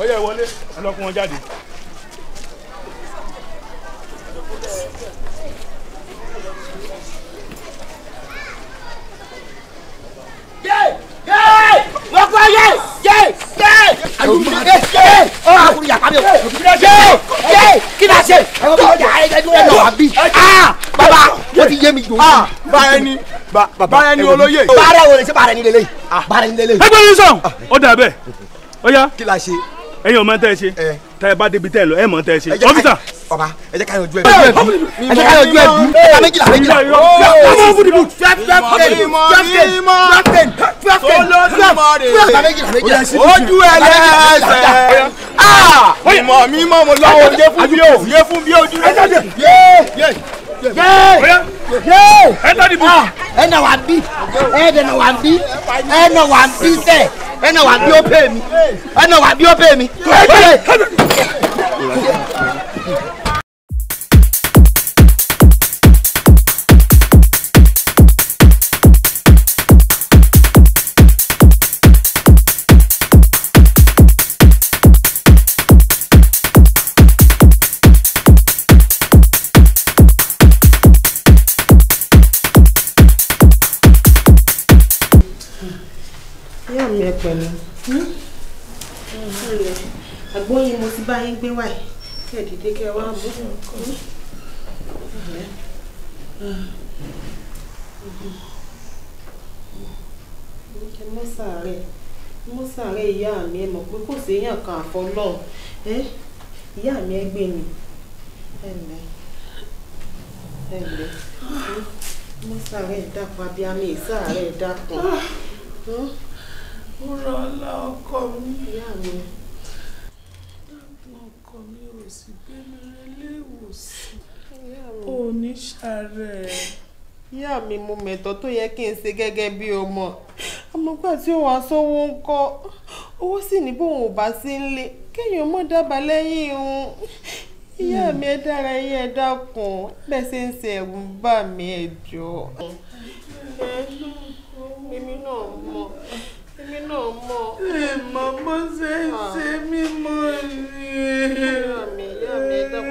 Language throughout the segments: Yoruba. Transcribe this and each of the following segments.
Ọyẹ wọlé ẹ lọ kó wọn jáde. Kí la ṣe? Bàbá wọ́n ti yé mi jò. Bàbá ẹni olóyè. Bàrẹ̀ wo lè ṣe bàrẹ̀ ni lélẹ̀? Bàrẹ̀ ni lélẹ̀. Ẹgbẹ́ mi sàn. Ó dà bẹ́ẹ̀. Ó yá. Kí la ṣe? Ẹ̀yin ọmọ tẹ́ ẹ ṣe. Tẹ́ ẹ bá débi tẹ́ ẹ lọ ẹ mọ̀ tẹ́ ẹ ṣe. Ọ́fíìsà. Bàbá ẹ jẹ́ ká yanjú ẹbí. Ẹ jẹ́ ká yanjú ẹbí. Ẹ méjìlá méjìlá. Ojú ẹlẹ́sẹ̀. Mímọ́ mo lọ́wọ́ yé fún bí ojú. Ẹnà wà bí ẹnà wà bí ẹnà wà bí sẹ ẹnà wà bí ó pè mí ẹnà wà bí ó pè mí. Ẹ pẹ̀lú àgbọn yìí mo ti bá yín gbé wáyé kẹ́ dìde kẹ́ wá mú mọ́sàárẹ̀ ìyá mi ẹ mọ̀ pé kò séèyàn kan àfọlọ́ ìyá mi ẹ gbé mi ẹ̀lẹ́ mọ́sàárẹ̀ dákun abiyamọ ìsàárẹ̀ dákun. Mo rọ ọlá ọkọ mi. Ìyá mi. Dákun ọkọ mi ò sì gbé mi relé ìwòsàn. Ò ní ṣàárẹ̀. Ìyá mi mo mẹ̀tọ́ tó yẹ kí n ṣe gẹ́gẹ́ bí ọmọ. Àmọ́gbà tí ó wá sówó ń kọ́. Owó sì ní bóun ò bá sí nílé. Kéèyàn mọ́ dábàá lẹ́yìn òun. Ìyá mi ẹ dára yín ẹ dákun. Bẹ́ẹ̀ ṣe ń ṣe ẹ̀rù ń bà mí ẹ jọ̀ọ́. Èmi náà mọ̀. Èmi náà mọ̀. Èèmọ̀ bó ṣe ń ṣe mí mọ́ ni. Ìyá mi dákun.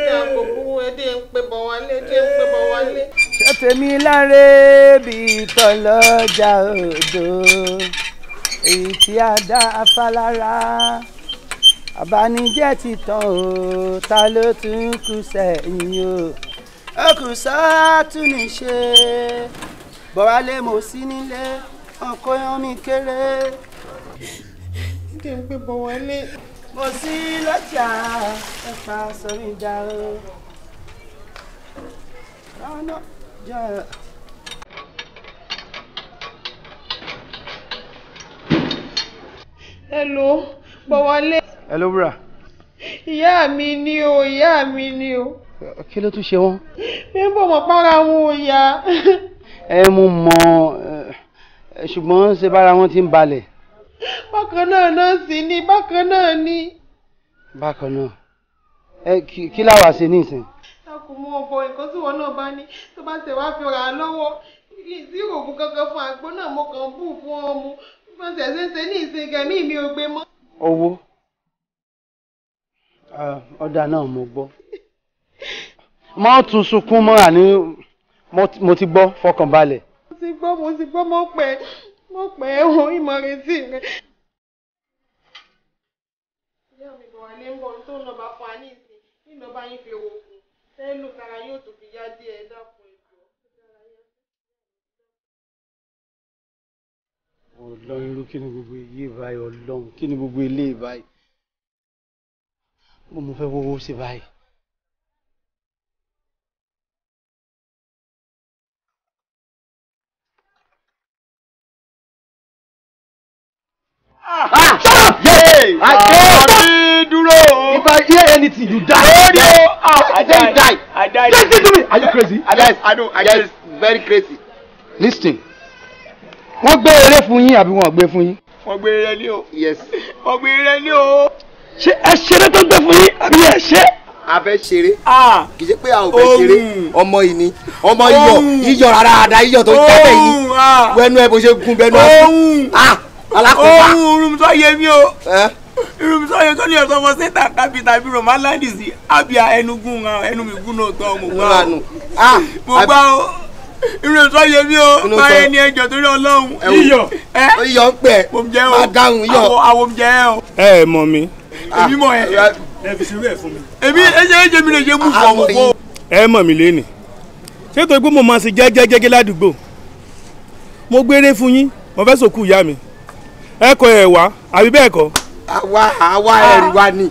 Ìyá gbogbo ẹdẹ ń pè bọ̀ wálé, ẹdẹ ń pè bọ̀ wálé. Ṣé tèmi láre bíi tọ́lọ́jà odò èyí tí a dá afálára àbánijẹ́ ti tán o ta ló tún kù sẹ́yìn o ó kù sọ́ọ́tún ní ṣe Bọ̀wálé mo sí nílé ọkọ yan mi kéré. kí n pè Bọ̀wálé. mo sí lọ́jà ẹ̀fà sọ̀rọ̀ ìjà o. Hello, Bọ̀wálé. Hello, bra. Ìyá mi ni o, ìyá mi ni o. Kí ló tún ṣe wọ́n? Mi ń bọ̀ mọ́ para wọn ò yá. Mo mọ̀ ṣùgbọ́n ṣe bára wọn ti ń balẹ̀. Bákan náà sì ni, bákan náà ni. Bákan náà. Kí láwa ṣe nísìn? A kò mú ọbọ nǹkan tí wọn náà bá ní tó bá tẹ̀ wá fi rà á lọ́wọ́. Tí òògùn kankan fún àgbo náà mo kàn bù fún ọmọ. Wọ́n tẹ̀ ṣe ní ìsìn gẹ̀mí mi ò gbé mọ́. Owó. Ọ̀dà náà mo gbọ́. Mọ́ tún sunkún mọ́ àní mo ti gbọ́ fọkànbalẹ̀. Mo ti gbọ́ mọ́ pẹ́ ẹ̀wọ̀n ìmọ̀ retí rẹ̀. Ìyá mi Bọ̀wálé ń bọ̀ tó ń lọ bá fún wa ní ìsìn nínú ọba yín fi owó kù. Tẹ́lù tara yóò tó fi yá díẹ̀ dákun ètò. Ọlọ́run irú kí ni gbogbo èyí báyìí Ọlọ́run kí ni gbogbo ilé báyìí. Mo fẹ́ wọ́wọ́ sí báyìí. Shut up! Yay! Dúró! If I hear anything, you die. I die. I died. Listen to me. Are you crazy? Yes, I know. I just very crazy. Listen. Wọ́n gbé eré fún yín àbí wọ́n gbé fún yín? Wọ́n gbé eré ní o. Yes. Wọ́n gbé eré ní o. Ṣé ẹ ṣeré tó gbé fún yín àbí ẹ ṣe? A fẹ́ ṣeré. Kì í ṣe pé a ò fẹ́ ṣeré. Ọmọ yìí ni. Ọmọ yíyọ rárá yíyọ tó jábẹ́ yìí. Wẹ́nu ẹ bó ṣe gun bẹ́nu ẹ. Alákòóbá. Irun tó yẹ mí o. Irun tó yẹ tó ní ọ̀sán fún sẹ́tà kápítà bí Roman landis àbíà ẹnugun ẹnu mi gún náà tán mo gbá o. Mo gbá o. Irun tó yẹ mí o. Báyẹn ní ẹjọ́ torí Ọlọ́run. Yíyọ. Yíyọ ń pẹ̀. Mo jẹ́ o. Má dáhùn yíyọ. Àwọn jẹ́ o. Ẹ mọ̀ mi. Èmi mọ̀ ẹ. Ẹ fi ṣerú ẹ̀ fún mi. Èmi ẹ̀jẹ̀ mi lè ṣe mú fọwọ́. Ẹ mọ̀ mi léni. Ṣé tó pé mo máa ṣe jẹ́gẹ́jẹ́gẹ́ ládùúgbò? Mo gbére fún yín. Mo fẹ́ sòkú ìyá mi. Ẹ kọ ẹ wá àbí bẹ́ẹ̀ kọ́. Àwa ẹ̀rí wa ni.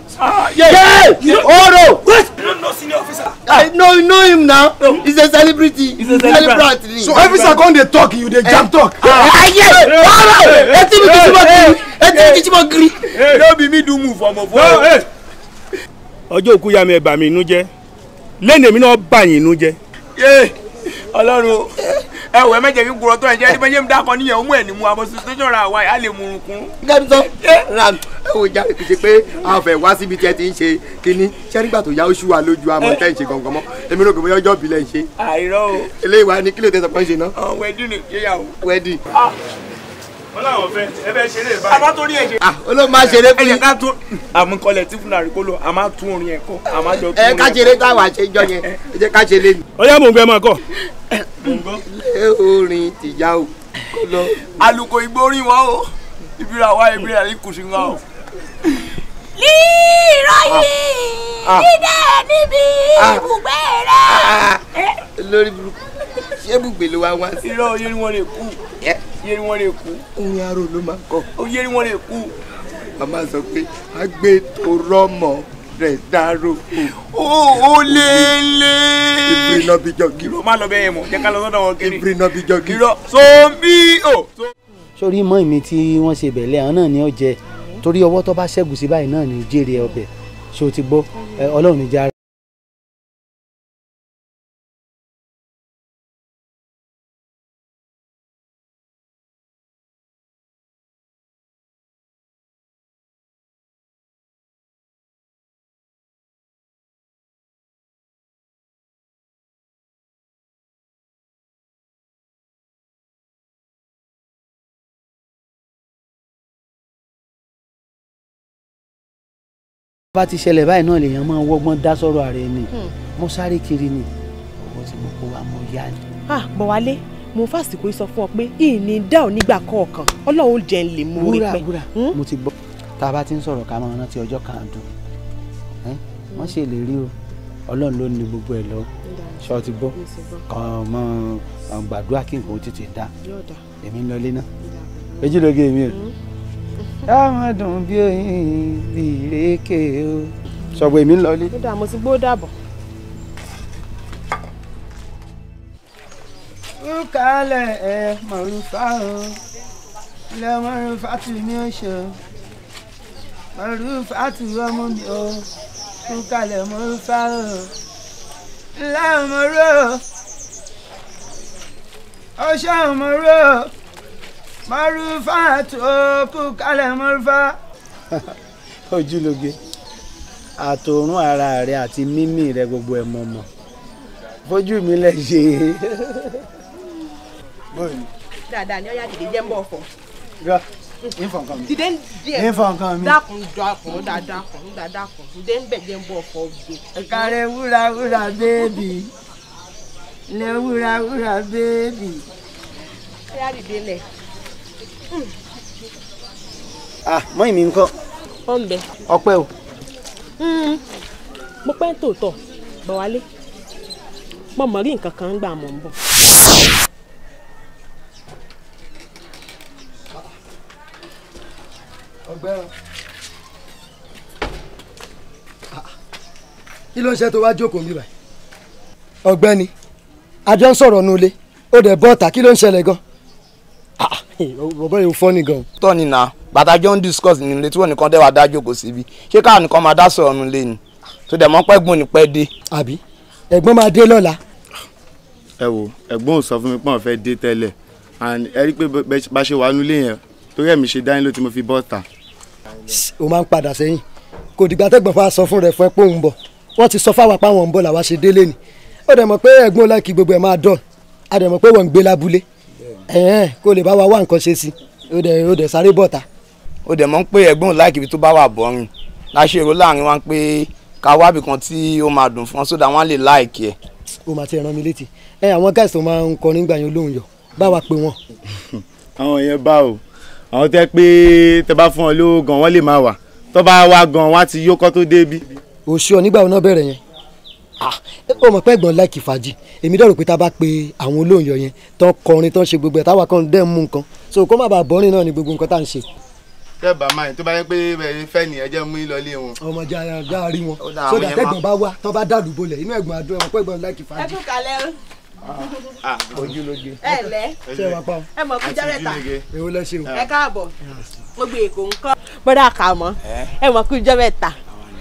Oro! You don't know senior officer. I know him now. He's a celebrity. He's a celebrity. So officer come dey talk you dey jam talk. Yes! Oro! Eti mi kìí mọ̀ gírí. No be me do move ọmọ fún. Ọjọ́ òkú ya mi ẹ bà mí inú jẹ́. Lẹ́nu èmi náà bà yín inú jẹ́. Ọlọ́run ẹ wọ ẹ mẹjẹ kí gbọrọ tó ẹ jẹ ẹni bẹ jẹ mi dákọ níyẹn ọmú ẹ ní mu àmọ́ situation ra wa á lè mú un kún. Gẹ́gẹ́ sọ ram ẹ wò já kìí ṣe pé a fẹ́ wá síbi tí ẹ ti ń ṣe kínní ṣé nígbà tó yá oṣù wa lójú àmọ́ tẹ́ ń ṣe gangan mọ́ èmi ló kò bóyá ọjọ́ ìbílẹ̀ ń ṣe. Àìrọ́ o. Eléyìí wa ni kí ló tẹ́ sọ pé ń ṣe ná. Wedding ni yíyàwó. Wedding. Wọ́n láwọn fẹ́ ẹ fẹ́ ṣeré báyìí. A máa torí ẹ̀ ṣe. Olóò máa ṣeré fún yín. Ẹ ká tún àmúkọlẹ̀ tí fúnra rẹ̀ kó lò a máa tún orin ẹ̀ kọ́ a máa jọ tún orin ẹ̀. Ẹ ká ṣeré táwa ṣe jọ yẹn ẹ jẹ́ ká ṣe léni. Ọyá mò ń gbẹ máa kọ. Lé orin tìjà o kó lọ. Àlùkò ìgbórin wa o ìbíra wa ìbíra ní kùsì wa o. Líròyìn dídẹ níbi ibùgbé rẹ. Lórí burúkú ṣé ibùgbé ló wá wá sí. Irọ́ oyè ni wọ́n lè kú. Yé ni wọ́n lè kú. Orin aró ló máa kọ. Oyè ni wọ́n lè kú. Màmá sọ pé àgbẹ̀ tó rọ́mọ rẹ̀ dárò. Ó lé lé. Ìbìrìnà bíjọ kí. Irọ́ má lọ bẹ́ẹ̀ mọ̀ jẹ́ ká lọ sọ́dọ̀ wọn kiri. Ìbìrìnà bíjọ kí. Irọ́ sọ́ọ́bí o. Sórí mọ́ ìmí tí wọ́n ṣe bẹ̀lẹ́ àwọn náà ni ó jẹ torí ọwọ́ tó bá ṣẹ́gun sí báyìí náà ni jèrè ọbẹ̀ ṣé o ti gbọ́ Ọlọ́run ní já. Bá ti ṣẹlẹ̀ báyìí náà lèèyàn máa wọ́gbọ́n dá sọ̀rọ̀ ààrẹ ni mo sáré kiri ni owó tí mo kó wa mo yá ni. Bọ̀wálé mo fásitì sọ fún ọ pé ìní dá ò nígbà kọ̀ọ̀kan Ọlọ́run jẹ́ ń lè mú orí pẹ́. Wúrà mo ti gbọ́ tá a bá ti ń sọ̀rọ̀ ká máa rántí ọjọ́ kan dùn wọ́n ṣe lè rí o ọlọ́run ló ní gbogbo ẹ̀ lọ ṣọ́ ti gbọ́ kàn mọ́ gbàdúrà kí nǹkan ó tètè dá èmi ń lọlé náà ojúlóge mi o táwọn dùn bí oyin bí ìrèké o sọ̀bọ̀ èmi ń lọlé. ó dà mo ti gbó dàbọ̀. ó kálẹ̀ ẹ̀ mọ̀rúfà o ilé mọ̀rúfà tù mí ó ṣe o mọ̀rúfà tù ọmọ mi o ó kálẹ̀ mọ̀rúfà o ilé mọ̀rú ó ṣe mọ̀rú mọ̀rúfà tù ó kálẹ̀ mọ̀rúfà. ojúlóge àtòrún ara rẹ àti mímí rẹ gbogbo ẹ mọ̀mọ́ fojú mi lẹ ṣe. dáadáa ni ó yá dìde jẹ́ ń bọ̀ fọ. ìfọ̀ nǹkan mi. dìde ń díẹ̀. ìfọ̀ nǹkan mi. dákun dáadáa dìde ń bẹ̀ jẹ́ ń bọ̀ fọ òde. kárẹ̀ wúrà bébì lẹ wúrà bébì. ó yá dìde lẹ̀. mọ́ ìmí ńkọ́. ó ń bẹ. ọpẹ́ o. mo pẹ́ ń tòótọ́ bọ̀ wálé mo mọ̀ rí nǹkan kan gbà mọ̀ ń bọ̀. ọgbẹ́ kí ló ń ṣe tó wá jókòó mi báyìí. ọ̀gbẹ́ni àjọ ń sọ̀rọ̀ nulẹ̀ ó dẹ̀ bọ́ta kí ló ń ṣẹlẹ̀ gan. bọ̀bọ́ yìí fọ́ ni gan. tọ́ni náà gbàdájọ́ ń discuss nílé tí wọ́n nìkan dẹ́wà dá jókòó síbi ṣé káà nìkan máa dá sọ̀rọ̀ nulẹ̀ ni tó dẹ̀ mọ́ pẹ́gbọ́n ní pẹ́ dé. àbí ẹ̀gbọ́n máa dé lọ́la. ẹ wo ẹ̀gbọ́n ò sọ fún mi pé wọ́n fẹ́ dé tẹ́lẹ̀ and ẹ rí i pé bá ṣe wà nulẹ̀ yẹn torí ẹ̀mí ṣe dání ló tí mo fi bọ́ta. o máa ń padà sẹ́yìn kò dìgbà tẹ́gbọ̀n fa sọ fún rẹ̀ fún ẹ pé òun bọ̀ wọ́n ti sọ fáwọn apá wọn ń bọ̀ làwa ṣe délé ni ó dẹ̀ mọ̀ pé ẹ̀gbọ́n láìkí gbogbo ẹ̀ máa dọ̀ a dẹ̀ mọ̀ pé wọ́n ń gbé lábúlé kó lè bá wa wá nǹkan ṣe sí ó dẹ̀ sáré bọ̀ta. ó dẹ̀ mọ̀ pé ẹ̀gbọ́n láìkí ibi tó bá wà bọ́rin láṣẹ èrò láàrin wa pé ká wábì kan tí ó máa dùn fún ọ sódà wọn lè láìkí ẹ. ó máa ti rán mi létí àwọn guys tó máa ń kọrin gbà yín olóhùn yọ bá wa pè wọ́n. àwọn yẹn bá o àwọn tẹ́ pé tẹ́ bá fún ọ lówó gan wọ́n lè máa wà tó bá wá gan wọ́n á ti yó kọ́ tó débi. òṣù ọ nígbà wo náà bẹ̀rẹ̀ yẹn ó mọ̀ pé ẹ̀gbọ́n láìkì fàájì èmi dẹ̀rù pé tá a bá pe àwọn olóyè yẹn tán kọrin tán ṣe gbogbo ẹ̀ táwa kan dẹ́ mú nǹkan so kó má bàa bọ́rin náà ni gbogbo nǹkan tá à ń ṣe. tẹ́ bá máa tó bá yẹ pé bẹ́ẹ̀ fẹ́ ni ẹ jẹ́ mú ìlọlé wọn. ọmọ já rí wọn sódà tẹ́gbọ̀n bá wá tán bá dàlú bolẹ̀ inú ẹ̀gbọ́n àdó ẹ̀mọ̀ pé ẹ̀gbọ́n láìkì fàájì. ẹ tún kalẹ̀ ojúlóge. ẹ lẹ́ ṣé wàá pa ẹ mọ̀ kú jẹ́rẹ̀ta èwo lẹ ṣe o. ẹ káàbọ̀ gbogbo èkó ńkọ́ bọ́dà kà mọ́ ẹ mọ̀ kú jẹ́rẹ̀ta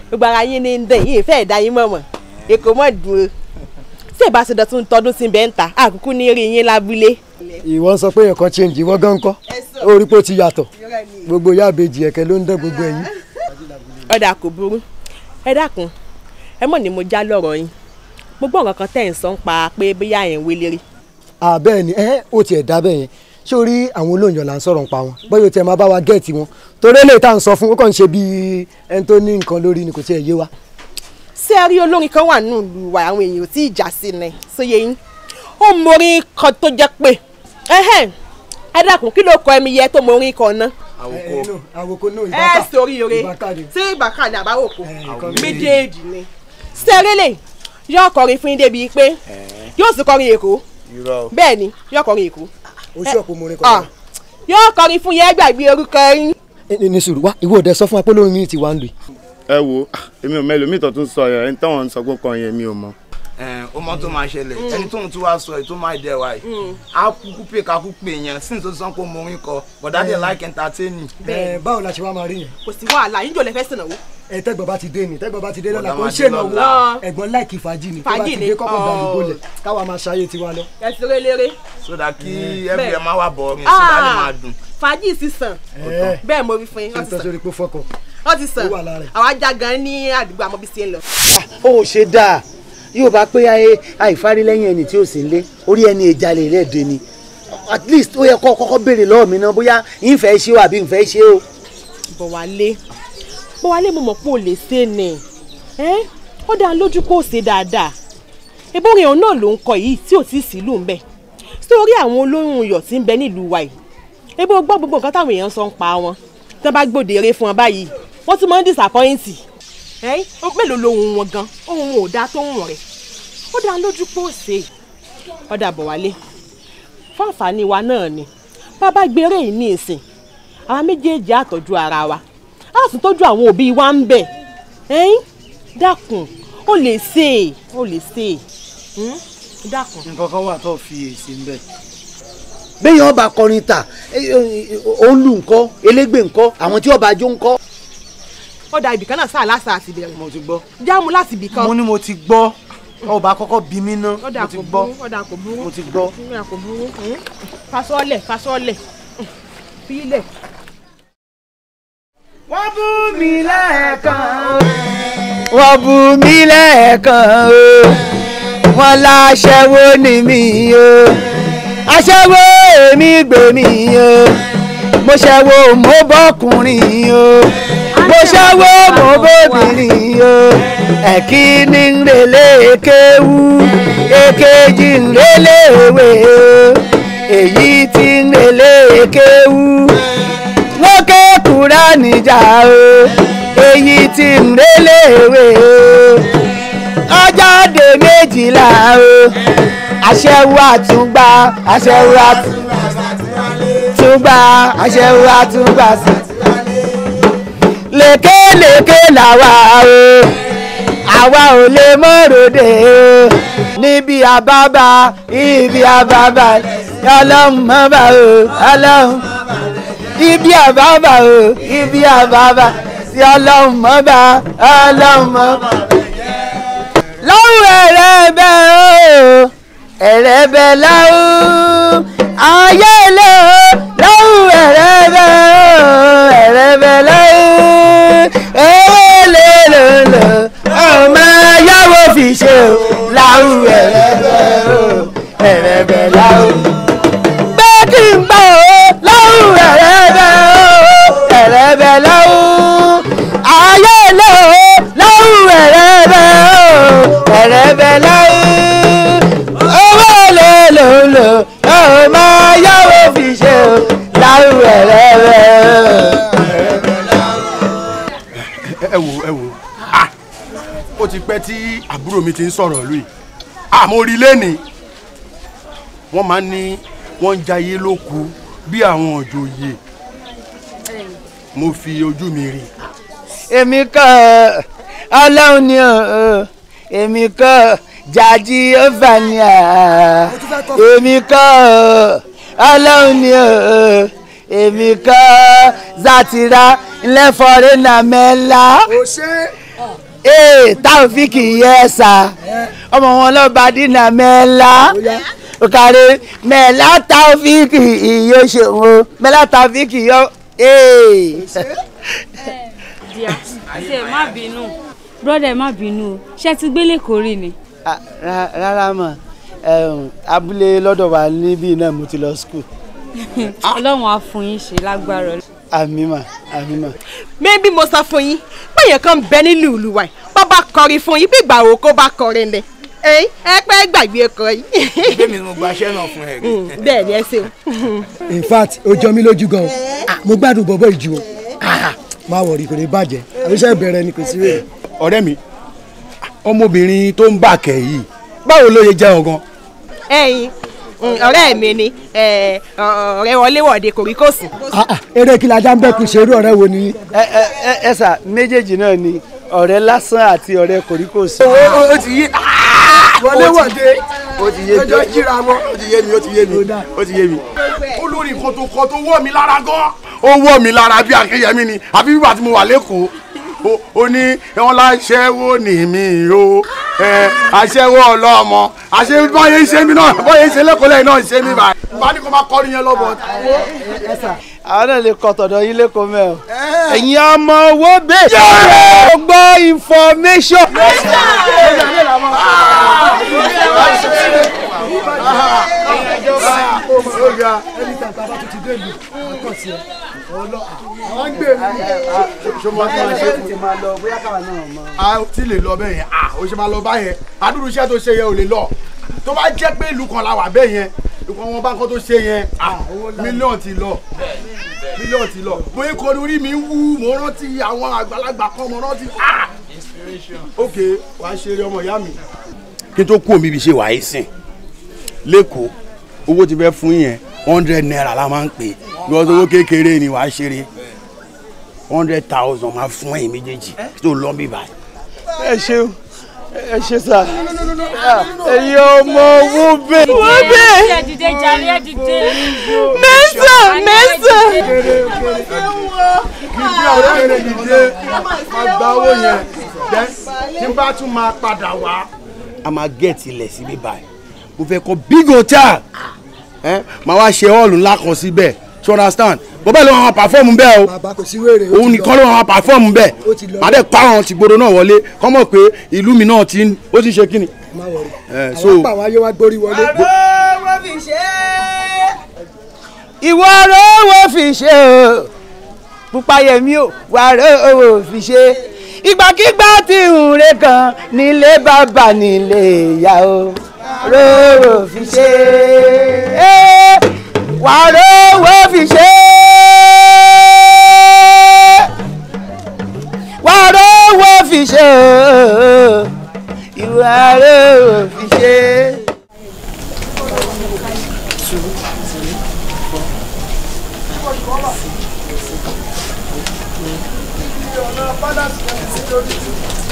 gbogbo ara yín ní ń dẹ̀ yín ìfẹ́ ẹ̀dá yín mọ̀mọ́ èkó mọ̀ dúró tí ẹ bá ṣe dọ̀tún tọdún sí bẹ́ẹ̀ ń ta àkókò ní rí yín lábúlé. ìwọ ń sọ pé ẹ̀kọ́ change ìwọ gan kọ́ ó rí pé ó ti yàtọ̀ gbogbo ìyá àbèjì ẹ̀kẹ́ ló ń dẹ́ gbogbo ẹ̀yìn. ọ̀dà kò burú ẹ dákun ẹ mọ̀ ní mo já lọ́rọ̀ yín mo gbọ́ nǹkan kan tẹ̀ ń sọ ń pa pé bóyá ẹ̀ ń wéléré. bẹ́ẹ̀ ni ó tiẹ̀ dá bẹ́ẹ̀ yẹn ṣé o rí àwọn olóyìn là ń sọ̀rọ̀ ń pa wọn bóyá o tiẹ̀ máa bá wa gẹ̀ẹ́tì wọn torí eléyìí tá à ń sọ fún ó kàn ń ṣe bíi ẹni tó ní nǹkan lórí ni kò tiẹ̀ yé wa. ṣé ẹ rí olórin kan wà nínú ìlú wa àwọn èèyàn ò tí ì já sí ni sóye yín ó morin kan tó jẹ́ pé ẹ dákun kí ló kọ ẹmi yẹ tó morin kan ná. àwòkọ náà ìbáka ẹ sórí ire ṣé ìbáka ni àbáwòkọ méjèèjì ni ṣé erélè yóò kọrin fún yín débi pé yóò sì kọrin èkó bẹ́ẹ̀ ni yóò kọrin èkó oṣù ọ̀pọ̀ morin kan yóò kọrin fún yẹn gbàgbé orúkọ yín. ní sùúrù wá ìwọ òde sọ fún wa pé lórí mi ti wá ń lù. ẹ wo èmi ò mẹ́lòmíì tó tún sọ ẹ̀ ẹni táwọn ń sọ pé kan yẹn mi ò mọ̀. ó mọ tó máa ṣẹlẹ̀ ẹni tóun tún wá sọ èyí tó máa dẹ̀ wá yìí á kúkú pé ká kú pé yẹn sí ní tó sọ pé mo rí kọ bọ̀dá dẹ̀ like entertaining. báwo la ṣe wá máa rí yẹn. kò sí wàhálà yín jò lè fẹ́ sìnàwó. tẹ́gbọ̀n bá ti dé ni tẹ́gbọ̀n bá ti dé lọ́la kò ń ṣèlọ́wọ́ ẹ̀gbọ́n láìkì fàájì ni tó bá ti dé kọ́kọ́ gba àdúgbò lẹ̀ káwa máa ṣayé tiwa lọ. ẹ ti ré léré. sódà kí ẹbí ẹ máa wà bọ̀ ọ́rin sódà lè máa dùn. fàájì sì sàn bẹ́ẹ̀ mo fi fún yín ṣe sórí pé fọkàn. ó ti sàn àwọn ajá gan ní àdúgbò àmọ́ bí sí ń lọ. ó ṣe dáa yóò bá pé àìfárí lẹ́yìn ẹni tí ó sì ń lé orí ẹni ìjàlè lẹ́ẹ̀dẹ́ ni at least ó yẹ kó kọ́kọ́ béèrè lọ́wọ́ mi náà bóyá ìfẹ́ ṣe o àbí ìfẹ́ ṣe o. Bọ̀wálé mo mọ̀ pé o lè ṣe ni ó dá lójú kó o ṣe dáadáa ebórin òun náà ló ń kọ yìí tí ò tí ì sílùú ń bẹ sórí àwọn olóyún iyọ̀ tí ń bẹ nílùú wa yìí ebó gbọ́ gbogbo nǹkan táwọn èèyàn sọ ń pa wọn tí wọ́n bá gbòde eré fún wọn báyìí wọ́n tún máa ń disappoint. Mélòó lohun wọn gan ohun wọn ò dá tó hùn rẹ̀ ó dá lójú pé ó ṣe ọ̀dà bọ̀ wálé fún àǹfààní wa náà ni bàbá gbére yìí ní ìsìn àwọn méjèèjì àtọ́jú ara wa á sì tọ́jú àwọn òbí wa ń bẹ̀ dákun ó lè ṣe dákun. nǹkan kan wà tó fi èsì ń bẹ béèyàn ọba kọrin ta olú ńkọ́ elégbè ńkọ́ àwọn tí ọba jó ńkọ́. ọ̀dà ibìkan náà sáà lásà àti ìbẹ̀rẹ̀. mo ti gbọ́. jáàmù láti ibìkan. mo ní mo ti gbọ́ ọba kọ́kọ́ bí mi ná. ọ̀dà kò burú ọ̀dà kò burú. mo ti gbọ́. ọ̀dà kò burú. fasọ́ọ̀lẹ̀ fílẹ̀. wọ́n bú mi lẹ́ẹ̀kan wọ́n bú mi lẹ́ẹ̀kan o wọ́n láṣẹ́wó ni mí o aṣẹ́wó èmi gbè mí o mo ṣẹ́wó mo bọ́kùnrin o mo ṣẹ́wó mo bóbìnrin o ẹ̀kíní ń relé kéwú èkejì ń relé ìwé o èyí tí ń relé kéwú wọ́n ké Kùránì jà o èyí tí ń relé ìwé o ọjọ́dé méjìlá o aṣẹ́wó àtúngbà aṣẹ́wó àtúngbà aṣẹ́wó àtúngbà sí. lékelèké làwa o àwa ò lè mọ́ròdé o níbi àbábà ibi àbábà ọlọ́run mọ́bà o ọlọ́run ibi àbábà o ibi àbábà ọlọ́run mọ́bà ọlọ́run mọ́bà. lọ́wọ́ ẹ̀rẹ̀bẹ̀ o ẹ̀rẹ̀bẹ̀ láwù ayé lé o lọ́wọ́ ẹ̀rẹ̀bẹ̀ o ẹ̀rẹ̀bẹ̀ láwù èlé lòlò ọmọ yàwó fi ṣe o láwù ẹ̀rẹ̀bẹ̀ o ẹ̀rẹ̀bẹ̀ láwù gbé kí n bá o láwù ẹ̀rẹ̀bẹ̀ o ẹ̀rẹ̀bẹ̀ láwù ayé lé o láwù ẹ̀rẹ̀bẹ̀ o ẹ̀rẹ̀bẹ̀ láwù owó lè lòlò ọmọ yàwó fi ṣe o láwù ẹ̀rẹ̀bẹ̀ o. ẹ wò ó ti pẹ́ tí àbúrò mi ti ń sọ̀rọ̀ lóyè mo rí lẹ́ni wọ́n máa ń ní wọ́n ń jayé lóku bí àwọn òjòyè mo fi ojú mi rí. èmi kọ́ ọlọ́run ni èmi kọ́ jàjí ovania èmi kọ́ ọlọ́run ni èmi kọ́ zatira ńlẹ́fọ̀rẹ́ nàmẹ́lá Taofiki yẹ́sà ọmọ wọn lọ́ba dínà mẹ́lá òkàrẹ mẹ́lá Taofiki ìyóṣòwò mẹ́lá Taofiki yọ. díà ṣe má bínú brọ́dẹ̀ má bínú ṣé ti gbélé kórè ni. rárá mọ̀ abúlé lọ́dọ̀ wa níbí náà mo ti lọ skul. ọlọ́run á fún yín ṣe lágbára. àmímà. mẹ́bí mo sọ fún yín báyẹn kan bẹ nílùú ìlúwa yìí bàbá kọrin fún yín bí ìgbà wo kó bá kọrin ni ẹ pẹ́ gbàgbé ẹkọ yìí. bẹ́ẹ̀ni mo gba aṣẹ́ náà fún ẹ. bẹ́ẹ̀ ni ẹ ṣeun. in fact ó jọ mí lójú gan mo gbádùn bọ́bọ́ ìjù o máa wọ̀ rí kò ní bàjẹ́ àbíṣẹ́ ìbẹ̀rẹ̀ ni kò sí rẹ̀. ọ̀rẹ́ mi ọmọbìnrin tó ń bà kẹ́ yìí báwo ló yẹ jẹun gan. ẹ̀yin ọ̀rẹ́ mi ni ọ̀rẹ́ wọléwọ̀de kòríkòsùn. eré kí la já ń bẹ́kùn ṣerú ọ̀rẹ́ wo ni. ẹ sà méjèèjì náà ni ọ̀rẹ́ lásán àti ọ̀rẹ́ kòríkòsùn. ó ti yé wọléwọ̀de ó ti yé mi ọjọ́ jíra wọn. ó ti yé mi ó ti yé mi. olórí nǹkan tó kọ tó wọ̀ mí lára gan ó wọ̀ mí lára bí Akínyẹmí ni àbí bíbá tí mo wà lẹ́kọ̀ọ́ ó ní wọn láṣẹ́wó ní mi o aṣẹ́wó ọlọ́mọ àṣẹ báyé ṣe mí náà báyé ṣe lẹ́kọ̀ọ́ lẹ́yìn náà ṣe mí báyìí bá ní kó máa kọrin yẹn lọ́bọ̀. àwọn náà lè kọ tọ̀dọ̀ yín lẹ́kọ̀ọ́ mẹ́ o ẹ̀yin ọmọ owó bẹ́ẹ̀ ó gbọ́ information. a ti lè lọ bẹ́ẹ̀ yẹn o ṣe máa lọ báyẹn adúrú iṣẹ́ tó ṣe yẹn ò lè lọ tó bá jẹ́ pé ìlú kan la wà bẹ́ẹ̀ yẹn ìkọ̀ wọn bá kọ́ tó ṣe yẹn mílíọ̀nù ti lọ bóyá kọ́ orí mi ń wú mo rántí àwọn àgbàlagbà kan mo rántí ok wàá ṣeré ọmọ ìyá mi. kí n tó kú omi ibi ṣe wàá sìn lẹ́kọ̀ọ́ owó ti fẹ́ fún yẹn 100 naira la máa ń pè lọ́wọ́ owó kékeré ni wàá ṣeré 100,000 máa fún ẹ̀yin méjèèjì tó lọ́ bí báyìí. ẹ ṣe sá ẹ̀yin ọmọ wúbẹ. ẹ dìde jàre ẹ dìde. mẹ́sàn. kí bí ọ̀rẹ́ rẹ̀ dìde máa gba owó yẹn tí n bá tún máa padà wá. a máa gẹ̀ẹ́tì ilẹ̀ síbí báyìí mo fẹ́ kọ́ big hotel màá wá ṣe hall ńlá kan síbẹ̀ you understand bó bẹ́ẹ̀ ló máa pàfọ́ọ̀mù bẹ́ẹ̀ o òun nìkan ló máa pàfọ́ọ̀mù bẹ́ẹ̀ màdé pààrọ̀ ti gbòòrò náà wọlé kọ́ mọ̀ pé ìlú mi náà ó ti ṣe kí ni. àwọn apá wa yóò wá gbórí wọlé. wọ́n fi ṣe é ìwọ rówó fi ṣe o Púpáyẹmí o wà rówó fi ṣe ìgbàkigbà tí ìhùnrẹ́ kan nílé bàbá nílé ìyá o rówó fi ṣe é wà rówó fi ṣe wà rówó fi ṣe ìwà rówó fi ṣe.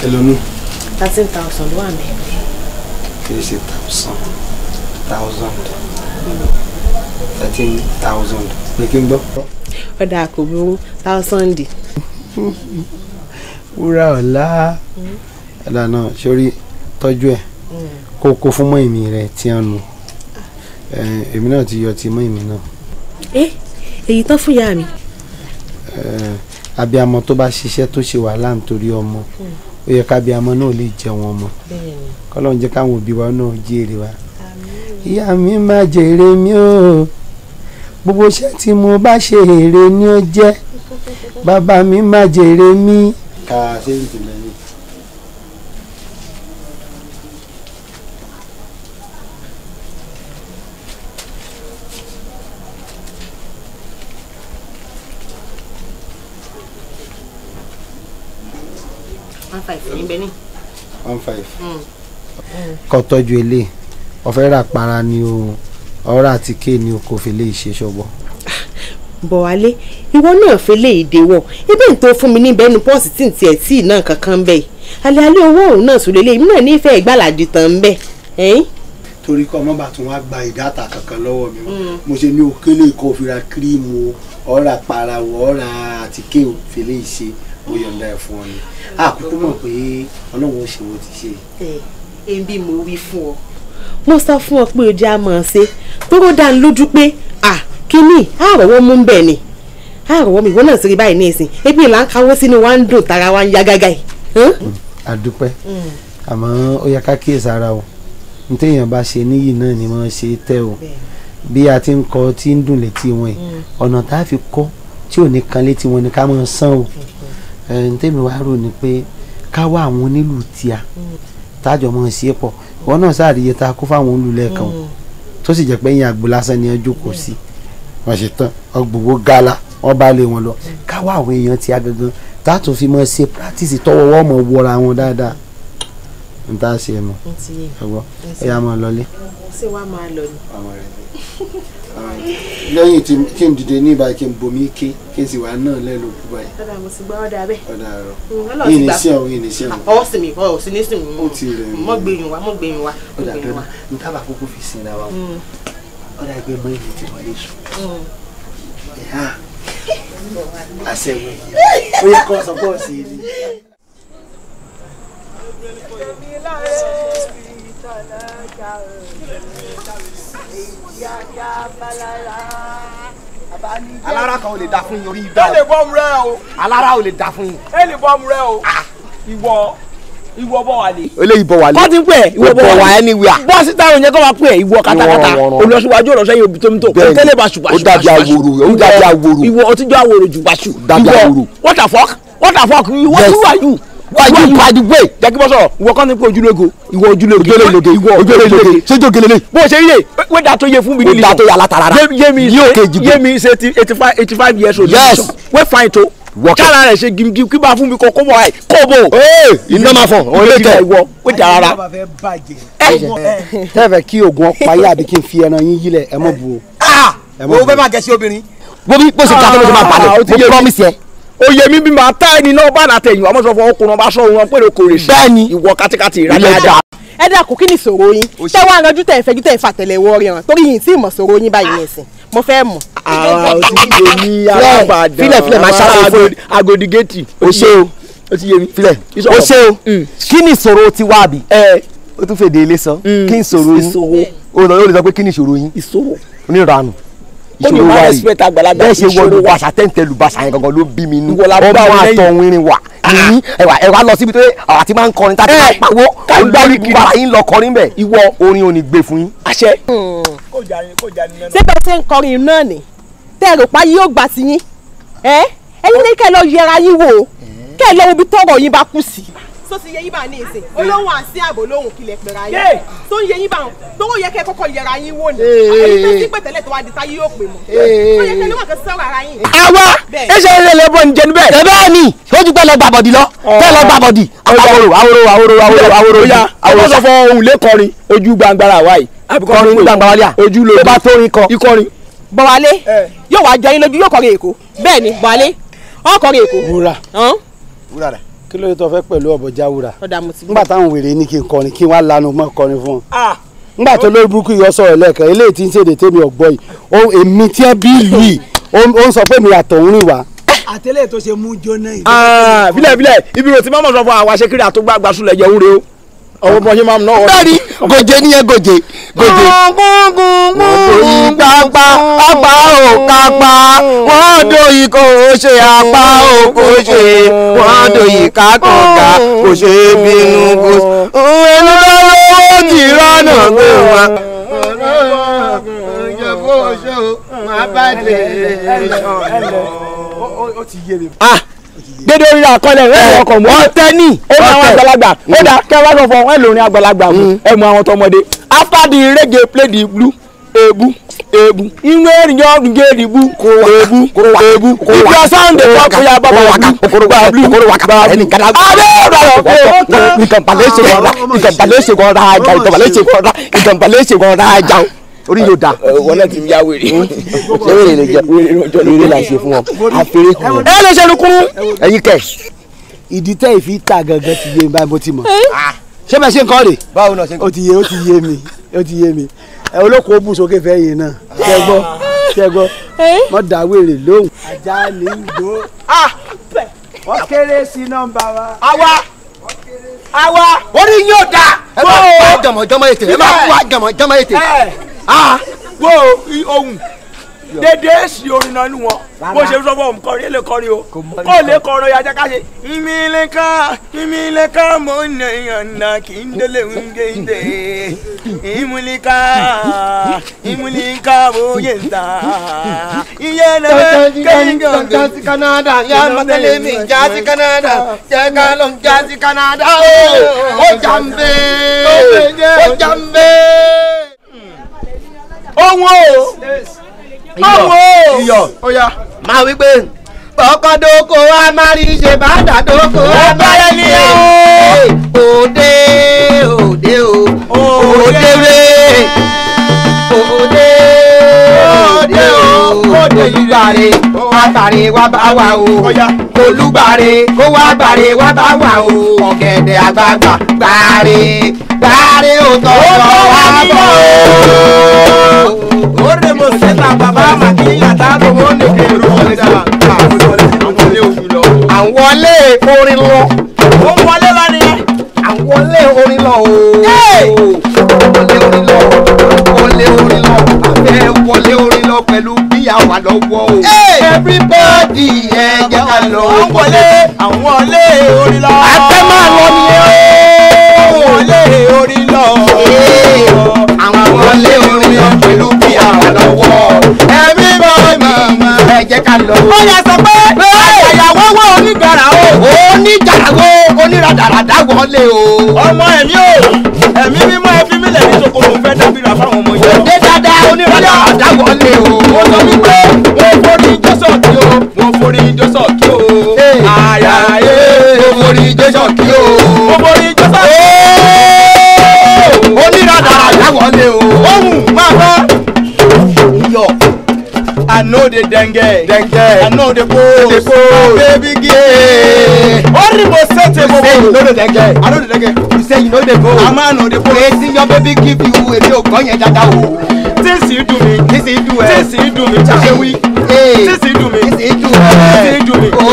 Elonu. 13,000 ló wà mí. Kì í ṣe 13,000 ní kí n gbọ́. ọ̀dà kò burú 1,000. wúrà ọ̀la ẹ̀dá náà sórí tọ́jú ẹ̀ kó kó fún mọ́ ìmì rẹ̀ tí a nù èmi náà ti yọ ti mọ́ ìmì náà. èyí tán fún ìyá mi. abiyamọ tó bá ṣiṣẹ́ tó ṣe wàhálà nítorí ọmọ ó yẹ kábíyamọ náà lè jẹun ọmọ kọ́lọ́n jẹ́ káwọn òbí wa náà jèrè wa. ìyá mi má jèrè mi o gbogbo iṣẹ́ tí mo bá ṣe èrè ni ó jẹ́ bàbá mi má jèrè mi. ká ṣe ń tẹ̀lé ní. kọ́ tọ́jú ilé ọ̀fẹ́ rà para ni o ọ̀rọ̀ àti ké ni o kò fi lè ṣe ṣọ́gbọ́. Bọ̀wálé ìwọ náà fi lè dèwọ̀ ibi n tó fún mi níbẹ̀ ní pọ́ọ̀sì tí n tiẹ̀ tí náà kankan bẹ́ẹ̀ alẹ́ owó òun náà sùn lélẹ̀ èmi náà nífẹ̀ẹ́ ìgbàládì tán bẹ́ẹ̀. torí kọ́ ọmọ bá tún wá gba ìdáta kankan lọ́wọ́ mi mo ṣe ní òkèlè kó fi ra kírímù ọ̀rà para ọ̀rà àti ké o fi lè ṣe mo yọ̀ǹda ẹ̀ fún ọ ni àkókò mọ̀ pé ọlọ́run ó ṣe wo ti ṣe. èmi mo wí fún ọ mo sọ fún ọ pé o jẹ́ àmọ́ ṣe tó kó dá lójú pé kíní àròwọ́ mú bẹ́ẹ̀ ni àròwọ́ mi ìwọ náà sì rí báyìí ní ìsìn ebi ìlà ń kawó sínú wa ń dùn tara wa ń ya gágá yìí. àdúpẹ́ àmọ́ ó yẹ ká kíyèsí ara o ní téèyàn bá ṣe níyì náà ni wọ́n ṣe tẹ́ o bí a ti ń kọ tí ń dùn létí wọn yìí ọ̀nà tá a fi kọ́ tí ò ní kan létí wọn ni ká máa san o ní tèmi wá rò ní pé ká wá àwọn onílù tíya tájọ máa ṣe pọ̀ ìwọ náà sáàdìyẹ tá a kó fáwọn olùlẹ́ẹ̀kan tó sì jẹ́ pé ẹ̀yìn àgbo lásán ni ẹ jókòó sí wọ́n ṣe tán ọgbogbo gala wọ́n bá lé wọn lọ ká wá àwọn èèyàn tí a gangan tá a tún fi máa ṣe practice tọwọ́ wọ́n mọ̀ wọra wọn dáadáa n ta ṣe ẹnu ẹgbọ́ ẹ yà máa lọlé. ṣé wàá máa lọ ni. lẹ́yìn tí kí n dìde ní ìbáyìí kí n bomi kí n sì wà náà lẹ́nu òkú báyìí. ọ̀dà mo sì gbọ́ ọ̀dà bẹ́ẹ̀. ọ̀dà àrọ̀ yìí ní sí ọ̀hún yìí ní sí ọ̀hún. ọwọ́ sì mi ọwọ́ sì ní sìn mí. ó ti rẹ̀ mí. mọ́ gbẹ̀yìn wa mọ́ gbẹ̀yìn wa. ọ̀dà àdọ́dà n tábà kókó fi sin ra wa ọ̀dà ẹgbẹ́ mọ́ ìlú ti wọlé sùn. àṣẹwò ó yẹ kó sọ bọ́ọ̀sì yìí. alára kan ò lè da fún yín orí ibà. ẹ lè bọ́ mu rẹ o. alára ò lè da fún yín. ẹ lè bọ́ mu rẹ o. ìwọ bọ̀ wà lè. eléyìí bọ̀ wà lè. kọ́ ti pẹ́ ìwọ bọ̀ wà anywhere. bọ́ọ̀sì táwọn yẹn kọ́ máa pẹ́ ìwọ katakata olùsíwájú ọ̀rọ̀sẹ́yìn òbí tómítò tẹ́lẹ̀ bá ṣùpàṣù. ó dàbí àwòrò ó dàbí àwòrò. ìwọ ọtíjọ́ àwòrò jù pàṣù. dàbí àwòrò. what the fuck you what who are you wájúwé jẹ́ kí bọ́ sọ̀rọ̀ ìwọ kọ́ ni pé ojúlógo ìwọ ojúlóge ṣéjó gelele bó ṣe rí yé wẹ́dà tó yẹ fún mi nílùú wẹ́dà tó yà látara yémi ṣe 85 years old wẹ́ fain tó kára rẹ̀ ṣe gímgím kí bá fún mi kọ́ kó bọ̀ kó bò. iná máa fọ òun lè tẹ ìwọ wẹ́dà rárá. tẹ́fẹ̀ kí oògùn ọ̀pá yá àbí kí n fi ẹran yín yílẹ̀ ẹ mọ̀ bu o. wo fẹ́ máa gẹ̀ sí obìnrin. wo bí pèsè ká tó ló máa balẹ̀ mo promise ẹ. oyè mi bí màá tá ẹni náà bá nà tẹ̀yìn àmọ́ sọ fún ọkùnrin ọba sọ̀rọ̀ wọn pẹ̀lú kòrè sí. bẹ́ẹ̀ni ìwọ kátikáti ìrẹ́lẹ̀ ẹ̀dá. ẹ dákun kí ni ìṣòro yín tẹ wá ranjú tẹ ìfẹjú tẹ ìfà tẹlẹ wọ rí hàn torí yìí tí ìmọ̀ ìṣòro yín báyìí nìsín mo fẹ́ mọ̀. filẹ̀ máa ṣàlàyé fún Agodi géètì. o ṣe o ti yé mi. filẹ̀ o ṣe o kí ni ìṣòro ti wá bí. o tún fèdè ilé sọ kí ni ìṣòro yín o lè sọ pé kí ni ìṣòro yín onírànù ìṣòro wa yìí bẹ́ẹ̀ ṣe wọlé wàṣà tẹ́ǹtẹ́lù bàṣà yẹn gangan ló bí mi nú ọba wa tọ̀ wírin wà ní ẹ̀wà lọ síbi tó yẹ àwọn àti máa ń kọrin tá a ti máa pawó olùdarí bàrà yín lọ kọrin bẹ́ẹ̀ ìwọ orin ò ní gbé fún yín. àṣẹ. ṣé bẹ́ẹ̀ ṣe ń kọrin náà ni tẹ́ ẹ rò pa yóò gbà sí yín ẹ̀yin ní kẹ́ ẹ lọ yẹra yín wò ó kẹ́ ẹ lọ wo bí tọ́rọ̀ yín bá kú sí. tó ti yẹ yín bá ní ìsìn olóhùn àti ààbò lóhùn kílẹ̀ pẹ̀rẹ̀ ayé tó ń yẹ yín bá wọn tó yẹ kẹ́ ẹ kọ́kọ́ yẹra yín wò ní àyè tó ti pẹ̀tẹ́lẹ̀ tó wá di táyé yóò pè mọ́ tó yẹ kẹ́ ẹ lọ́wọ́ kẹ́ sọ̀rọ̀ ara yín. àwa ẹ ṣe eré lẹ́bọ̀ ní jẹnu bẹ́ẹ̀. bẹ́ẹ̀ ni ojú pẹ́ lọ gbàbọ̀dì lọ pẹ́ lọ gbàbọ̀dì. àwòrò àwọn sọ fún ohun lẹ́kọrin ojú gbangbara wa yìí. kọrin gbangbara lẹ́à ojú lójú bá tórin kọ. ikọrin. Bọ̀wálé yóò wá jẹ yín lójú yóò kọrin èkó bẹ́ẹ̀ ni Bọ̀wálé ọ̀ kọrin èkó. wúrà rẹ̀ kí ló yẹ tó fẹ́ pẹ̀lú ọ̀bọ̀já wúrà. ọ̀dà mo ti gbọ́. nígbà táwọn wèrè ní kí n kọrin kí n wá lanu mọ́ kọrin fún wọn. nígbà tó lórí burúkú yọ sọ̀rọ̀ lẹ́ẹ̀kan eléyìí tí ń ṣèdè tèmi ọ̀gbọ́ yìí èmi tí wọ́n bí ìlú yìí ó ń sọ pé mi àtọ̀hún rìn wá. àtẹlẹ tó ṣe mú jóná yìí. filẹ̀ ibi rò tí mọ́mọ́ sọ fún àwọn aṣèkiri àtúgbàgbà sùlẹ̀ jẹ́ wúre o ọwọ́ bọ́ ṣe máa ń náwó. bẹ́ẹ̀ni gòjè nìyẹn gòjè. wọ́n kápá apá ò kápá wọ́n dòyìn kò ṣe apá ò kò ṣe wọ́n dòyìn kákànká kò ṣe bínú kò ẹnu lọ́wọ́ ti rọ́nà gbé wọn. ó ti yé mi. dédé orí àkọlẹ̀ rẹ̀ ọkọ̀ mọ́ ọ̀tẹ́ni ó ní àwọn àgbàlagbà ó dà kẹwàá sọ fún ẹ lórin àgbàlagbà ẹ mú àwọn tọmọdé after the reggae play the blue ebu inú èrìyàn ngéèdì bú ebu if your sound dey talk oya baba blue orí yóò da wọn náà ti ń yá wèrè ṣé wèrè lè jẹ wèrè là ṣe fún wọn àfẹrẹ kù ẹ lè ṣe lukuru ẹyin kẹ. ìdí tẹ́ ìfi ta gangan ti yé mi báyìí mo ti mọ̀ ṣé bẹ́ẹ̀ ṣe ń kọ́ rè. báwo náà ṣe ń kọ́. ó ti yé mi olóko bù sókè fẹ́ yìí náà ṣe gbọ́ mọ́ dá wèrè lóhùn. ajá ní ìgbó wọ́n kéré sí nọ́mbà wa. àwa orí yóò da ẹ máa wá jọmọjọmọ ètè ẹ máa wá jọmọjọmọ ètè. wo ohun dédé èsì orin náà nù wọn bó ṣe sọ fún ọmọkọrin lè kọrin o kó lè kọrin ọyà jẹ ká ṣe. ìmìlẹ̀ká mọ̀ nìyànná kì í délé ngéńdé ìmìlẹ̀ká mọ̀ yẹn ta iye lẹ́wẹ́ kéyìn gàngàn. jásí Canada yá mọ́tẹ́lẹ́ mi jásí Canada jẹ́ ká lọ jásí Canada ó jàmbé ó jàmbé. ohun o iyọ̀ oya máa wí pé kọ́kọ́dókò wa máa rí ṣe bá dàdókò wa báyẹ̀ ní òde òde òde rẹ̀ òde òde olùgbàre àtàrí wa bá wà o olùgbàre kó wá gbàre wá bá wà o ọ̀gẹ̀dẹ̀ àgbààgbà gbàre òtọ̀ wá bọ̀ o. Ore mo seta baba makiya ta do mo ne kero ọjà àwọn wọlé orin lọ. ó wọlé lọ ni. àwọn wọlé orin lọ o. wọlé orin lọ àfẹ́ wọlé orin lọ pẹ̀lú bí àwa lọ́wọ́ o. everybody ẹ jẹ́ ká lọ wọlé. àwọn wọlé orin lọ. àfẹ́ máa lọ nìyẹn o. wọlé orin lọ. àwọn wọlé orin lọ pẹ̀lú bí àwa lọ́wọ́. everybody ẹ jẹ́ ká lọ. ó yẹ sọ pé àyàwó wọ onígàrà o. onígàrà wo onírà wọlé o. ọmọ ẹ̀mí o ẹ̀mí mímọ́ ẹ fi mílẹ̀ ní ṣòkòtò fẹ́ dábìrà fáwọn ọmọ yìí. òde dáadáa onírọ̀lẹ́ àdá wọlé o. mo sọ wípé wọ́n forí jọ́sọ̀ kí o wọ́n forí jọ́sọ̀ kí o. àyà mo forí jọ́sọ̀ kí o. mo forí jọ́sọ̀ kí o. onírọ̀lẹ́ àdá wọlé o. ohun máa bọ́. iyọ̀. I know the dengue. I know the pose. Baby gay. Only mo say te mo. You know the dengue. I know the dengue. You say you know the pose. I'm a know the pose. Wetin your baby give you èmi ò gbọ́ yẹn dáadáa o. Things you do me. Things you do ẹ. Things you do me. Ṣé wí? Things you do me. Things you do ẹ. Things you do me. O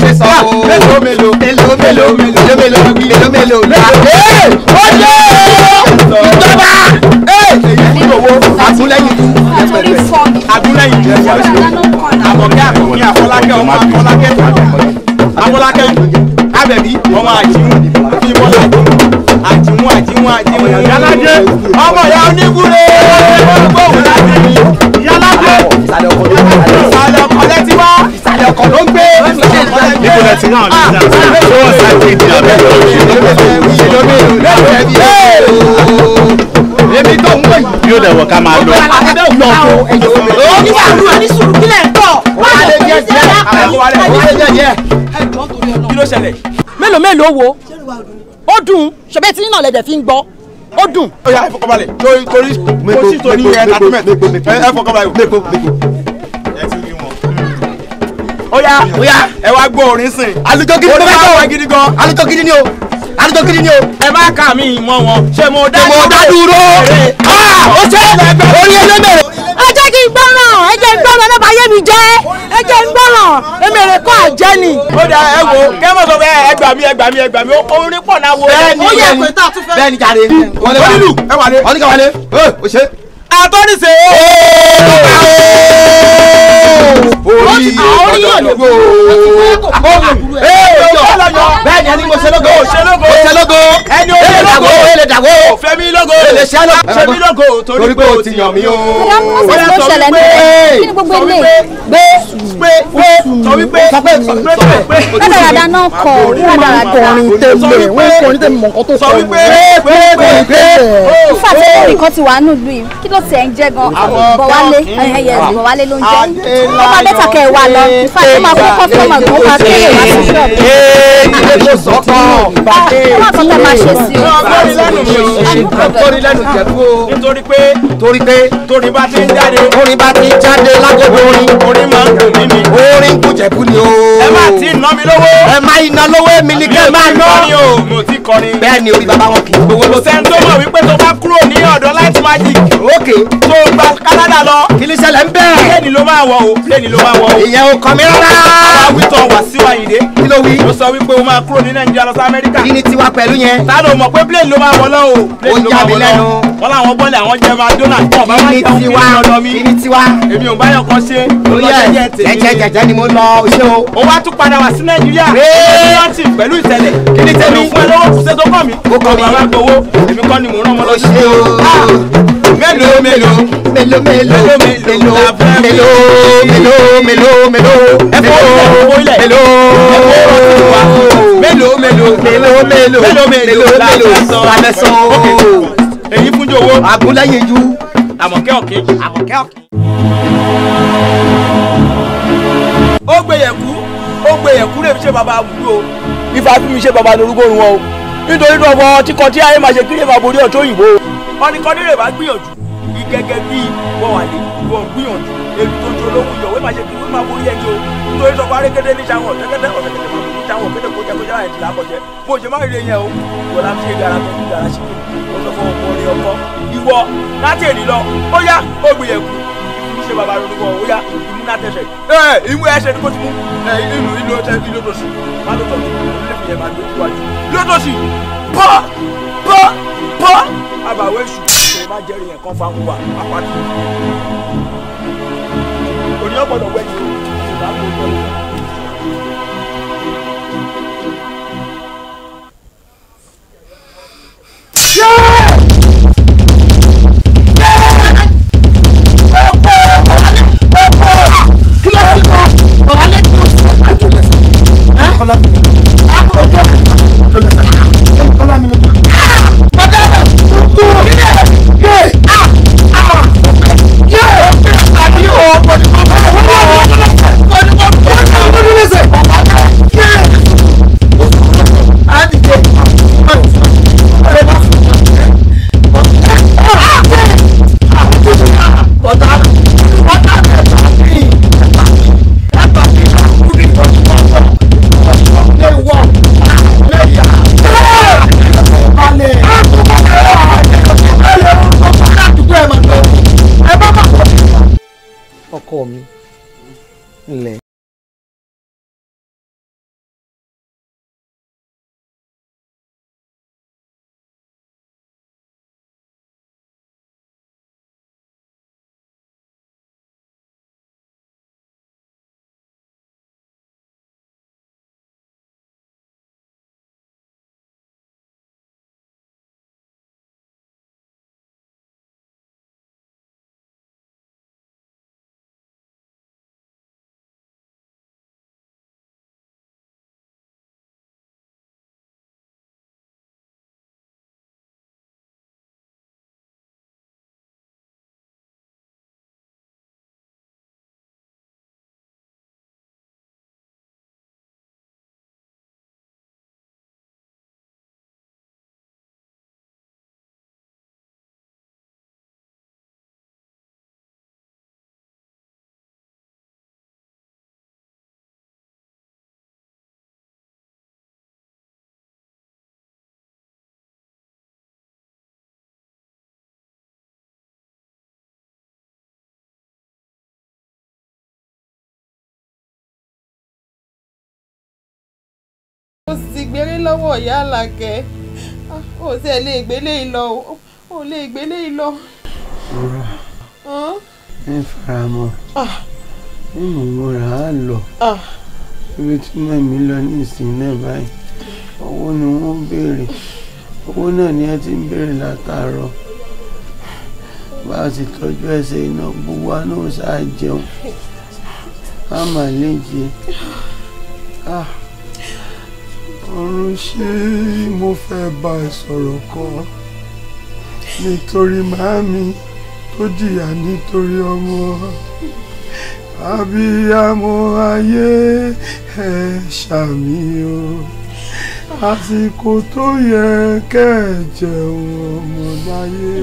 ṣe sọ o. Mélòó mélòó. Mélòó mélòó. Mélòó mélòó. Mélòó mélòó. Ọjọ́ ìjọba. Èyí fún owó. Àgúnlẹ́yìn dùn. Àgúnlẹ́yìn dùn. Àbọ̀kẹ́ àkọ́kí Afọlákẹ́ ọmọ Afọlákẹ́ Abẹ̀bí ọmọ àjíwú ìbọ̀lá àjíwú. Yálàjẹ ọmọ ìyá onígbúre gbóhùn láti rí Yálàjẹ ìsàlẹ̀ ọkọ̀ lẹ́tí wá ìsàlẹ̀ ọkọ̀ ló ń gbé níbo lẹ ti rán ọ̀nà ìjà tó wọ́n sá ti di abẹ́ èmi tó ń wọ̀ yìí yóò dẹ̀wọ̀ ká máa lọ. onísùúrù kílẹ̀ ń tọ̀. kí ló ṣẹlẹ̀. mélòó wo ó dùn ṣọbẹ́ tí nínà lẹ́dẹ̀ fi ń gbọ́ ó dùn. ó yá ẹ fọkànbalẹ̀ torí kò sí torí entertainment ẹ fọkànbalẹ̀. ẹ ti rí wọn. ó yá ẹ wá gbọ́ orin sìn. àlùjọ gidi ni ó gidi gan. àlùjọ gidi ni o àlùjọ gidi ni o. ẹ má kà mí mọ́ wọn. ṣé mo dá dúró. ó ṣe orí ẹlẹ́mẹ̀rẹ̀. ẹ jẹ́ kí n gbọ́ràn ẹ jẹ́ n gbọ́ràn náà bá yé mi jẹ́ ẹ jẹ́ n gbọ́ràn èmèrè kọ́ àjẹ́ ni. ó dà ẹ wo kẹ́ mọ̀ sọ bẹ́ẹ̀ ẹ gbà mí orin pọ̀ náà wo. bẹ́ẹ̀ni jàre. onílù ẹ wà lé. ọ̀nìkà wà lé. ó ṣe. àtọ́nisẹ̀ orí ọ̀dọ́gbò bẹ́ẹ̀ni ẹni mo ṣe lógo ẹni ó lè dàgbò fẹ́mi lógo lè ṣe ṣẹ́mi lógo torí pé o ti yàn mí o. ó yà sọ wípé kí ni gbogbo ilé sọ wípé rádaràdà náà kọ rádaràdà orin tèmi wọ́n kọ orin tèmi mọ̀ nǹkan tó sọ wípé ìfà tí orin kan ti wà nílùú yìí kí ló tiẹ̀ ń jẹ́ gan Bọ̀wálé Bọ̀wálé ló ń jẹ́ ó bá bẹ́tà kẹ́ ẹ̀ wá lọ ìfà tí máa kó kọ́fí ọmọ ìgbọ́n máa kéde wá sí ṣọ́ọ̀bù. ilé kò sọ́kàn ẹ wá kọ́ tẹ́ máa ṣe sí o. torí lẹ́nu jẹ̀bú o. nítorí pé torí bá ti ń jáde lágbègbè orin máa ń dùn mí mi. orin kò jẹ̀bú ni o. ẹ má ti ná mi lówó. ẹ má iná lówó èmi ni kẹ́ ẹ máa ná. mo ti kọrin. bẹ́ẹ̀ ni orí bàbá wọn kì í gbowó lọ. sẹ́ni tó mọ̀ wípé tó bá kúrò ní ọ̀dọ̀ Light Magic. ok. tó gba Canada lọ. kí ni ṣẹlẹ̀ ń bẹ̀. pléènì ló máa wọ̀ o pléènì ló máa wọ̀ o. ìyẹn ò kàn mí rárá. àwa wítọ̀ Wàsíù Àyìndé. kí ló wí. ó sọ wípé o máa kúrò ní Nàìjíríà lọ sí Amẹ́ríkà. kí ni tiwa pẹ̀lú yẹn. ta ló mọ̀ pé pléènì ló máa wọ̀ lọ o. pléènì ló máa wọ̀ lọ. wọ́n làwọn bọ́ọ̀lì àwọn jẹ́ McDonald. kí ni tiwa. èmi ò báyọ̀ kan ṣe. jẹjẹ ni mo lọ ṣé o. ó wá tún padà wá sí Nàìjíríà. pẹ̀lú ìtẹ̀lẹ̀. kí ni tèmi. fún ẹ lọ́wọ́ kù sẹ́tọ́ kọ́ mi. ó kọ́ mi. bàbá gbowó èmi kọ́ ni mò ń rán ọmọ lọ sí. ṣé o. mélòó mélòó ẹ fọ èyí fún jòwó. àgúnlẹ́yìn ju. Àmọ̀kẹ́ ọ̀kẹ́. ó gbé yẹ̀kú lè fi ṣe bàbá àbúrò o. ifá fi mi ṣe bàbá lórúkọ òun wọn o. nítorí tó ọmọ tí kan tí ayé máa ṣe kí lè máa borí ọ̀tún òyìnbó. ọ̀nìkan nílé bá gbìyànjú gẹ́gẹ́ bí Bọ̀wálé ìwọ̀n gbìyànjú èlù tó ju olówó ìyọ̀wé máa ṣe kí wọ́n máa borí ẹni o. nítorí tó parí kété ní sáwọn ọ̀tẹ́kẹ́tẹ́ ní sáwọn kété kó jẹ kó jáwé ti lákọ̀jẹ́ bó ṣe má rí yẹn o. wọ́n lá fi ṣe gara tó fi gara sí i ó sọ fún ọmọ orin ọkọ ìwọ láti èdè lọ ó yá ó gbìyànjú ṣe bàbá lórúkọ ó yá ìmú náà tẹ̀sẹ̀ ìmú ẹsẹ̀ ni kò ti mú ìlú tó sì má ló tọ̀ ilé fi yẹn máa gbé síwájú ló tó sì pọ́ àbàwọ̀ èṣù ṣe má jẹ́rìí yẹn kan fáwọn wà apáti òní ọ̀gbọ̀dọ̀ wẹ̀ ni o ìgbà kò tọ́ lọ. ọkọ mi ńlẹ̀. ó sì gbélé lọ́wọ́ ìyá Àlàkẹ́ ó sì ẹ̀ lè gbélé ìlọ ó lè gbélé ìlọ. ọ̀rọ̀ ẹ faramọ́ nínú ìmúra á lọ ibi tí mẹ́mi lọ ní ìsìn náà báyìí owó ni wọ́n béèrè owó náà ni ẹ ti ń béèrè látàárọ̀ bá a sì tọ́jú ẹsẹ̀ iná gbogbo wa náà ṣáà jẹun á mà lè jẹ. ọ̀run ṣé mo fẹ́ bá ẹ sọ̀rọ̀ kan nítorí màámi tó jìyà nítorí ọmọ abiyamọ ayé ẹ ṣàmì o àsìkò tó yẹ kẹ́ ẹ jẹun ọmọ láyé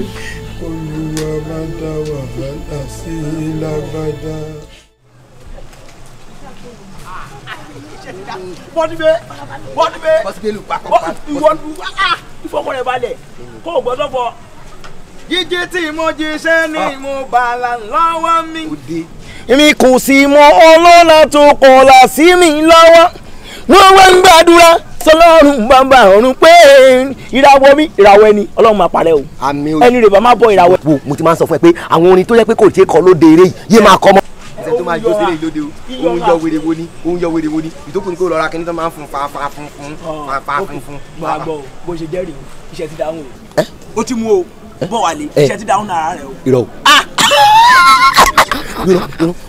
Olúwa bá dá wàhálà sí lágbádá. bọ́dúbẹ́ lu pàkọ́pà ìfọkànlẹ̀ balẹ̀ kó o gbọ́dọ̀ fọ. jíjí tí mo jíṣẹ́ ni mo bàlà lọ́wọ́ mi. mi kò sì mọ ọlọ́lá tó kọlà sí mi lọ́wọ́ wọ́n wá ń gbàdúrà sọlọ́run bàbá ọ̀run pé ìràwọ̀ mi ìràwọ̀ ẹni ọlọ́run máa parẹ́ o ẹni rẹ̀ bá má bọ́ ìràwọ̀. wo mo ti máa ń sọ fún ẹ pé àwọn orin tó yẹ pé kò tí ì kọ lóde eré yìí máa kọ mọ́. ẹsẹ̀ tó máa jó sílẹ̀ lóde o òun yọ wèrè wo ni òun yọ wèrè wo ni ìtókùn ní kó lọ́ra kí ní tó máa ń fún fa fún. máa gbọ́ bó ṣe jẹ́rìí iṣẹ́ ti dáhùn o ó ti mú o bọ̀ wálé iṣẹ́ ti dáhùn náà rẹ̀ o. irọ́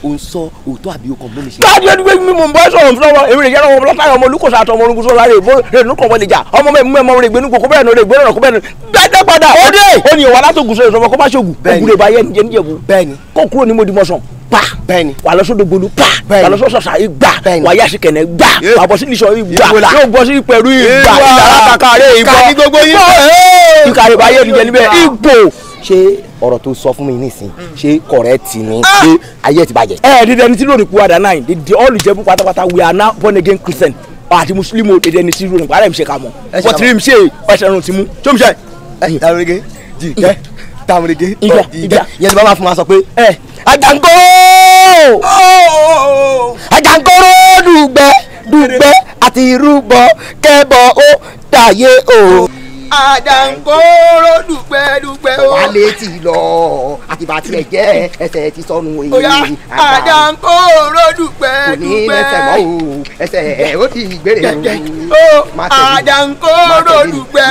o ń sọ òótọ́ àbí o kàn mú mi ṣe. káàdì ẹni pé mímú bọ́ sọ̀rọ̀ fúnra èrè rẹ̀ yára wọn lọ́tà ọmọ olùkọ́sọ àtọmọ orúkọ sọ̀rọ̀ rẹ̀ rẹ̀ nínú kàn wọ́n lè jà ọmọ mẹ́mú mẹ́mọ́ rẹ̀ gbénú kókó bẹ́ẹ̀ náà rẹ̀ gbénú kókó bẹ́ẹ̀ náà gbẹ́dẹ́ padà ó dé ó ní ìwà látògùn sọ̀rọ̀ sọ̀rọ̀ kó má ṣògùn ògùn rẹ̀ bá yẹ níjẹ́ níjẹ̀bù kó kúrò ní Mòdìmọ̀sán pa wà lọ sódò gbolu pa wà lọ sọ́sọ̀sà ìgbà wà yá sí kẹ̀nẹ́ gbà wà bọ́ sí níṣọ́ ìgbà yóò bọ́ sí pẹ̀lú ìgbà ìdàrátàkàrẹ́ ìbọn ìkàrẹ́ bá yẹ níjẹ́ níbẹ̀ ìgbò. ṣé ọ̀rọ̀ tó sọ fún mi nísìn ṣé kọ̀rẹ́ẹ̀tì ni ṣé ayé ti bàjẹ́. dídẹ ní tí lónìí kú àdá náà di all ìjẹ́bú pátápátá we are now born again Christian àti Muslim o dídẹ ní tí lónìí ààrẹ mi ṣe kà mọ́ bọ́tìrì mi ṣe ọ̀ṣẹ̀ rùn ti mú tó mi ṣe. tàmúrégé jìkẹ́ tàmúrégé ìjà yẹn ni bá máa fún wa sọ pé Àjàngóró dùgbẹ́ àti irúbọ kẹbọ ó dàyé o. Àjàngóró dùgbẹ́ o. wálé ti lọ àtibá tiẹ̀ jẹ́ ẹsẹ̀ ti sọnù èyí. Àjàngóró dùgbẹ́ kò ní ẹsẹ̀ mọ́ o ẹsẹ̀ ó ti gbére o. Àjàngóró dùgbẹ́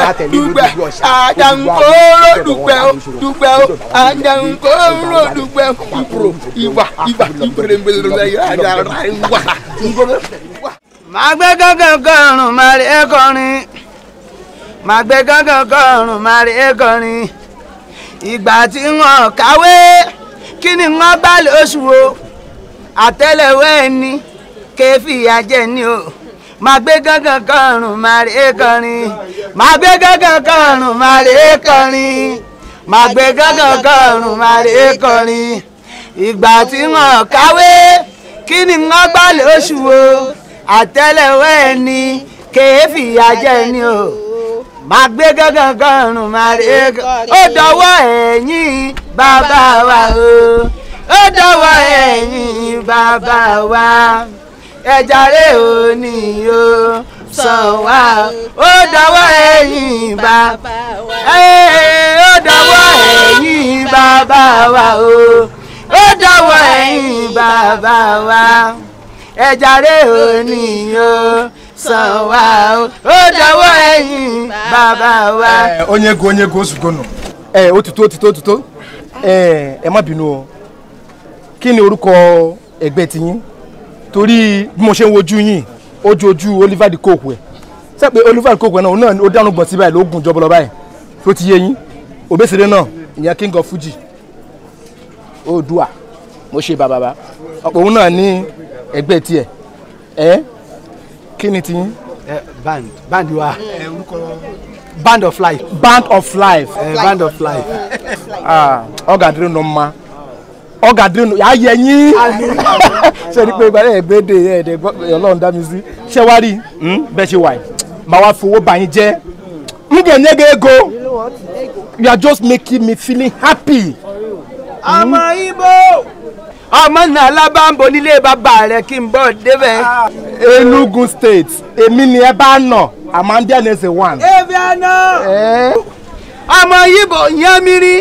Àjàngóró dùgbẹ́ o Àjàngóró dùgbẹ́ ìwà máa gbé gángan kọrùn máa rí ẹkọrin máa gbé gángan kọrùn máa rí ẹkọrin ìgbà tí wọn kàwé kí ni wọn gbà lóṣù o àtẹ́lẹwọ́ ẹni kéfìyà jẹ ni o máa gbé gángan kọrùn máa rí ẹkọrin máa gbé gángan kọrùn máa rí ẹkọrin máa gbé gángan kọrùn máa rí ẹkọrin ìgbà tí wọn kàwé kí ni wọn gbà lóṣù o àtẹ́lẹwọ́ ẹni kéfìyà jẹ ni o máa gbé gángan kọrùn máa rí ẹkọrin ó dọwọ́ ẹ̀yin bàbá wa o ó dọ̀wọ́ ẹ̀yin bàbá wa ẹ̀jàre òní o sàn wá ó dọ̀wọ́ ẹ̀yin bàbá wa ó dọ̀wọ́ ẹ̀yin bàbá wa o ó dọ̀wọ́ ẹ̀yin bàbá wa ẹ̀jàre òní o sàn wá ó dọ̀wọ́ ẹ̀yin bàbá wa. onyego sùgbọ́nù ó ti tó ẹ má bínú o kí ni orúkọ ẹgbẹ́ tiyín torí bí mo ṣe ń wojú yín ojú Oliver de Coque ẹ̀ ṣé pé Oliver de Coque náà ó dánú gbọ̀n sí báyìí ló gùn jọbọ lọ báyìí tó ti yé yín Obesere náà ìyẹn king of Fuji Oòduà mo ṣe bàbá ọ̀pọ̀ òun náà ní ẹgbẹ́ tiẹ̀ kí ni tiyín. band wa band of life. band of life. band of life. ọ̀gàdìrín nọ mma ọ̀gàdìrín yà á yẹ yín ṣe ni pé ìgbàlẹ̀ ẹ̀gbẹ́dẹ̀ ẹ̀ẹ́dẹ̀ ọlọ́run dá mi sí ṣé wá rí bẹ́ẹ̀ ṣe wà yìí màá wá fowó bá yín jẹ́ ngẹ̀nyẹ́gẹ́ ego you are just making me feeling happy. ọmọ Ìgbò ọmọ náà lábàmbò nílé bàbá rẹ kí n bọ̀ débẹ̀. Enugu state èmi ni ẹ bá nà Amanda nese one. ebi àná ọmọ Ìgbò yán mi rí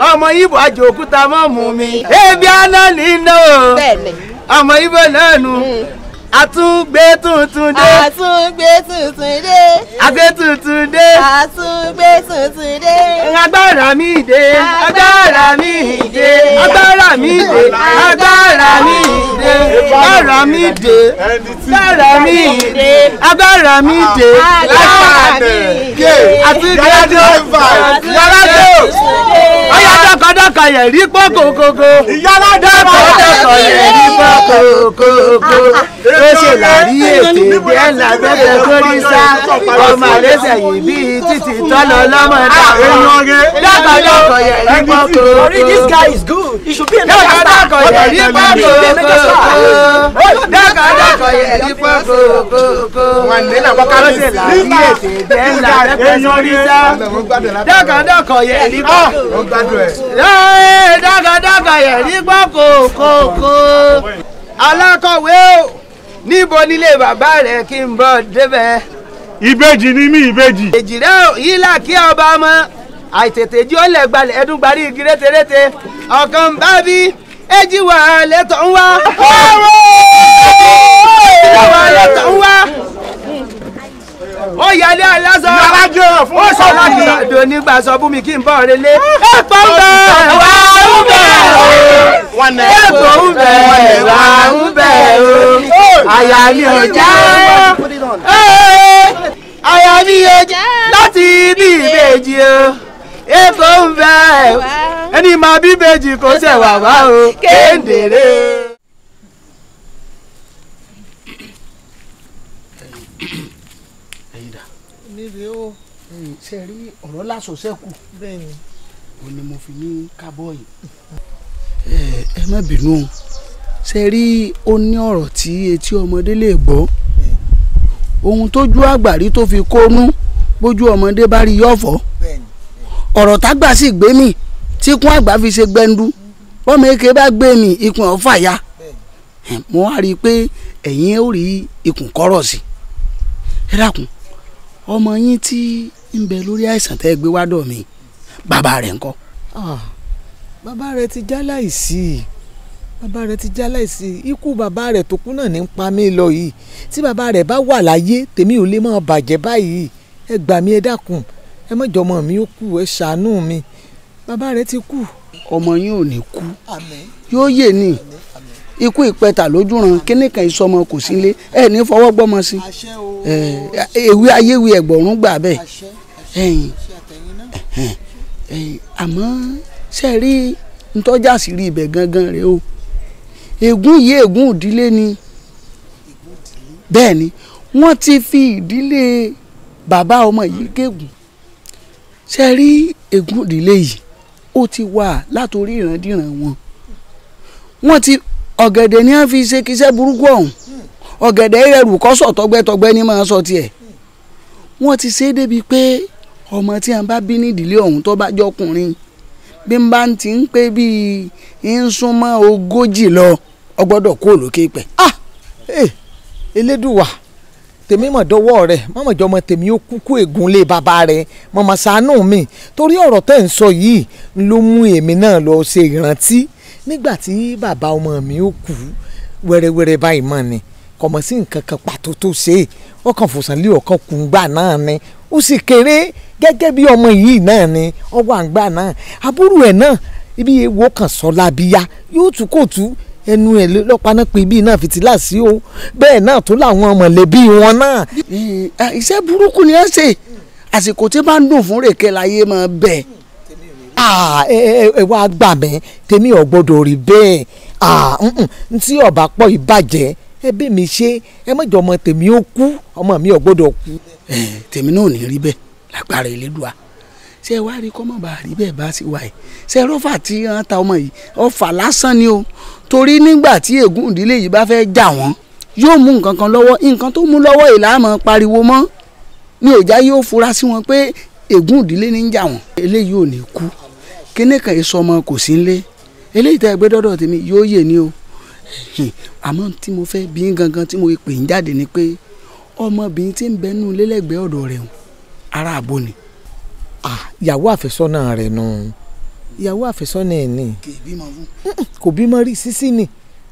ọmọ Ìgbò àjò òkúta mọ́ mú mi ebi àná nínú ọmọ Ìgbò náà nù. Àtúngbé tuntun dé. Àtúngbé tuntun dé. Àgbé tuntun dé. Àtúngbé tuntun dé. Agbára mi dé. Agbára mi dé. Agbára mi dé. Agbára mi dé. Agbára mi dé. Agbára mi dé. Agbára mi dé. Agbára mi dé. Àtúngbé tuntun dé. Ọyá dọkọdọkọ yẹn rí pọ́ kòkòkò. Ìyára dọkọdọkọ yẹn rí pọ́ kòkòkò. Ó ṣe láàrí ètè bí ẹ̀ là bẹ́ẹ̀ sórí sá ọmọ àlẹ́sẹ̀ yìí bíi títí tọ́lọ lọ́mọdé dákọ̀dákọ̀ yẹ̀ rí pọ́kò. This guy is good. He should be a megastar. Dákọ̀dákọ̀ yẹ̀ rí pọ́kò. Dákọ̀dákọ̀ yẹ̀ rí pọ́kò. Ó ṣe láàrí ètè bí ẹ̀ là bẹ́ẹ̀ sórí sá dákọ̀dákọ̀ yẹ̀ rí pọ́kò. Dákọ̀dákọ̀ yẹ̀ rí pọ́kò. Alákọ̀wé o níbo nílé bàbá rẹ kí n bọ̀ débẹ̀. ìbejì ni mí ìbejì. èjì rẹ ò yí là kí ọba ọmọ àìtètè jí ó lẹ̀ gbalẹ̀ ẹdún gbarí igi rétérété ọ̀kan bá bí èjì wà lẹ́tọ̀ ń wá. wà lẹ́tọ̀ ń wá. ó yálé aláṣọ ó sọ láti àdó nígbà sọ fún mi kí n bọ̀ relé. ẹ̀pọ̀ ń bẹ̀ wá ń bẹ̀ o ẹ̀pọ̀ ń bẹ̀ wá ń bẹ̀ o àyà mi ò já àyà mi ò já láti bí ìbejì o ẹ̀pọ̀ ń bẹ̀ ẹni máa bí ìbejì kò ṣẹ̀wà wá o kéńdèrè. ṣe rí ọ̀rọ̀ láṣọ sẹ́kù bẹ́ẹ̀ni ó ní mo fi ní kábọ̀ yìí. ẹ má bínú ṣe rí ó ní ọ̀rọ̀ tí etí ọmọdé lè gbọ́ ohun tójú àgbàrí tó fi kónú bójú ọmọdé bá rí yọ̀fọ̀ ọ̀rọ̀ tágbà sì gbé mi tí kún àgbà fi ṣe gbẹ́ndú bọ́mọ eke bá gbé mi ikùn ọ̀fà ya mo wá rí i pé ẹ̀yin ó rí ikùn kọ́rọ̀ sí ẹ dákun ọmọ yín tí ń bẹ lórí àìsàn tẹ́ ẹ gbé wádọ̀ mi bàbá rẹ̀ ńkọ́. bàbá rẹ̀ ti jáláìsí bàbá rẹ̀ ti jáláìsí ikú bàbá rẹ̀ tó kú náà ní pa mí lọ yìí tí bàbá rẹ̀ bá wà láyé tèmi ò lè máa bàjẹ́ báyìí ẹ gbà mí ẹ dákun ẹ mọ̀jọ́ ọmọ mi ó kú ẹ ṣàánú mi bàbá rẹ̀ ti kú. ọmọ yín ò ní kú yóò yè ní ikú ìpẹta lójúran kíní kan ìsọmọ kò sílé ẹ ní fọwọ́ gbọ́mọ sí ewé ayéwi ẹ̀gbọ̀rún gbà bẹ́ẹ̀ àmọ́ ṣe rí ntọ́jà sí rí ibẹ̀ gangan rẹ o ègún yìí ègún ìdílé ni bẹ́ẹ̀ ni wọ́n ti fi ìdílé bàbá ọmọ yìí gégùn ṣe rí ègún ìdílé yìí ó ti wà látòrí ìrandíran wọ́n ti ọ̀gẹ̀dẹ̀ ni wọ́n fi ṣe kíṣẹ́ burúkú ọ̀hún ọ̀gẹ̀dẹ̀ rẹrù kọ́sọ̀ tọgbẹ́tọgbẹ́ ní máa sọ tiẹ̀ wọ́n ti ṣe é débi pé ọmọ tí a bá bí nídìílé ọ̀hún tó bá jọkùnrin bí n bá ti ń pé bíi ń súnmọ́ 40 lọ ọ gbọ́dọ̀ kó lókè pẹ̀. elédùwà tèmi mọ̀ dọ́wọ́ rẹ̀ mọ̀mọ́jọ́ ọmọ tèmi ó kúkú ègún lé bàbá rẹ̀ mọ̀mọ́ ṣàánú mi torí ọ̀rọ̀ tẹ́ ń sọ yìí ló mú èmi náà lọ ṣe ìrántí nígbà tí bàbá ọmọ mi ó kú wẹ́rẹ́wẹ́rẹ́ báyìí mọ̀ ni kọ̀mọ̀ sí nǹkan kan pàtó tó ṣe é ọkàn fòsàn lé ọkàn kùngbà náà ni ó sì kéré gẹ́gẹ́ bí ọmọ yìí náà ni ọwọ́ àgbà náà àbúrò ẹ̀ náà ibi ewo kan sọ lábíyá yóò tún kò tú ẹnu ẹ̀ lọ́pàá náà pé ibi náà fìtílà sí o bẹ́ẹ̀ náà tó làwọn mọ̀lẹ́bí wọn náà. iṣẹ́ burúkú ni ẹ ṣe àsìkò tí bá ń dùn fún rèké láyé máa bẹ̀. ẹ wá gbà mí tèmi ò gbọ́dọ̀ rí bẹ́ẹ̀ tí ọba pọ̀ ìbàjẹ́ ẹbí mi ṣe ẹ mọ̀jọ ọmọ tèmi ó kú ọmọ mi ò gbọ́dọ̀ kú. tèmi náà ò ní rí bẹ́ẹ̀ lágbára Elédùà ṣé ẹ wá rí kọ́mọ̀ bá rí bẹ́ẹ̀ bá sì wà ẹ̀ ṣé rọ́fà tí wọ́n ta ọmọ yìí ọfà lásán ni o torí nígbà tí ègún ìdílé yìí bá fẹ́ jà wọ́n yóò mú nǹkan kan lọ́wọ́ nǹkan tó mú lọ́wọ́ yìí la máa pariwo mọ́ ní òjá yóò fura sí wọn pé ègún ìdílé ní ń jà wọ́n eléyìí ò ní kú kíní kan èso ọmọ kò sí nílé eléyìí tẹ́ ẹ gbé dọ́dọ̀ tèmi yóò yè ní o àmọ́ tí mo fẹ́ bí gangan tí mo pè ń jáde ni pé ọmọbìnrin tí ń bẹnu lélẹ́gbẹ̀ẹ́ ọ̀dọ̀ rẹ̀ ara àbò ni. ìyàwó àfẹ́sọ́nà rẹ̀ nù ìyàwó àfẹ́sọ́nà ẹ̀ ni kò bímọ rí sísí ni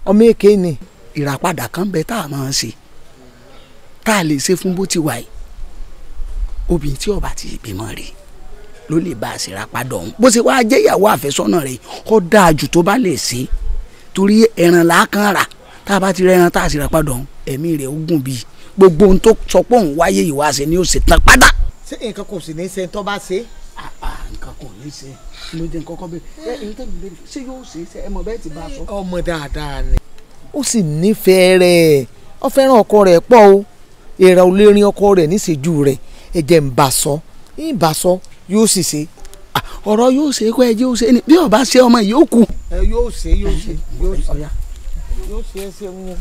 ọmọ èké ni. ìràpadà kan bẹ tá a máa ṣe tá a lè ṣe fún bó ti wà yìí obìnrin tí ó bá ti bímọ rí ló lè bá a ṣe ìràpadà ọ̀hún bó ṣe wá jẹ́ ìyàwó àfẹ́sọ́nà rẹ̀ ó dáa jù tó bá lè ṣe torí ẹran làákàn rà tá a bá ti rẹ ẹran tá a ṣe ìràpadà ọ̀hún ẹ̀mí rẹ̀ ó gùn bíi gbogbo ohun tó sọ pé òun wáyé ìwà ṣe ni ó ṣe tán padà. ṣé nǹkan kò sì ní í ṣe tó bá ṣe. nǹkan kò ní í ṣe ló jẹ́ nǹkan kan bẹ́ẹ̀ ẹ̀yin tẹ̀mí lórí ṣé yóò ṣe é ṣe ẹ mọ̀ bẹ́ẹ̀ ti bá a sọ. ọmọ dáadáa ni ó sì nífẹ̀ẹ́ rẹ̀ ó fẹ́ràn ọkọ rẹ̀ pọ̀ o èrà ò lè rin ọkọ rẹ̀ níṣẹ́jú rẹ̀ ẹ̀jẹ̀ ń bá sọ yóò sì ṣe. ọ̀rọ̀ yóò ṣe kó ẹjẹ́ ó ṣe ni bí ọba ṣe ọmọ yìí ó kù. yóò ṣe é ṣe wọn.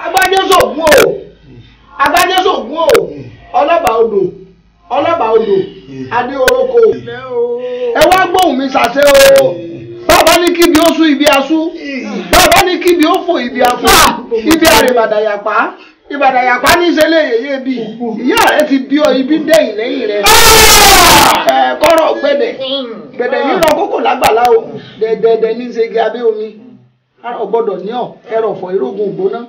agbájẹ́sògùn o ọlọ́bàá odò adé oróko ẹ wá gbóhùn mi ṣàṣẹ o bàbá ní kíbi ó sú ibi asú bàbá ní kíbi ó fò ibi afọ ibi ìbàdàyàpá ní ìṣẹ̀lẹ̀ yèyé bí ìyá rẹ ti bí ọ ibi dẹ́yìn lẹ́yìn rẹ kọ́rọ̀ gbẹ̀dẹ̀ nínú kókò lágbàlá o dẹ̀dẹ̀dẹ̀ ní ṣègi abẹ́ omi ọgbọ́dọ̀ ní ọ ẹrọ̀fọ̀ irógun ògbóná.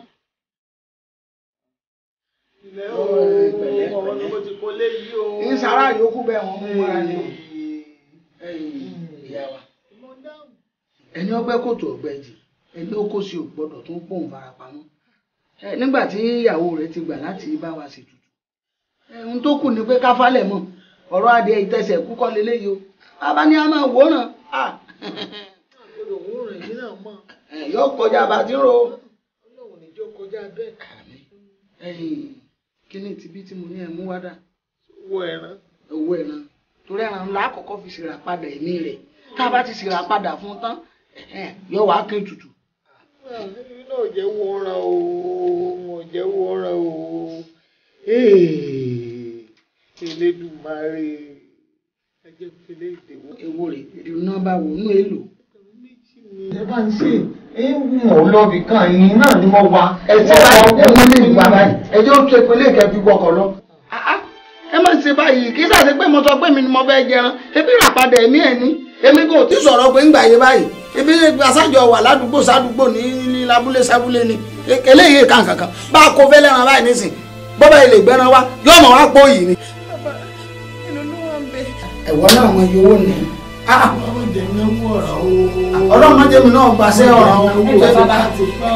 ìsàrà yòókù bẹ́ẹ̀ wọ́n mú wọn ni ẹni ọgbẹ́ kòtò ọgbẹ́ jì ẹni ó kó sí ògbọ́dọ̀ tó ń pòun fara pamọ́ nígbà tí ìyàwó rẹ̀ ti gbà láti bá wa ṣètùtù ohun tó kù ni pé ká falẹ̀ mọ́ ọ̀rọ̀ adìẹ ìtẹsẹ̀ kú kọ́ leléyìí o bàbá ní a máa wòran yóò kọjá bàtírò kí ni tibí tí mo ní ẹ mú wá dà owó ẹran torí ẹran ńlá àkọ́kọ́ fi ṣèrà padà ẹ̀mí rẹ̀ tá a bá ti ṣèrà padà fún tán yóò wá kí tutù. náà jẹ́ wọ́nran o wọ́n jẹ́ wọ́nran o Elédùmarè ẹjẹ́ fẹlẹ́ ìdèwọ́. ewo rè iná bá wò nú èlò. ẹ bá ń ṣe mọ̀ lọ́bì kan yìí náà ni mo wá. ẹsẹ̀ báyìí ẹ mọ lè gbà báyìí ẹjẹ́ ó tó ìpínlẹ̀ kẹfì wọkọ̀ lọ. ẹ má ṣe báyìí kì í ṣàṣe pé mo sọ pé mi ni mo fẹ́ jẹran ebi rà padà ẹ̀mí ẹ̀ ní èmi kò tí sọ̀rọ̀ pé ń gbà yé báyìí ebi aṣáájọ wà ládùúgbò sádùúgbò ní lábúlé sábúlé ni eléyìí kan kankan bá a kó fẹ́lẹ́ ran báyìí nísìn bọ́bá ilé gbẹ́ran wá yóò mọ̀ wá pọ̀ yìí ni. ẹ̀wọ́n náà mọ iye owó ni. ọlọ́run má jẹ́ mi náà gbàṣẹ ọ̀ràn o.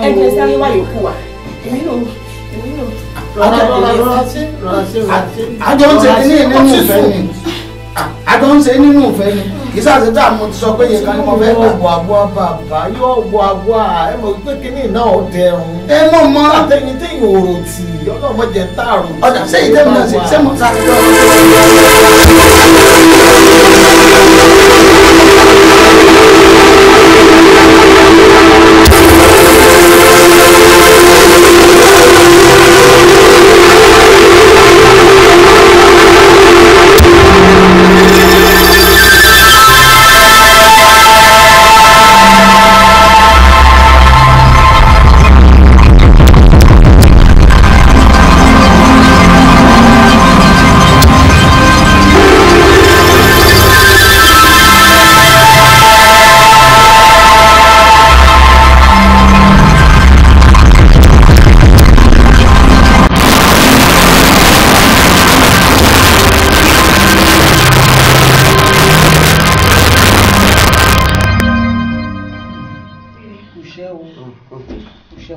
ẹgbẹ́ sáré wá yòókù wa èmi náà. àjọ ń ṣe nínú ìfẹ́ ni àjọ ń ṣe nínú ìfẹ́ ni kì í sáà ṣe tá mo ti sọ pé yẹn kan ni mo fẹ́ gbà. yóò wọ àbúrò bàbá yóò wọ àbúrò ẹ mọ̀ pé kínní náà ó dẹrùn. ẹ mọ̀ mọ́. àtẹ̀yìn tẹ̀yìn òrò tì ọlọ́mọ jẹ táàrò. ọjà sẹ́yìn tẹ́mi náà ṣe mọ̀ sáré lọ.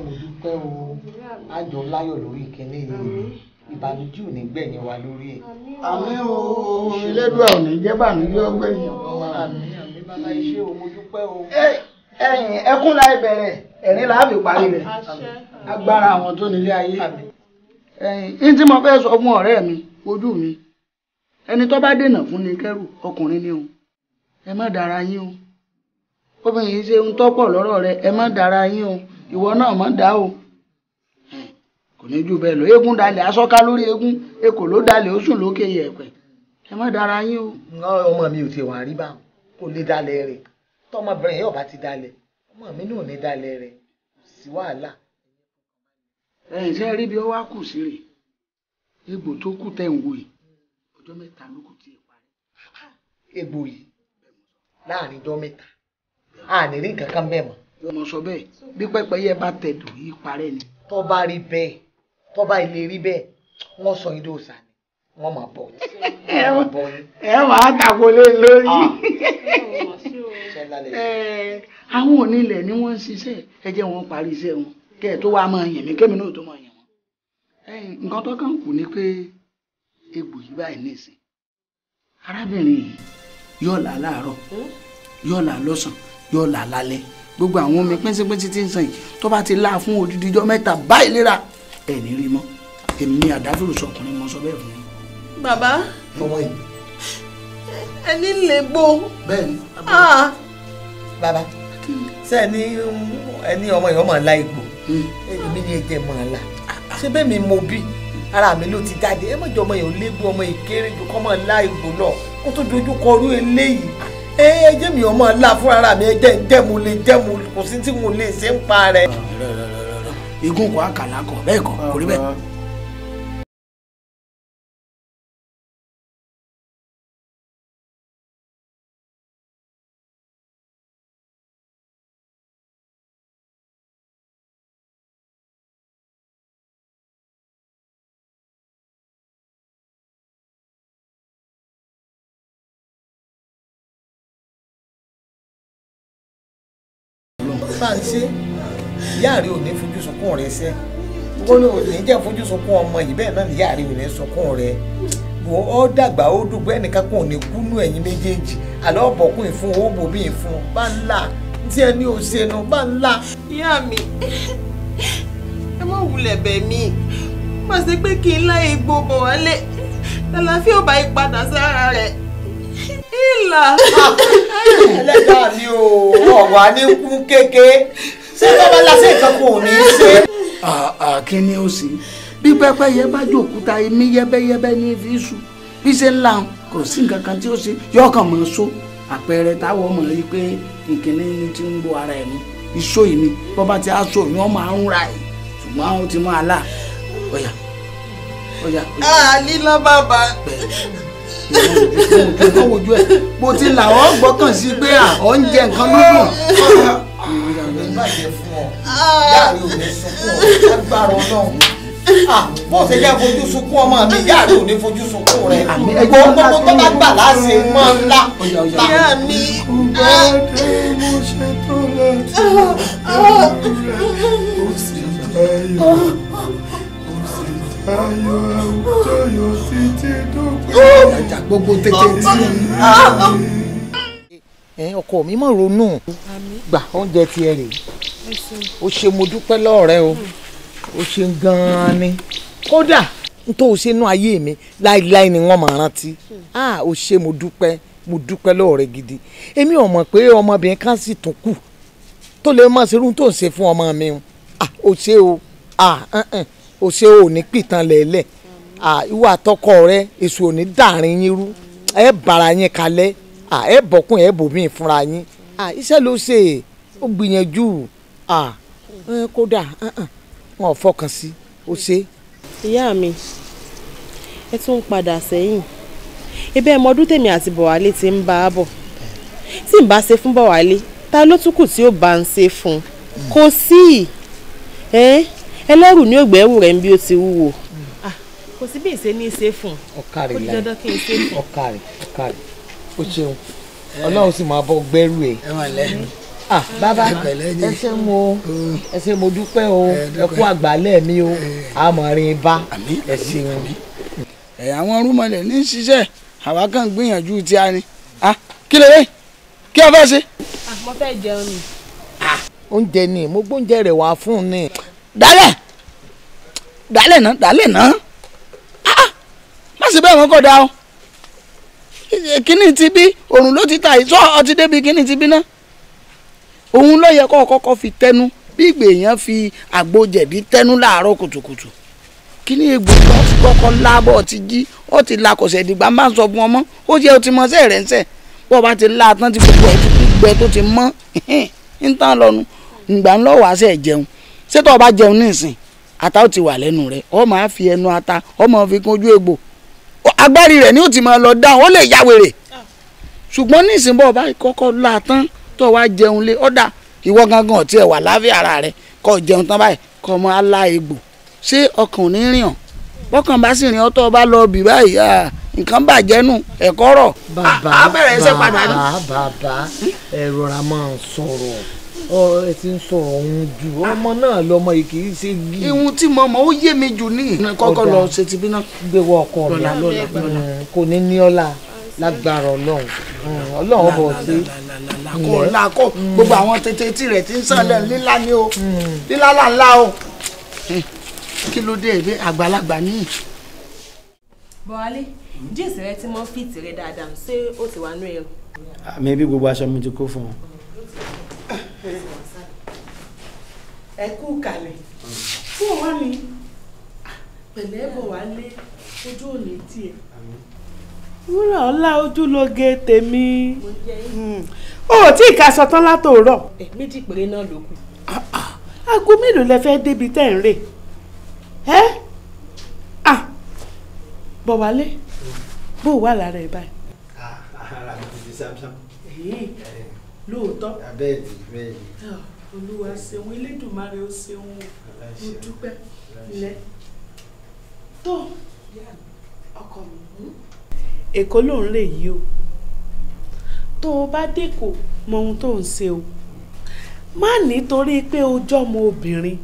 mo dúpẹ́ o àjọ láyọ̀ lórí ìkíní yìí ìbànújẹ́ ò ní gbẹ̀yìn wa lórí ẹ̀. àmín o Elédùà ò ní jẹ́ bànújẹ́ ọgbẹ́yìn. àmín bàbá iṣẹ́ o mo dúpẹ́ o. ẹkún láì bẹ̀rẹ̀ ẹ̀rín láà fi parí rẹ̀ agbára àwọn tó nílé ayé. ẹ̀yin tí mo fẹ́ sọ fún ọ̀rẹ́ mi ojú mi ẹni tó bá dènà fún ni kẹ́rù ọkùnrin ni o ẹ má dára yín o obìnrin yìí ṣe ń tọ́pọ̀ lọ́rọ̀ rẹ ẹ má dára yín o ìwọ náà má dá o kò ní jù bẹ́ẹ̀ lọ eégún dalẹ̀ aṣọ́ká lórí eégún ekò ló dalẹ̀ ó sùn lókè yẹ̀pẹ̀ ẹ má dára yín o. ọmọ mi ò ti wà rí báwọn kò lè dalẹ̀ rẹ̀ tọmọbìnrin yóò bá ti dalẹ̀ ọmọ mi náà ò ní dalẹ̀ rẹ̀ sí wàhálà. ẹ̀yin ṣe rí bí ó wá kù sí rè egbò tó kù tẹ̀ ń wò yìí ọjọ́ mẹ́ta ló kù tí ì parí. egbò yìí láàrin ọjọ́ mẹ́ta a ní rí nǹkan kan bẹ́ẹ̀ mọ́. ọmọ sọ bẹ́ẹ̀ bí pẹ́pẹ́yẹ bá tẹ̀dọ̀ yìí parẹ́ ni. tó bá rí bẹ́ẹ̀ tó bá ilé rí bẹ́ẹ̀ wọ́n sọ yín dòòsà ni wọ́n máa bọ̀ ní. ẹ wàá tako lé lórí. àwọn onílẹ̀ ni wọ́n ń ṣiṣẹ́ ẹ jẹ́ wọn parí iṣẹ́ wọn kẹ́ ẹ̀ tó wá máa yàn mí kémi náà tó máa yàn wọ́n. nǹkan tó kàn kù ni pé egbò yìí báyìí nìsín arábìnrin yìí yóò là láàárọ̀ yóò là lọ́sàn yóò là lálẹ́ gbogbo àwọn omi pínsínpínsín tí ń sàn yìí tó bá ti lá fún odidi ọjọ́ mẹ́ta báyìí léra ẹ̀ ní rí mọ́ èmi ní àdáfẹ́rù sọkùnrin mọ́ sọ bẹ́ẹ̀ fún mi. bàbá ọmọ yìí. ẹni lè gbó. bẹ́ẹ̀ni. bàbá ṣé ẹni ọmọ yìí ọmọ ńlá igbó èmi ní ẹjẹ mọ ńlá ṣé bẹ́ẹ̀ mi mo bí ara mi ló ti jáde ẹ mọ̀jọ ọmọ yìí ò légbó ọmọ yìí kéré ju kọ́ mọ̀ ńlá igbó lọ kó tó dojú kọ orú eléyìí ẹjẹ mi ọmọ ńlá fún ara mi ẹjẹ ń jẹ́mu lè jẹ́mu kò sí tí mo lè ṣe ń pa rẹ. igun kò àkàlà kọ bẹ́ẹ̀ kọ́ kò rí bẹ́ẹ̀. fáǹsì ìyá rẹ ò ní fojú sunkún rẹ sẹ wọn ò ní jẹ́ fojú sunkún ọmọ yìí bẹ́ẹ̀ náà ìyá rẹ ò ní sunkún rẹ wò ó dàgbà ó dùgbò ẹnìkan kò ní kúnú ẹ̀yin méjèèjì àlọ́ ọ̀bọ̀kùn ìfún owó bòbí ìfún bá ń là tí ẹ ní òṣèlú bá ń là. ìyá mi ẹ má wulẹ̀ bẹ̀ mí má ṣe pé kí n lá egbò bọ̀ wálé lálàáfíà ò bá yí padà sára rẹ̀ ìlà. ẹlẹ́dàá mi ò ọ̀wà ní kú kéke ṣé tọ́ba lásìkò kankan ò ní í ṣe. kí ni ó sì bí pẹ́pẹ́yẹ bá jòkúta imí yẹ́bẹ́yẹ́bẹ́ ní fi sùn bí ṣe ń la kò sí nǹkan kan tí ó ṣe yọ kàn mọ́ so àpẹẹrẹ táwọn ọmọ rí pé ìkíní ti ń bo ara ẹ̀ ní iṣó yìí ni bọ́bá ti aṣọ yìí wọ́n máa ń ra ẹ̀ ṣùgbọ́n ó ti máa là ọ̀yà. lílá bàbá. ìwọ́n wojú ẹ̀ bó ti là ọ́ gbọ́kàn sí pé ọ̀ ń jẹ nǹkan lódùn. ìbàjẹ́ fún ọ yáàrí ò ní sunkún ọ lágbára Ọlọ́run bó ṣe jẹ́ fojú sunkún ọmọ mi yáàrí ò ní fojú sunkún rẹ gbogbo tó bá gbà láṣẹ mọ́ ńlá. ìyá mi. mo ṣe tó láti ó sì tayọ ayọ̀ àwùjọ yọ títí dópin. ìjà gbogbo tètè tí. ọkọ mi mọ̀ ronú gbà oúnjẹ tiẹ̀ rè ó ṣe mo dúpẹ́ lọ́ọ̀rẹ́ o ó ṣe gan-an ni kódà nítorí o ṣe nú ayé mi láíláí ni wọ́n máa rántí ó ṣe mo dúpẹ́ lọ́ọ̀rẹ́ gidi èmi ò mọ̀ pé ọmọbìnrin kan sì tún kù tó lè má ṣerú tó ń ṣe fún ọmọ mi ó ṣe o ó ṣe ò ní pìtàn lẹ́lẹ̀ ìwà àtọkọ rẹ èso ò ní dàrin yín rú ẹ bára yín kalẹ̀ ẹ bọ̀kún ẹ bòmí fúnra yín iṣẹ́ ló ṣe ó gbìyànjú kódà wọn ò fọkàn sí ó ṣe. ìyá mi ẹ tún ń padà sẹ́yìn ebe ẹ mọdún tèmi àti Bọ̀wálé ti ń bá a bọ̀ tí n bá ṣe fún Bọ̀wálé ta ló tún kù tí ó bá ń ṣe fún kò sí ẹlẹ́rù ní ògbẹ́rù rẹ̀ ń bí ó ti wúwo kò sí bí ìṣe ní í ṣe fún ọkàrẹ̀ láì dandan kí n ṣe fún ọkàrẹ̀ ó ṣeun Ọlọ́run sì máa bọ́ gbẹ́rù ẹ̀ bàbá ẹ ṣé mo dúpẹ́ o ẹ kú àgbálẹ̀ mi o àmọ̀rin bá ẹ ṣeun. àwọn rúmọlẹ̀ ní ṣiṣẹ́ àwa kàn gbìyànjú tí a ní kí lè rí kí o fẹ́ ṣe. mo fẹ́ jẹun ni. oúnjẹ ni mo gbóúnjẹ rẹ̀ wá fún un ni. dálẹ̀ náà má sì bẹ́ẹ̀ wọ́n kọ̀ dá o kíní ti bí òrùn ló ti ta ìṣọ́ ọtí débi kíní ti bí náà òun ló yẹ kó kọ́kọ́ fi tẹnu bí ìgbèyàn fi àgbo jẹ̀dí tẹnu láàárọ̀ kùtùkùtù kíní egbò tó ti kọ́kọ́ lábọ̀ ti jí ó ti la kọ̀sẹ̀ ìdìgbà máa ń sọ fún ọmọ ó jẹ́ o ti mọ sẹ́ẹ̀ rẹ̀ ń sẹ̀ bó o bá ti la tán ti gbogbo ẹ̀ ti gbẹ tó ti mọ́ ń tán lọ́nu ìgbà ńlọ wàá sẹ̀ jẹun ṣé tó o bá jẹun nísìn ata ó ti wà lẹ́nu rẹ̀ ọ máa fi ẹnu ata ọ máa fi kún ojú egbò agbárí rẹ̀ ni ó ti máa lọ dáhùn ó lè ya wèrè ṣùgbọ́n nísìn bó o bá kọ́kọ́ la tán tó wá jẹun lé ọ̀dà ìwọ gangan ọ̀tí ẹ̀ wà láfíà ara rẹ̀ kọ́ jẹun tán báyìí kọ́ ọmọ alá egbò ṣé ọkàn ò ní rìn ọ́ bọ́kàn bá sì rìn ọ́ tó o bá lọ bì báyìí nǹkan bàjẹ́ nù ẹ̀kọ́ rọ̀ á bẹ̀rẹ̀ ẹsẹ̀ padà ní. bàbá ẹ rọra máa sọ̀rọ̀ ẹ ti ń sọ̀rọ̀ ohun jù ọmọ náà lọmọ yìí kì í ṣe gí. ihun tí mo mọ ó yé mi jù ní kọ́kọ́ lọ ṣe ti bí náà. gbéwọ ọkọ mi kò ní ní ọlá lágbára Ọlọ́run Ọlọ́run bọ̀ sí. kò ńlá kó gbogbo àwọn tètè tí rẹ̀ ti ń sàn lẹ́nu lílá ni o lílá là ńlá o kí ló dé ẹ̀bí àgbàlagbà ní. bọ́wálé jíǹsì rẹ tí wọ́n fìtì rẹ dáadáa ṣé ó ti wà nú ẹ̀rọ. àmì bí gbogbo aṣọ mi ti kó fún wọn. ẹ kú kalẹ̀ fún wa ni pẹ̀lẹ́ Bọ́wálé ojú ò ní tiẹ̀ wúrà ọlá ojúlóge tèmi ó tí ì ká sọ tán látòórọ̀. méjì péré náà ló kù. aago mélòó lẹ fẹ́ débi tẹ́ ń rè Bọ́wálé bó wà lára ẹ̀ báyìí. ara mi ti di sámsám. lóòótọ́. bẹ́ẹ̀ni bẹ́ẹ̀ni. Olúwa ṣeun Elédùmarè ó ṣeun mo dúpẹ́ ilẹ̀ tó ọkọ mi. Èkó ló ń rè yìí o tó o bá dẹ́kọ̀ mọ ohun tó ń ṣe o má nítorí pé o jọ́mọ obìnrin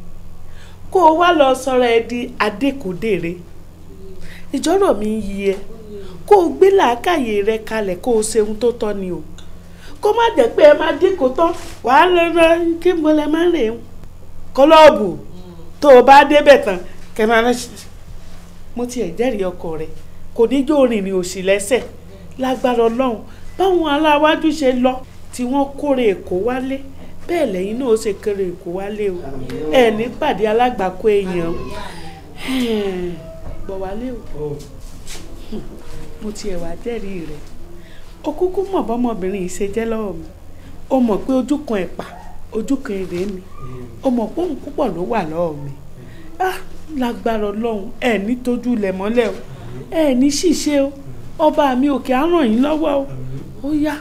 kó o wá lọ sọ̀rọ̀ ẹ di adékòdèrè ìjọ́rọ̀ mi ń yí ẹ kó o gbé làákàyè rẹ kalẹ̀ kó o ṣe ohun tó tọ́ ni o kó má jẹ́ pé ẹ máa dínkù tán wàá lọ́rọ́ kí mo lè má rè é kọ́lọ́ọ̀bù tó o bá débẹ̀ tán kẹ́ máa rẹ́ mo tiẹ̀ jẹ́rìí ọkọ rẹ̀ kò ní jó rìnrìn òsì lẹ́sẹ̀ lágbára Ọlọ́run báwọn aláwájú ṣe lọ tí wọ́n kórè Èkó wálé bẹ́ẹ̀ lẹ́yìn náà ó ṣe kéré Èkó wálé o ẹ̀ ní pàdé alágbàkó èèyàn Bọ́wálé o mo tiẹ̀ wá jẹ́rìí rẹ̀ ó kúkú mọ̀ bọ́mọbìnrin yìí ṣe jẹ́ lọ́wọ́ mi ó mọ̀ pé ojú kan ẹ̀pà ojú kan èrè ni ó mọ̀ pé òun púpọ̀ ló wà lọ́wọ́ mi lágbára Ọlọ́run ẹ̀ ní tójú lẹ̀ mọ́lẹ̀ o ẹ̀ ní ṣìṣe o ọba mi òkè á ràn yín lọ́wọ́ o ó yá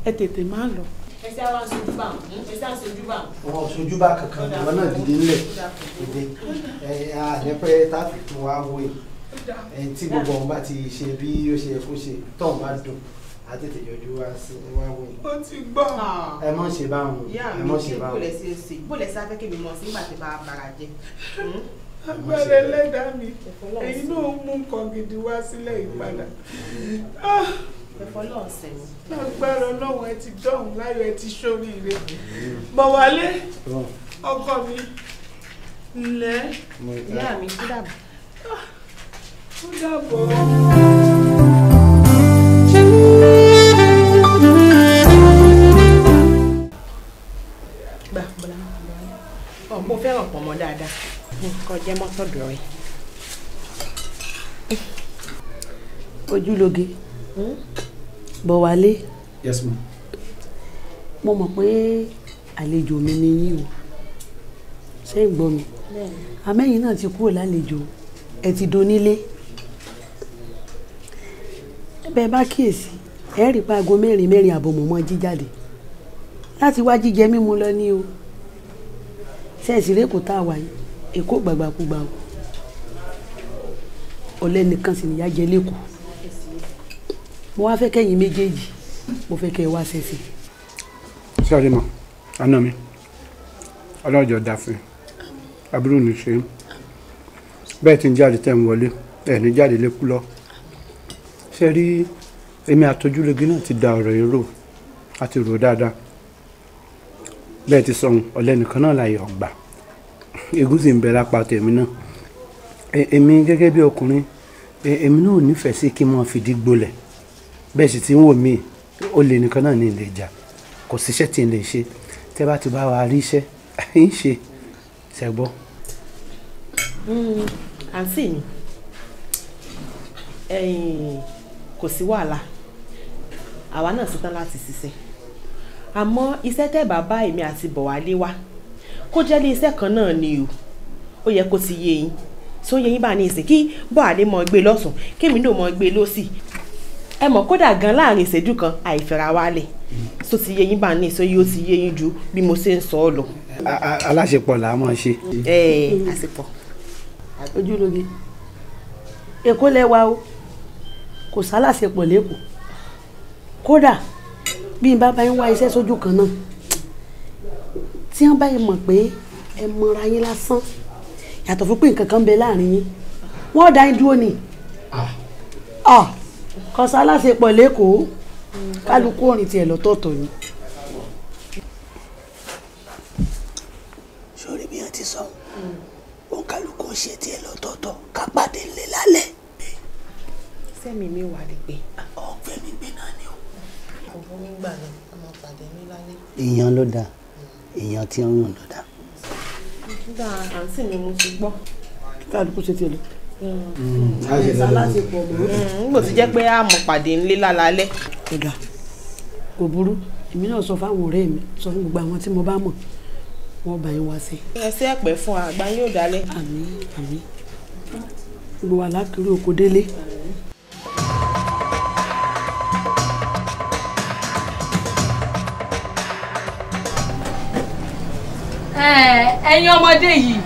ẹ tètè máa lọ. ẹ ṣe àwọn aṣojú bá ẹ ṣe aṣojú bá. àwọn aṣojú bá kankan ìwọ náà dìde ńlẹ̀ dìde àyẹ̀pẹ́ táàfì tó wá wọ ẹ̀ tí gbogbo ọ̀hún bá ti ṣe bí ó ṣe yẹ kó ṣe tóun bá dùn á tètè yọjú wá sí wá wọ. ó ti gbọ́. ẹ mọ̀ ṣe báwọn ẹ mọ̀ ṣe báwọn. bó lẹ sí afẹ́ kébì mọ̀ sí ìgbà tí bá a bára jẹ. agbára ẹlẹ́dàá mi èyí náà mú nǹkan gidi wá sílẹ̀ ìpadà. ẹ̀fọ́ lọ́ọ̀ sẹ́yìn. agbára Ọlọ́run ẹ ti dọ̀hún láyọ̀ ẹ ti ṣoríire. Bọ́wálé ọkọ mi ǹlẹ́. ìyá mi kú dàbọ̀. ó dàbọ̀. mo fẹ́ràn pọ̀ mọ́ dáadáa kọ́ jẹ́ mọ́tọ́dọ̀ rẹ̀. Ojúlóge Bọ́wálé. Yes ma'am. mo mọ̀ pé àlejò mi ni yín o ṣé ń gbọ́ mi àmẹ́yìn náà ti kúrò lálejò ẹ ti donílé bẹ́ẹ̀ bá kíyèsí ẹ rí pa aago mẹ́rin àbọ̀ mọ́ jíjáde láti wá jíjẹ mímu lọ ní o sẹ́ẹ̀sì rẹ́kọ̀ọ́ tá a wà yìí Èkó gbàgbàkúgbà o ọ̀lẹ́ nìkan sì nìyá jẹ lẹ́kọ̀ọ́ mo wá fẹ́ kẹ́yìn méjèèjì mo fẹ́ kẹ́ ẹ wá ṣẹ̀ṣẹ̀. sọ́ọ́dì mọ́ àná mi ọlọ́jọ́ dá fún àbúrò ní ṣe bẹ́ẹ̀ tí ń jáde tẹ̀ ń wọlé ẹ̀ ní jáde lékú lọ ṣe rí èmi àtọ́júlógún náà ti da ọ̀rọ̀ yìí rò àti rò dáadáa bẹ́ẹ̀ ti sọ̀hún ọ̀lẹ́nìkan náà láyé ọgbà ègún sì ń bẹ lápá tèmi náà èmi gẹ́gẹ́ bí ọkùnrin èmi náà ò nífẹ̀ẹ́ sí kí n máa fìdí gbolẹ̀ bẹ́ẹ̀ sì ti ń wò mí ó lè nìkan náà ní ilé ìjà kò síṣẹ́ tí n lè ṣe tẹ́ bá ti bá wa rí iṣẹ́ ń ṣe ṣẹ́gbọ́. àǹtí mi kò sí wàhálà àwa náà ṣetán láti ṣiṣẹ́ àmọ́ iṣẹ́ tẹ́ bàbá èmi àti Bọ̀wálé wá kó jẹ́ ilé iṣẹ́ kan náà ni o ó yẹ kó ti yé yín tó yẹ yín bá ní ìsìn kí Bọ̀wálé mọ gbé lọ́sùn kémi náà mọ gbé lọ́sì ẹ mọ̀ kódà gan láàrin ìṣẹ́jú kan àìfẹ́ra wálẹ̀ tó ti yé yín bá ní ìsọ yóò ti yé yín ju bí mo ṣe ń sọ ọ lọ. aláṣepọ̀ là á mọ̀ ṣe. àṣepọ̀. ojúlóge èkó lẹ́wà o kò sálàṣepọ̀ lẹ́kọ̀ọ́ kódà bí n bá bá yín wá iṣẹ́ sójú kan náà tí wọ́n bá yín mọ̀ pé ẹ mọra yín lásán yàtọ̀ fún pé nǹkan kan ń bẹ láàrin yín wọ́n dá yín dúró ni kò sálàṣepọ̀ lẹ́kọ̀ọ́ kálukú orin tiẹ̀ lọ́tọ̀ọ̀tọ̀ ni. sórí bí wọ́n ti sọ òun kálukú ṣe tiẹ̀ lọ́tọ̀ọ̀tọ̀ ká pàdé ńlẹ̀ lálẹ́. sẹ́mi mi wà lè gbé. ọ̀gbẹ́ mi gbé náà ni o. ọ̀gbọ́n mi gbà lọ ọmọ pàdé mi lálẹ́. èèyàn ló dáa èèyàn tí ń rùn ló dáa. nígbà àǹtí mi mo ti gbọ́. kálukú ṣe tiẹ̀ lọ. nígbà tí jẹ́ pé a mọ̀ pàdé ńlẹ̀ lálẹ́. kódà kò burú èmi náà sọ fáwọn ọ̀rẹ́ mi sọ fún gbogbo àwọn tí mo bá mọ̀ wọ́n bá yín wá sí. ẹ ṣe ẹ̀pẹ́ fún àgbà yóò dalẹ̀. àmín àmín gbogbo wa lákìrí oko délé. ẹ̀yin ọmọdé yìí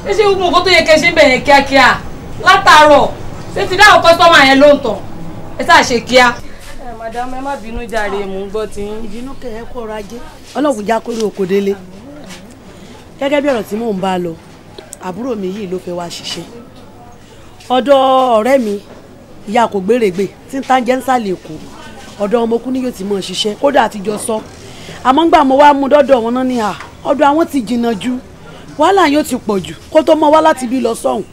ẹ ṣe gbogbo nǹkan tó yẹ kẹ́ ṣe bẹ̀rẹ̀ kíákíá látàárọ̀ ṣé ti dáhùn kọ́sítọ́mà yẹn ló ń tàn ẹ sáà ṣe kíá. madam ẹ má bínú jàre mò ń gbọ́ tí yín. ìbínú kẹ ẹ kọ́ ọrọ̀ ajé ọlọ́run já kórè oko délé gẹ́gẹ́ bí ọ̀rọ̀ tí mò ń bá lọ àbúrò mi yìí ló fẹ́ wá ṣiṣẹ́ ọ̀dọ̀ ọ̀rẹ́ mi ìyá kò gbèrègbè tí ń tán jẹ́ ń sàlẹ̀ èkó ọ̀dọ̀ ọmọ okùn ni yóò ti mọ̀ ṣiṣẹ́ kódà àtijọ́ sọ àmọ́ ńgbà mo wá mú dọ́dọ̀ wọn náà ní ọ̀dọ̀ àwọn ti jìnnà ju wàhálà yóò ti pọ̀ jù kó tó mọ wá láti bí lọ sọ́hùn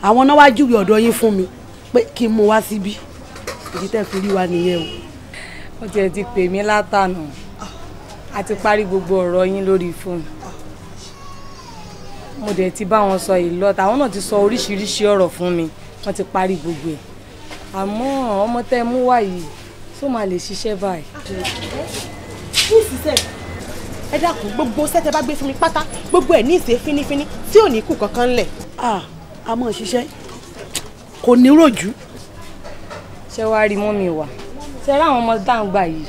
àwọn náà wá júwe ọ̀dọ̀ yín fún mi pé kí n mú wá síbí ìdí tẹ́ fi rí wa nìyẹn o. wọ́n tiẹ̀ ti pè mí látànà a ti parí gbogbo ọ̀rọ̀ yín lórí fóònù mo dẹ̀ ti bá wọn sọ ìlọ́ta àwọn náà ti sọ oríṣiríṣi ọ̀rọ̀ fún mi wọ́n ti parí gbogbo ẹ̀ àmọ́ ọmọ tẹ́ mú wá yìí tó máa lè ṣiṣẹ́ báyìí. ní ìsísẹ́ ẹ dákun gbogbo sẹ́tẹ̀ bá gbé fún mi pátá gbogbo ẹ̀ ní ìṣe fínífíní tí ò ní kù kankan lẹ̀. a mọ̀ ṣiṣẹ́ kò ní ròjú. ṣé wàá rí mọ́mì wa ṣe rí àwọn ọmọ dáhùn gbà yìí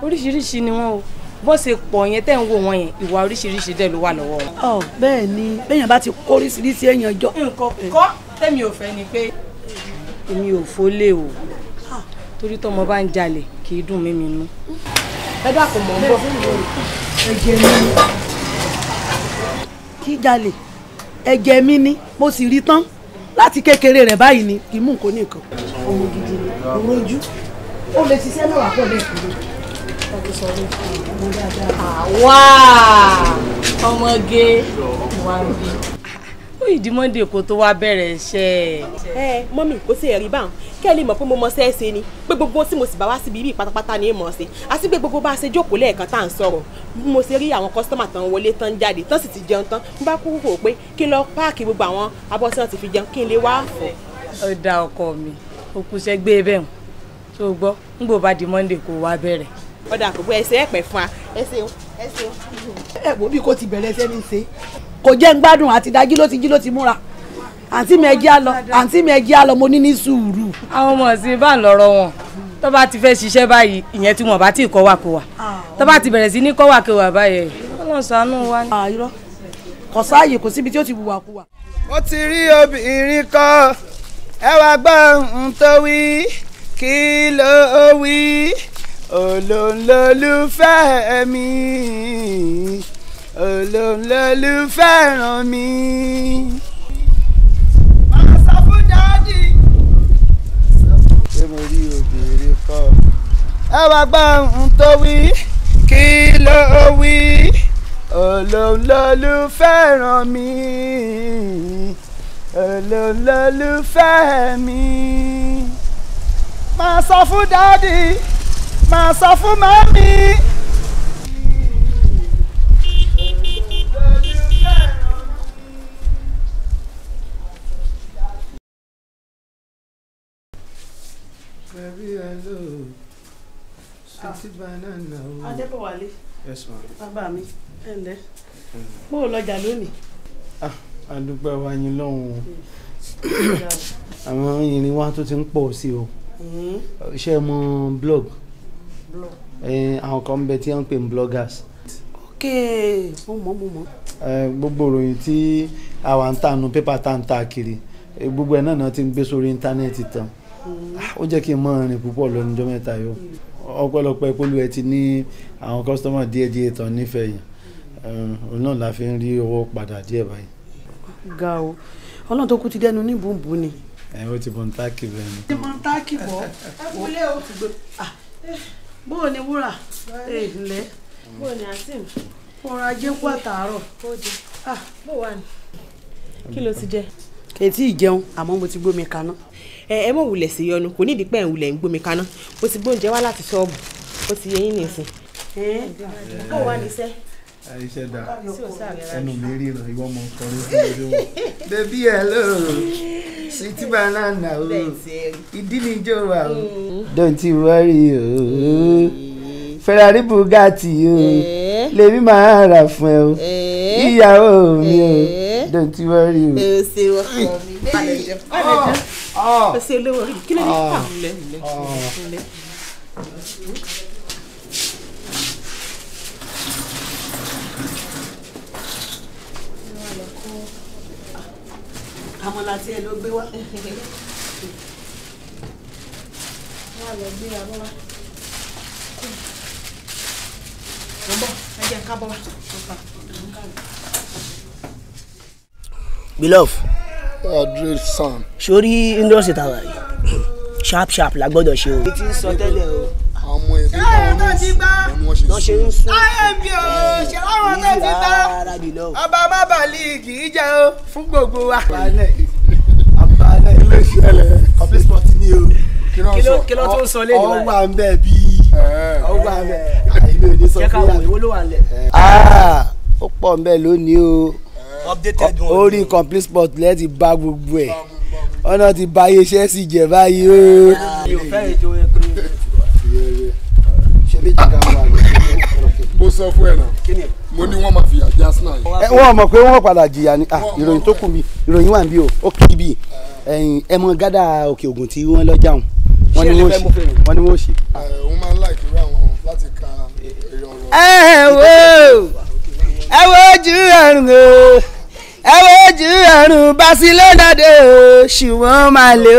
oríṣiríṣi ni wọ́n o bó ṣe pọ̀ yẹn tẹ́ ń wò wọ́n yẹn ìwà oríṣiríṣi dẹ̀ ló wà lọ́wọ́ wọn. bẹ́ẹ̀ ni béèyàn bá ti kó oríṣiríṣi èèyàn jọ. nǹkan kọ́ tẹ́mi ò fẹ́ ni pé èmi ò fólè o torí tọmọ bá ń jalè kì í dùn mímí nú. ẹ dákun mọ̀ ń bọ̀. ẹ̀jẹ̀ mi ni kí jalè ẹ̀jẹ̀ mi ni mo sì rí tán láti kékeré rẹ̀ báyìí ni kì í mú nǹkan nìkan ọmọ gidi ni òrojú ó lè ṣiṣẹ́ náà wà pọ̀ lẹ́kùnrin. àwa ọmọge wà ń bí ó ìdí mọ́ndé kó tó wá bẹ̀rẹ̀ iṣẹ́. mọ́mì kò sí ẹ̀rí báwọn kí ẹ lè mọ̀ pé mo mọ sẹ́ẹ̀sẹ̀ ni pé gbogbo tí mo sì bá wá síbi ibi pátápátá ni èèmọ̀ ṣe àti pé gbogbo bá a ṣe jókòó lẹ́ẹ̀kan tá à ń sọ̀rọ̀ bí mo ṣe rí àwọn kọ́sítọ́mà tán wọlé tán jáde tán sì ti jẹun tán n bá kúkú rò pé kí n lọ páàkì gbogbo àwọn abọ́ tí wọ́n ti fi jẹun kí n lè wá fọ̀. ó dá ọkọ mi òkúṣẹ́ gbé bẹ́ẹ̀ tó gbọ́ ń gbò bá di mọ́ndé kó wá bẹ̀rẹ̀. ọ̀dà àkókò ẹsẹ̀ ẹ̀pẹ̀ fún wa ẹ ṣeun. ẹ wo bí kò ti bẹ̀rẹ̀ ẹsẹ̀ ní ṣe kò jẹ́ ń gbádùn àti dájí ló ti múra àǹtí mi ẹjẹ́ á lọ mo ní ní sùúrù. àwọn ọmọ ọ̀sìn bá ń lọ́rọ̀ wọn tó bá ti fẹ́ ṣiṣẹ́ báyìí ìyẹn tí wọn bá ti kọ́ wàkúwà tó bá ti bẹ̀rẹ̀ sí ní kọ́ wàkúwà báyìí Ọlọ́run ṣàánú wa. irọ́ kò sáàyè kò síbi tí ó ti wù wàkúwà. mo ti rí obìnrin kan ẹ wá gbọ́ ohun tó wí kí ló wí olólùfẹ́ mi olólùfẹ́ mi. máa sọ fún dáàdì. ṣé mo rí obìnrin kọ́ ẹ wá gbọ́ ohun tó wí kí ló wí olólùfẹ́ mi olólùfẹ́ mi. máa sọ fún dáàdì máa sọ fún màmí. Baby, hello. Sweet banana. Adébọ̀wálé. Yes, ma'am. Bàbá mi, ẹ ǹlẹ́. Mo ò lọjà lónìí. A dúpẹ́ wa yín lọ́hùn. Àwọn ìrìn wa tó ti ń pọ̀ sí o. Ṣé mo blog? Àwọn kan ń bẹ tí wọ́n ń pè ní bloggers. Ok, mo mọ̀. Gbogbo ìròyìn tí àwa ń tànú pépà tá ń ta kiri gbogbo ẹ̀ náà ti ń gbé sórí íńtánẹ́ẹ̀tì tán. Ó jẹ́ kí n mọ̀ rìn púpọ̀ lọ́njọ́ mẹ́ta yìí. Ọpẹ́lọpẹ́ polú ẹ ti ní àwọn kọ́sítọ́mà díẹ̀ tán nífẹ̀ẹ́ yìí. Òun náà la fi ń rí owó padà díẹ̀ báyìí. Ga o, Ọlọ́run tó kú ti dẹnu ní bùnbùn ni. Ó ti bọ̀ ń táàkì bẹ́ẹ̀ ni. Ti bọ̀ ń táàkì bọ̀. Ẹ wọlé o. Bóò ni wúrà? Ǹlẹ́. Bóò ni àǹtí mi? Ọrọ̀ ajé kú àtàárọ̀. Bó wà ní? Kí ló ti jẹ? Kètí ìjẹun àmọ́ mo ti gbómi kaná. Ẹ mọ̀ wulẹ̀ sí yọnu kò nídìí pé ẹ̀ ń wulẹ̀ ń gbómi kaná mo ti gbóúnjẹ wá láti ṣọ́ọ̀bù ó ti yẹ yín nìsín. Bó wà níṣẹ́? Iṣẹ́ dà ẹnu mi rí ràn ìwọ́n mọ̀ kọrin fún mi lóhùn. Baby hello sweet banana o ìdí ni ijó wa o. Don't you worry o Ferrari Bugatti o lèmi máa rà fún ẹ o ìyàwó mi o don't you worry o. Ẹ ṣe wọ́n kọ́ mi lẹ́yìn. Ẹ ṣe olówó rí kí ló dé pa lẹ́. Àmàlà tí ẹ ló gbé wá. Wọ́n á lọ gbé abọ́ wá. Ẹ jẹ́ ká bọ́ wá. Beloved. Adre Sam. Sórí industry tàwa yìí sharp la gbọ́dọ̀ ṣe o. Mo ti ń sọ tẹ́lẹ̀ o. Àwọn ẹbí káyọ̀ tó ti gbá. Wọ́n ṣe ń sún. IMB o ṣe láwọn tó ti gbá. Ọba mábà líìgì jẹ́ o fún gbogbo wa. Abalẹ̀ ilé ìṣẹ̀lẹ̀ complete sport ni o. Kí ló tó ń sọ lé ní báyìí? Ọwọ́ à ń bẹ̀ bí. Ọwọ́ à ń bẹ̀. Àìlè òní sọ fún wa. Jẹ́ ká wọ̀ ìwó ló wà nílẹ̀. Ó pọ̀ ń bẹ̀ lónìí o. Updated one. Orí complete sport lẹ́ẹ̀ ti bá gbogbo ẹ̀. Ọ̀nà ti bá iṣẹ́ sì jẹ́ báyìí o. Mi ò fẹ́ ètò ẹ̀ pé ṣe méjì kan wà ní. Mo sọ fún ẹ náà mo ní wọ́n máa fìyà jẹ Arsenal yìí. Wọ́n mọ̀ pé wọ́n padà jìyà ni ìròyìn tó kù mi ìròyìn wà níbí o ó kì í bí ẹ mọ gádà Òkè Ògùn tí wọ́n lọ́jà wọn wọ́n ní wọ́n ṣe. Òun máa ń láìkí irú àwọn láti ka èrè ọ̀rọ̀. Ẹ wo ojú ẹ̀rùn o ẹ wo ojú ẹ̀rùn Barcelona dé o ṣùgbọ́n máa lè o.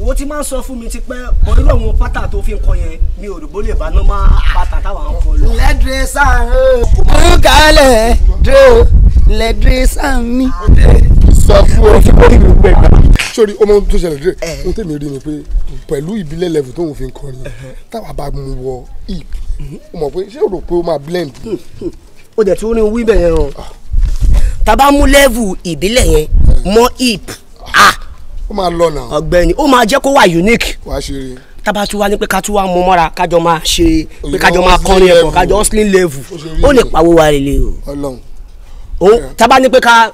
Owó tí máa ń sọ fún mi ti pẹ́ bọ̀ nínú àwọn pátá tó fi ń kọ yẹn mi ò rògbò lè bá ná má pátá táwọn ń kọ lọ. Lẹ́dìrì sàn o kúkálẹ̀ dúró lẹ́dìrì sàn mi. Sọ fún ọ fún bọ́ọ̀lù ìlú gbẹ̀gbà. Sórí ọmọ tó ṣẹlẹ̀ dé ohun tèmi rí ni pé pẹ̀lú ìbílẹ̀ level tóun fi ń kọrin táwa bá mú wọ hip o mọ̀ pé ṣé o rò pé o máa blend. Ó dẹ̀ tún ní wí bẹ̀ yẹn o tá bá mú level ìbílẹ̀ yẹn mọ́ hip ó máa lọ náà. Ọ̀gbẹ́ni ó máa jẹ́ kó wà unique. Wàá ṣe rí. Tábà tún wá ní pé ká tún wá mú mọ́ra kájọ máa ṣe pé kájọ máa kọrin ẹ̀kọ́ kájọ hustling level ó lè pawó wa rèlè o. Ọlọ́run. Òun tábà ní pé ká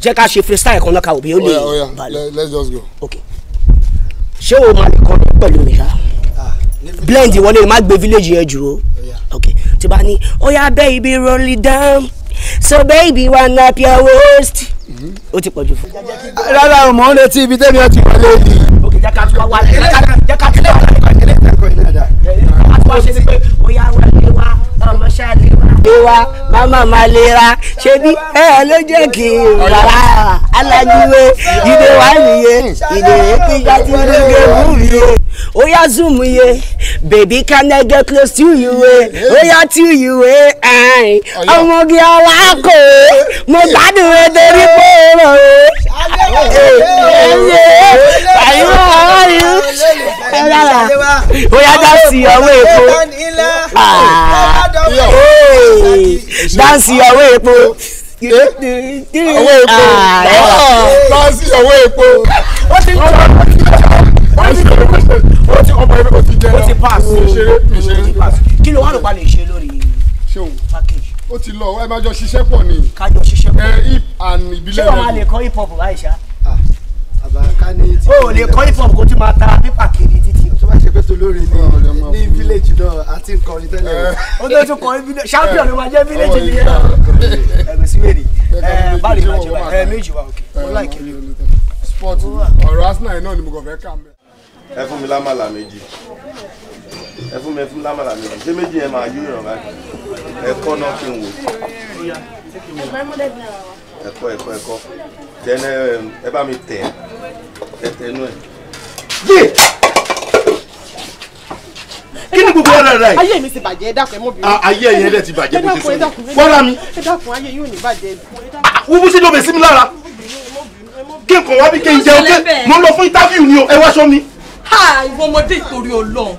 jẹ́ ká ṣe freestyle kan náà ká òbí ó lè balẹ̀. Let's just go. Okay. Ṣé o máa lè kọrin pẹ̀lú mi ṣá? Blend wọlé má gbé village yẹn jù o. Okay. Tí bá ní oya baby roll it down so baby wind up your waist. Ó ti pọ̀jù fún. Rárá o mọ̀ ń retí ibi tẹ́mi ọtí wọlé ni. Òkè jẹ́ ká tún wá jẹ́ ká tún wá ṣe ni pé oya wọlé wá ọmọ ṣáàlì wá. Ìwà màmá máa lè ra ṣé bí ẹ ló jẹ́ kí n rárá alájúwe ìdè wà nìyẹn ìdè píjà tí lóge mú yé. Ó yá zoom yé, baby can I get close to you ó yá to you ọmọge alákò mo gbádùn ẹ torí pé ó rọ̀ ó yá dá sí ọwọ́ epo dá sí ọwọ́ epo ọwọ́ epo ó ti ọmọ ẹgbẹ́ kò ti jẹ́ náà. Ó ti pass. Ìṣeré pass. Kí ló wà ló pa lè ṣe lórí package? Ó ti lọ ẹ máa jọ ṣiṣẹ́ pọ̀ ni. Ká jọ ṣiṣẹ́ pọ̀. Hip and ìbílẹ̀ rẹ̀. Ṣé wọ́n máa lè kọ́ hip hop báyìí ṣá? Àbáká ní ti. O ò lè kọ́ hip hop kó tún máa ta pépà kiri títì. Tó bá ṣe pé tó lórí ní village náà àti nǹkan tẹ́lẹ̀. Ó tó tún kọ́ village champion ló máa jẹ́ village nìyẹn. Ẹgbẹ́ sí wèrè. Báyìí máa jẹ báyìí. Méjì wà òkè. Mo láì kiri. Sport ọ̀rọ̀ Arsenal náà ni mo kàn fẹ́ kà mẹ́. Ẹ fún mi lámàlà méjì. Ẹ fún mi lámàlà méjì. Ṣé méjì yẹn máa yó ìrànlá? Ẹ̀kọ́ náà kí n wò. Ẹ̀kọ́. Tẹ́lẹ̀ ẹ bá mi tẹ̀ ẹnu ẹ̀. Yé! Kí ni gbogbo ọ̀rọ̀ rẹ̀? Ayé mi ti bàjẹ́ ẹ dákun ẹ mọ́ bí. Ayé ẹ̀yẹ dẹ̀ ti bàjẹ́ bó ti sọ. Ẹ dákun Wọ́n mi. ẹ dákun ayé yóò ní bàjẹ́. Wúbú sí lóbe sí mi lára. Kí n kàn wá bí kí n jẹun pé mo ń lọ fún interview ni o ẹ wá sọ mi. Ìwọ ọmọdé ìtorí Ọlọ́run.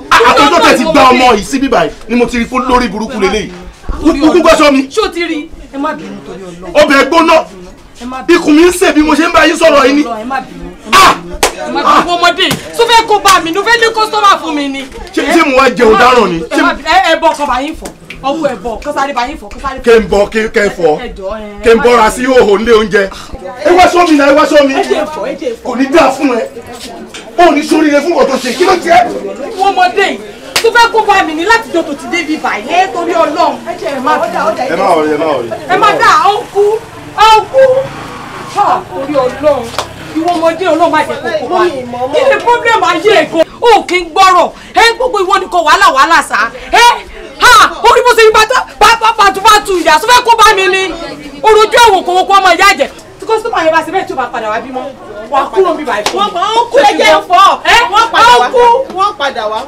Àtọ́jọ́ tẹ̀ ti gba ọmọ yìí sí bíbáyìí ni mo ti rí fún lórí burúkú lélẹ́yìí. Kúkú gbọ́ sọ mi. Ṣé o ti rí? Ẹ má bínú torí Ọlọ́run. Ọbẹ̀ gbóná. Ikùn mi ń sè bí mo ṣe ń bá yín sọ̀rọ̀ yìí ni. Ẹ má bínú. Ìwọ ọmọdé tó fẹ́ kó bá mi ló fẹ́ ní kọ́sítọ́mà fún mi ni. Ṣé mo wá jẹun dáràn ni? Ẹ bọ̀ kọ́ bá yín fọ̀. Ọwọ́ ẹ bọ̀ kọ́sáré bá yín fọ̀ kọ́sáré. Kẹ́ ń bọ̀ kẹ́ fọ̀. Kẹ́ ń bọ́ra sí òhò nílé oúnjẹ. Ẹ wá sọ mi náà ẹ wá sọ mi. Kò ní dáa fún ẹ. Ó ní sóríire fún ọ̀tọ̀ ṣe kí ló jẹ́. Ìwọ ọmọdé yìí tó fẹ́ kó bá mi ní láti jọ tó ti débi báyìí torí Ọlọ́run. Ẹ má wọrí. Ẹ má dá ọ̀nkú torí Ọlọ́run. Ìwọ ọmọdé Ọlọ́run má jẹ́ kókó wá. Kí ni pọ́blẹ́mù ayé ẹ̀gọ́? O kì í gbọ́rọ̀. Gbogbo ìwọ ni kò wàhálà sá. Orí bó ṣe yí bàtúbàtú ìyá tó fẹ́ kó bá mi ní. Orojú ẹ̀wò kò wọ́pọ̀ ọmọ ìyá jẹ. Tí kọ́sítọ́mà yẹn bá ṣe bẹ́ẹ̀ tí ó bá padà wá bímọ. Wà á kúrò bí báyìí. Wọ́n kú ẹjẹ́ fọ́. Wọ́n padà wá.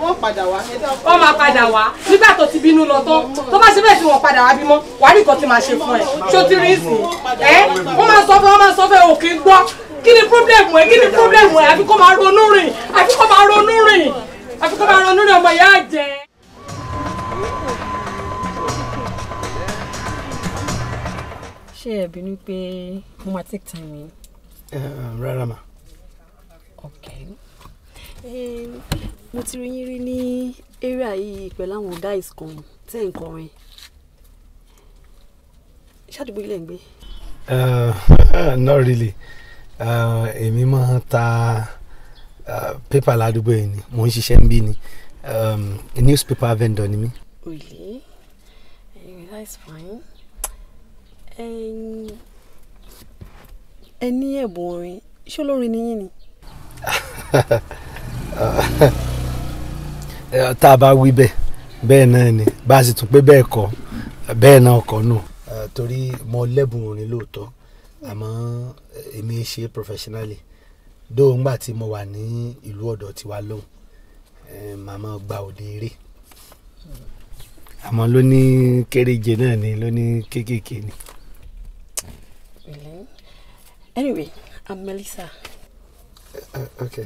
Wọ́n máa padà wá. Nígbà tó ti bínú lọ tán. Tó bá ṣe bẹ́ẹ̀ tí wọ́n padà wá bímọ. Wà á rí nǹkan tí màá ṣe fún ẹ. Ṣé o ti rí ìsìn? Wọ́n máa sọ fẹ́ òkè gbọ́. Kí ni pírọ́blẹ̀mù ẹ̀? Àfi kó máa ronú rìn. Ọmọ ìyá jẹ. Ṣé ẹ bínú pé mo máa take time yìí? Rárá mà. Okay. Mo ti rí yín rí ní area yìí pẹ̀lú àwọn guys kan tẹ́ ń kọrin. Ṣádùúgbò ilé ń gbé? Not really. Èmi máa ń ta paper ládùúgbò yìí ni mo ń ṣiṣẹ́ ń bí ni newspaper vendor ni mí. Really? That's fine. Ẹ ní ẹ̀bùn orin ṣé olórin ni yín ni? Tá a bá wí bẹ́ẹ̀ náà ni bá a sì tún pé bẹ́ẹ̀ kọ́ bẹ́ẹ̀ náà kọ́ nù torí mo lẹ́bùn orin lóòótọ́ àmọ́ èmi ṣe professionally dóò ńgbà tí mo wà ní ìlú ọ̀dọ̀ tiwa lóhùn màmá gba òde eré àmọ́ ló ní kéréje náà ni ló ní kéékèèké ni. Really? Anyway, I'm Melissa. Okay.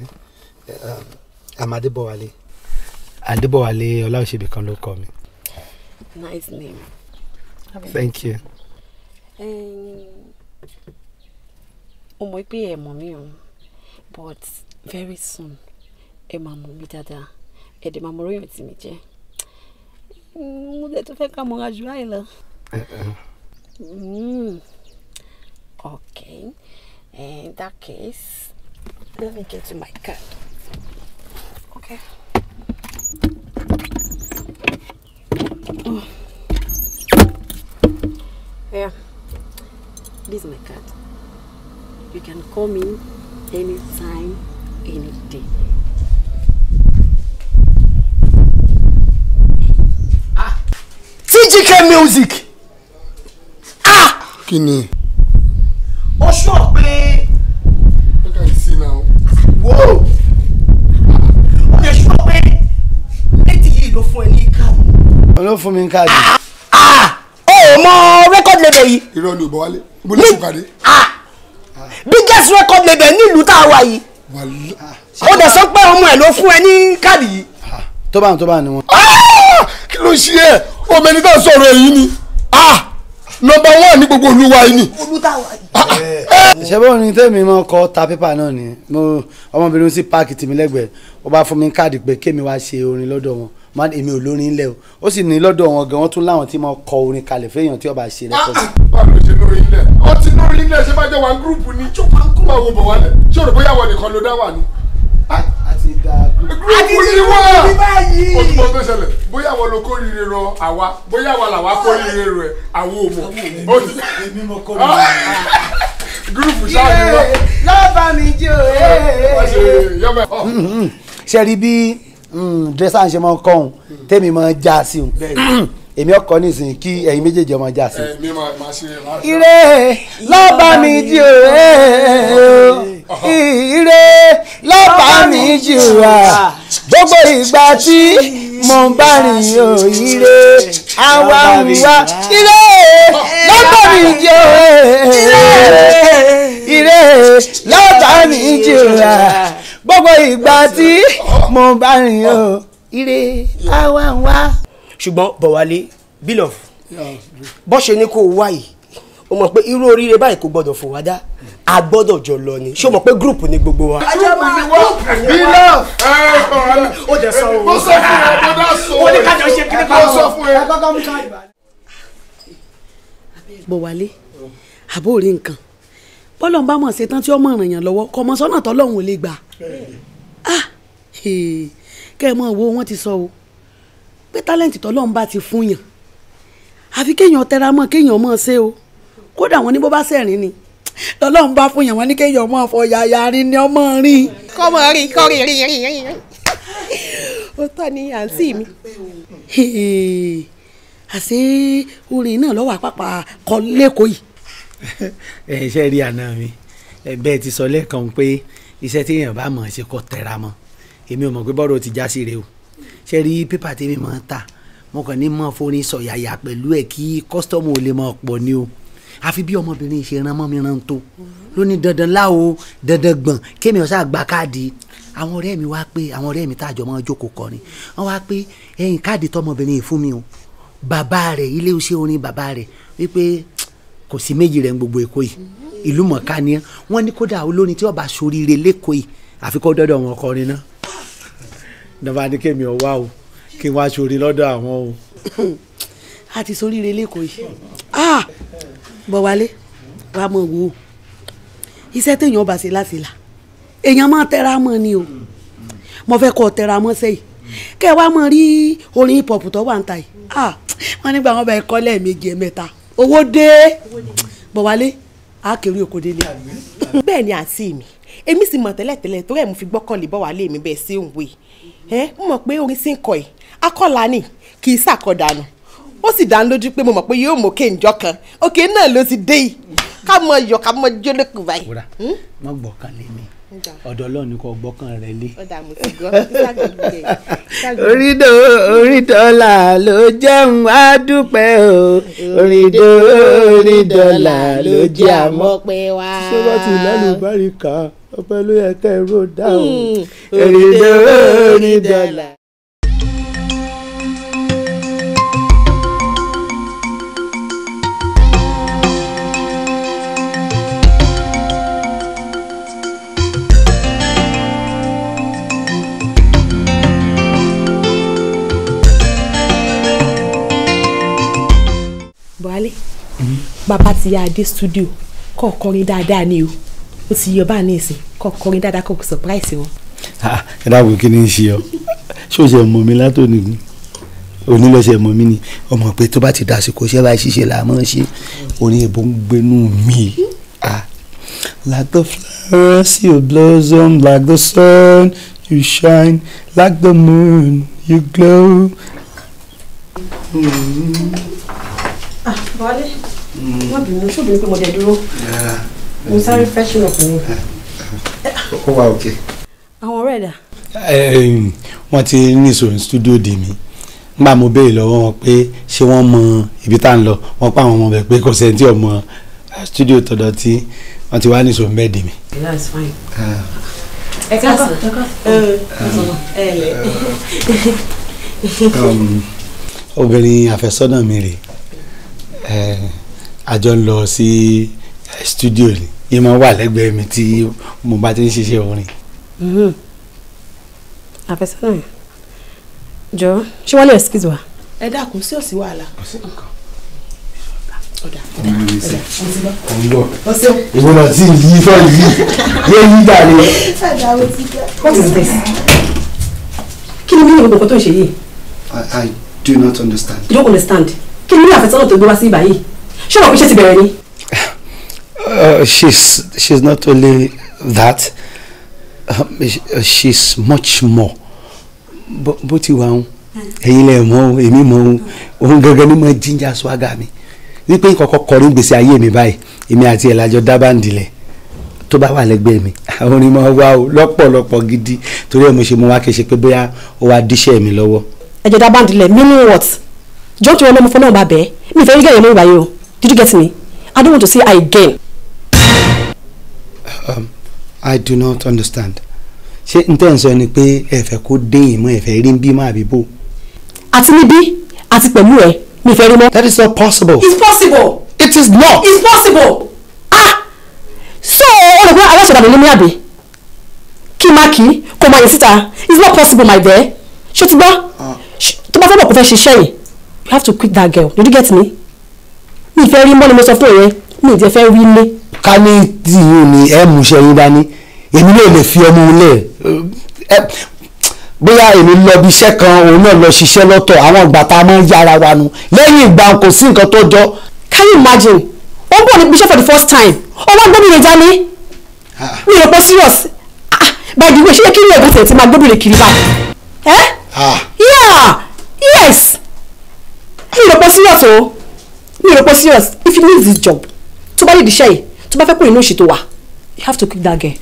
I'm Adébọ̀wálé. Adébọ̀wálé Ọláòṣèbìkan ló kọ mi. Nice name. Thank you. Mo mọ̀ pé ẹ mọ̀ mí o, but very soon ẹ máa mọ̀ mí dáadáa. Ẹ dẹ̀ máa mọ̀ oríyàn tí mi jẹ́. Mo dẹ̀ tún fẹ́ ká mọ̀ra jù báyìí lọ. Okay. In that case, let me get to my card. Okay. Yeah. This is my card. You can call me anytime, any day. TGK Music. Kí ni? Ó sọ pé. Look at you see now. ló fún mi káàdì. ó mọ record label yìí. irọ́ ni ò bọ̀ wálé bó lè tún kàdé. biggest record label nílùú tá a wà yìí. ó dẹ̀ sọ pé ọmọ ẹ̀ ló fún ẹ ní káàdì yìí. tó bá ní wọn. kí ló ṣe ẹ ọmọ ẹni tá a sọ̀rọ̀ èyí ni nọ́mbà 1 ní gbogbo olúwa yìí ni. ṣé bó ni tèmi mọ kọ ta pépà náà ni ọmọbìnrin sí páàkì tìmí lẹ́gbẹ̀ẹ́ ó bá fún mi káàdì pé kémi wá ṣe orin lọ́dọ̀ wọn má èmi ò lórin ńlẹ̀ o ó sì ní lọ́dọ̀ wọn gan wọ́n tún láwọn tí mo kọ orin kalẹ̀ fẹ́yàn tí ó bá ṣe rẹ́kọ̀dì. báwo ló ṣe lórí ilẹ̀ ọ ti lórí ilẹ̀ ṣé bá jẹ́ wà gúrùpù ni tó máa ń kó àwọn bọ̀ wálẹ̀ ṣé o rò bóyá wọn nìkan ló dá wà ní. àti da gúrùpù ni wà ó tún bọ́ tó ṣẹlẹ̀ bóyá wọn ló kórìíre rọ àwa bóyá wọn làwa kórìíre rẹ àwọn òmò ó ti èmi mo kórìíre gúrùpù ṣáà ni wọn. lọ́ba mi jò ṣe rí bí dẹ́sà ń ṣe máa ń kọ́ òun tèmi máa ń já sí òun èmi ọkọ nísìnyí kí ẹ̀yin méjèèjì ọmọ já sí. ire lọ́ba mi jò ire lọ́ba mi jò gbogbo ìgbà tí mo bá rìn o ire àwa ń wá ire lọ́ba mi jò ire lọ́ba mi jò gbogbo ìgbà tí mo bá rìn o ire àwa ń wá. ṣùgbọ́n Bọ̀wálé Bilof bọ́ ṣe ní kó o wá yìí o mọ̀ pé irú oríire báyìí kò gbọ́dọ̀ fò wá dá a gbọ́dọ̀ jọ lọ ni ṣé o mọ̀ pé gúrùpù ni gbogbo wa. gúrùpù ni wọ́n Bilof ó jẹ sọ o. mo sọ fún ẹ mo dá sọ ó ní kájọ ṣe kíni kan sọ fún ẹ. Bọ̀wálé àbórí nǹkan bọ́lọ̀ ń bá mọ̀ ṣetán tí ó mọ̀ ràn yàn lọ́wọ́ kọ́mọ sọ́nà tọ́lọ́hún ò lè gbà kẹ́ ẹ mọ̀ wo wọ́n ti sọ o pé tálẹ́ǹtì tọ́lọ́hún bá ti fún yàn àfi kéèyàn tẹra mọ́ kéèyàn mọ̀ ṣe o kódà wọ́n ní bó bá sẹ̀rín ni tọ́lọ́hún bá fún yàn wọ́n ní kéèyàn mọ̀ fọ yàyà rin ni ọmọ rin. kọ́mọ rí kọ́rin rin ó tọ́ ni àǹtí mi. àṣé orin náà lọ́wọ́ àpapà kọ lẹ́kọ̀ọ́ yìí. iṣẹ́ rí àná mi bẹ́ẹ̀ ti sọ lẹ́ẹ̀kan pé iṣẹ́ tí èèyàn bá mọ̀ ṣe kọ́ tẹra mọ́ èmi ò mọ̀ pé bọ́ọ̀rọ̀ ti já sí rè o ṣe rí pépà tèmi máa ń tà mo kàn ní mọ́ forin sọ̀yàyà pẹ̀lú ẹ̀ kí kọ́sítọ́mù ò lè mọ̀ pọ̀ ni o àfi bí ọmọbìnrin ṣe rán mọ́ mi rán tó ló ní dandan láwo dandan gbọ̀n kémi ọ̀sán àgbà káàdì àwọn ọ̀rẹ́ mi wá pé àwọn ọ̀rẹ́ mi tàjọ mọ́ jókòó kọrin wọ́n wá pé ẹ̀yìn káàdì tọmọbìnrin yìí fún mi o bàbá rẹ̀ ilé iṣẹ́ orin bàbá rẹ̀ wípé kò sí méjì rẹ̀ ń gbogbo Èkó yìí ìlú mọ̀ká ni wọ́n ní kódà olórin tí ọba soríire lẹ́kọ̀ọ́ yìí àfikọ́ dọ́dọ̀ wọn kọrin náà dọ́ba ní kémi ọ̀wá o kí n wá sórí lọ́dọ̀ àwọn o. a ti soríire lẹ́kọ̀ọ́ yìí Bọ̀wálé wàá mọ̀ wò ó iṣẹ́ téèyàn bá ṣe láti là èèyàn máa tẹra mọ́ ni o mo fẹ́ kọ́ tẹra mọ́ sẹ́yìn kẹ́ ẹ wá mọ̀ rí orin hip hop tó wà ń ta yìí wọ́n nígbà wọn bá ẹ kọ́ lẹ́ẹ̀mejì ẹ̀mẹ́ta owó dé Bọ̀wálé a kéré oko délé. bẹ́ẹ̀ ni àǹtí mi èmi sì mọ̀ tẹ́lẹ̀tẹ́lẹ̀ torí ẹ̀ mo fi gbọ́kànlé Bọ̀wálé mi bẹ́ẹ̀ sí òun wèé mo mọ̀ pé orin sí ń kọ ẹ̀ akọ́lá ni kì í ṣàkọdànù ó sì dá lójú pé mo mọ̀ pé yóò mọ̀ kéè njọ́ kan òkè náà ló ti dé yìí ká mọ iyọ̀ ká mọ jólókù báyìí. wúrà má gbọ́kàn lé mi ọ̀dọ̀ Ọlọ́run kò gbọ́kàn rẹ lé. orídọ́là ló jẹun á dúpẹ́ o orídọ́là ló jẹ́ àmọ́pẹ́ wá. ṣé wọ́n ti lẹ́nu báríkà ọpẹ́ ló yẹ ká ẹ̀rọ dá o orídọ́là. Bọ̀wálé bàbá ti yá adé studio kọ́ kọrin dáadáa ni o ó ti yọ báà ní ìsìn kọ́ kọrin dáadáa kọ́ surprise wọn. ẹ dábòó kí ni ń ṣe ọ ṣé o ṣe mọ mi látòní onílọsẹ mọ mi ni ọmọ pé tó bá ti dàsìkò ṣe bá ṣiṣẹ́ là máa ṣe orin ìbò ń gbénú mi. Like the flowers you blossom, like the sun you shine, like the moon you glow. Bọ̀wálé wọ́n bínú ṣùgbọ́n pé mo dẹ̀ dúró mo sáré freshen up ni. ó wà òkè. àwọn ọ̀rẹ́ dà. wọ́n ti ní ìṣòro studio dè mí nígbà mo béèrè lọ́wọ́ wọn pé ṣé wọ́n mọ ibi tá à ń lọ wọ́n pa àwọn ọmọ bẹ̀ pé kò sẹ́ni tí ọmọ studio tọ̀dọ̀ tí wọ́n ti wá ní ìṣòro bẹ́ẹ̀ dì mí. That's fine. Ẹ káàsán. Obìnrin àfẹ́sọ́nà mi rè àjọ ń lọ sí studio ni yìí máa wà lẹ́gbẹ̀ẹ́ mi tí mo bá ti ń ṣiṣẹ́ orin. Àfẹ́sọ́nà yẹn jọ ṣé wọ́n lè excuse wa. Ẹ dákun sí òsì wàhálà. ìwọ náà tí yí fẹ́ yí yé yí dàrí. What is this? Kí ni mímú gbogbo tó ń ṣe yìí? I do not understand. You don't understand. Kí ni mímú àfẹ́sọ́nà tó gbé wá sí ibà yìí? Ṣé ọ̀rọ̀ pé ṣé ti bẹ̀rẹ̀ ni? She's not only that, she's much more. Bó ti wà ń ẹ̀yin lẹ mọ̀ èmi mọ̀ òun gangan ni mo ginger swagger mi wípé kọ́kọ́ kọrin gbèsè ayé mi báyìí èmi àti ẹ̀ lájọ dábàndìlẹ̀ tó bá wà lẹ́gbẹ̀ẹ́ mi àwọn orin máa wá o lọ́pọ̀lọpọ̀ gidi torí ẹ̀ mo ṣe mo wá kí n ṣe pé bóyá ó wá díṣẹ́ mi lọ́wọ́. ẹjọ dábàndìlẹ̀ meaning what? jọ́ tí wọ́n lọ́mọ fún náà bá bẹ́ẹ̀ mi ìfẹ́ rí gẹ̀yẹ́ mọ́ ìbáyé o did you get me? I don't want to see her again. I do not understand. Ṣé n tẹ́ ń sọ ni pé ẹ fẹ́ kó dé ìmọ̀ ẹ fẹ́ rí bí máa bí bò. Àti níbí àti pẹ̀lú ẹ mi fẹ́ rí mọ́. That is not possible. It's possible. It is not. It's possible. So olùkọ́ aláṣọ̀dàbí ní mi àbí kí n má kí kó máa yẹ síta it's not possible my dear. Ṣé o ti gbọ́? Tó bá fẹ́ bọ̀ kó fẹ́ ṣiṣẹ́ yìí you have to quit that girl did you get me? Mi fẹ́ rí mọ́ ni mo sọ fún ẹ mi ìjẹ́ fẹ́ rí ilé. Ká ní tìyún ni ẹ mú iṣẹ́ yín dání èmi náà lè fi ọmọ ilé bóyá èmi lọ bí iṣẹ́ kan òun náà lọ ṣiṣẹ́ lọ́tọ̀ àwọn ìgbà tá a máa ń yára wa nu lẹ́yìn ìgbà kò sí nǹkan tó jọ. Can you imagine? ó ń bọ̀ ní bíṣẹ́ for the first time ó wá gbóbìnrin dání mi ò pọ̀ serious by the way ṣé kí ni ẹ̀gbọ́n tẹ̀ ti máa gbóbìnrin kiri báyìí? Yeah yes mi ò pọ̀ serious o mi ò pọ̀ serious if you need this job tó bá lè di iṣẹ́ yìí tó bá fẹ́ pé inú òṣì tó wà you have to quit that girl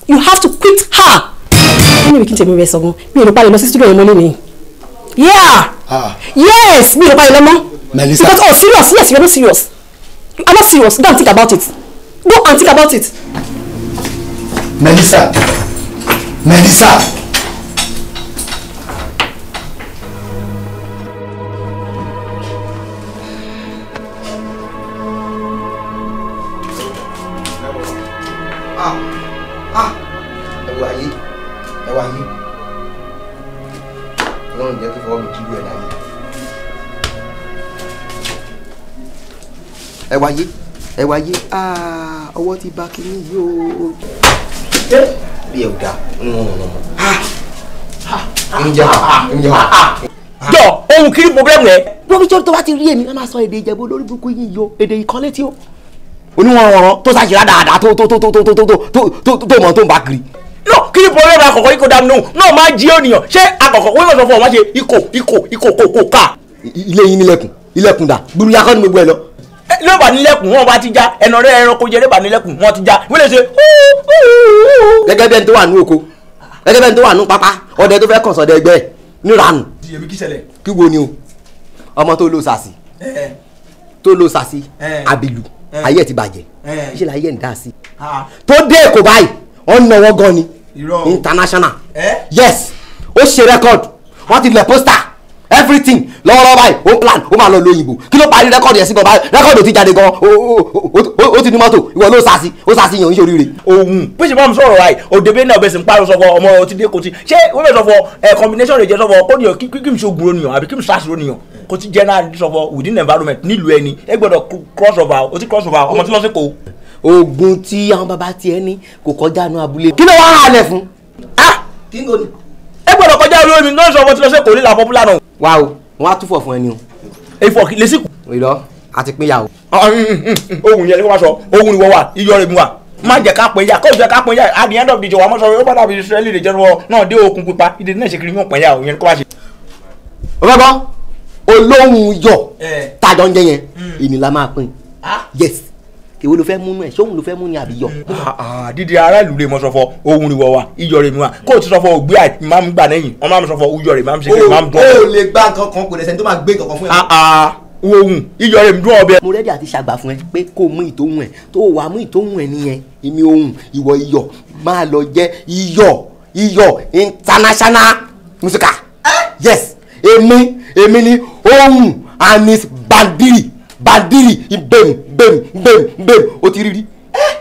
you have to quit her. Anyway kí n tẹ̀mí rẹ̀ sọ̀gun mi ò lọ parí lọ sí studio yẹn mọ́ lónìí. Yeah yes mi ò lọ parí lọ mọ́. Melissa because oh serious yes you are not serious you are not serious go and think about it go and think about it. Melissa ẹwà yìí Ọlọ́run jẹ́ kí fọwọ́ mi jí wẹ̀ láyé ẹwà yìí ọwọ́ ti bá kí ní yóò bí ẹ ò dá jọ ohun kiri problem rẹ. lórí tó bá ti rí èmi wọn máa sọ èdè Ìjẹ̀bú lórí burúkú yìí yo èdè ìkọ́lé tí ó oníwọ̀n ọ̀rọ̀ tó ṣàṣìlá dáadáa tó mọ̀ tó ń bá kiri. no kí ni problem àkọ́kọ́ yìí kò dá mi nù náà máa jí ènìyàn ṣé àkọ́kọ́ wọ́n sọ fún ọ wọ́n ṣe ikò kò ká. ilé yín nílẹ̀kùn dà gbúrú yakọ́ ni gbogbo ẹ lọ. lọ́ba nílẹ̀kùn wọn bá ti já ẹnà rẹ ẹranko jẹ lọ́ba nílẹ̀kùn wọn ti já wọ́n lè ṣe. gẹ́gẹ́ bí ẹni tó wà ní oko gẹ́gẹ́ bí ẹni tó wà ní pápá ọdẹ tó fẹ́ kàn sọ̀dẹ̀ ẹgbẹ́ ẹ̀ níranù. kí wo ni o ọmọ tó lo sàṣì àbìlù ayé ẹ̀ ti bàjẹ́ ṣé la ayé ẹ̀ ń dá sí. tó dé èkó báyìí ọ̀nà wọn gan ni international yes ó ṣe record wọ́n ti lẹ̀ poster everything lọ́wọ́lọ́wọ́ báyìí ó plan ó máa lọ lóyìnbó kí ló parí rẹ́kọ̀dù yẹn sí gan báyìí rẹ́kọ̀dù ti jáde gan ó ti ní mọ́tò ìwọ ló sàṣì yàn ń ṣe oríire. ohun bí ṣe bá mi sọ̀rọ̀ ráì òdebé náà bẹ̀sẹ̀ ń pariwo sọ̀fọ̀ ọmọ ti dé kò ti ṣé wọ́n bẹ̀ sọ̀fọ̀ combination rẹ̀ jẹ́ sọ̀fọ̀ kó nìyàn kí mi ṣe ogun ronìyàn àbí kí mi ṣáàṣì ronìyàn kò ti general sọ̀fọ̀ within environment nílùú ẹni ẹ gbọ́dọ̀ cross over ó ti cross over ọmọ tí lọ sí kò. ogun tí àwọn bàbá tiẹ̀ ní kò kọjá inú abúlé. kí ló wá hàn lẹ̀ fún. kí ló ní. ẹ gbọ́dọ̀ kọjá orí omi náà sọ̀fọ̀ tí lọ sí kò ní la popular náà. wá o wọn á túfọ̀ fún ẹni o. efo lè sí kù. ìlọ àti pínyà o. ohun yẹn ni wọ́n sọ ohun ìwọ wa iyọ̀ rẹ̀ mi wa má jẹ́ ká pín yà kó jẹ́ ká pín yà at the end of the day wà á mọ̀ sọ yóò bá dàbí Israeli lè jẹ́ lọ́wọ́ náà dé okun pípa ìdè náà ṣe kiri yóò pín yà o yẹn kó wá ṣe. o fẹ́ gbọ́ olóhùn yọ tájọ ń jẹ yẹn èmi la máa pín yes èwo ló fẹ́ múnú ẹ̀ ṣóhun ló fẹ́ mú ni àbí yọ. dídí aráàlú rẹ̀ mọ́ sọ́fọ́ ohun ìwọ wa iyọ̀ rẹ̀ mi wa kó o ti sọ́fọ́ ògbé àì máa ń gbà lẹ́yìn wọ́n máa ń sọ́fọ́ iyọ̀ rẹ̀ máa ń ṣe kí máa ń dún. o lè gbá nǹkan kan kò lè sẹ́ni tó máa gbé nǹkan kan fún ẹ. ohun iyọ̀ rẹ̀ mi dún ọbẹ̀. mo rẹ́dí àti ṣàgbà fún ẹ pé kó o mú ìtòhun ẹ tó o wà mú ìtòhun ẹ nìyẹn èmi ohun ìwọ iyọ̀ máa lọ jẹ́ iyọ̀ international musical yes èmi ni ohun anis bandiri ibem o ti rí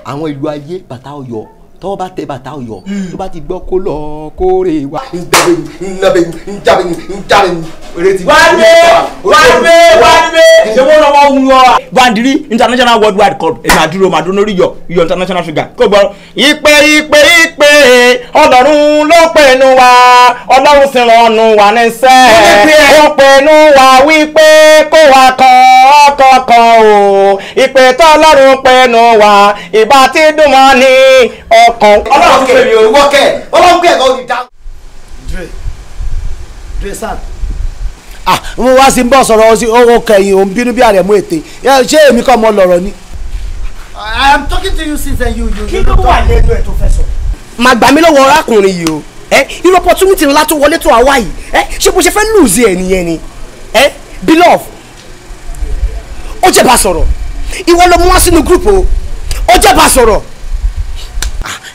àwọn ìlú ayé bàtà Ọ̀yọ́ tọ́wọ́ bá tẹ bàtà Ọ̀yọ́ tó bá ti gbọ́ kó lọ kórè wa. wàdìbẹ́ ṣé wọ́n lọ́wọ́ ń lọ. Bandiri international worldwide cup èmi àdúró màdúró lórí iyọ̀ international sugar kó gbọ́. ìpè ọlọ́run ló pẹ̀lú wa ọlọ́run sì rànú wa níṣẹ́ ó pẹ̀lú wa wípé kó wa kọ̀ọ̀kan o ìpè tó ọlọ́run pẹ̀lú wa ìbá tí dùn mọ́ ní ọkàn. ọlọ́run pè mí o wọ́kẹ́ ọlọ́run pè kọ́ ní dáhùn. Dre san. mo wá sí ń bọ̀ sọ̀rọ̀ ó kẹ̀yìn òun bínú bí àrẹ̀mú ètè ṣé èmi kọ́ mọ lọ̀rọ̀ ni. I am talking to you since then you. kí ló wà lẹ́nu ẹ̀ tó fẹ́ sọ. màá gbà mí lọ́wọ́ arákùnrin yìí o irú opportunity ńlá tó wọlé tó àwa yìí ṣé bó ṣe fẹ́ lùzí ẹ̀ nìyẹn ni Beloved ó jẹ́ bá sọ̀rọ̀ ìwọ ló mú wá sínú group o ó jẹ́ bá sọ̀rọ̀.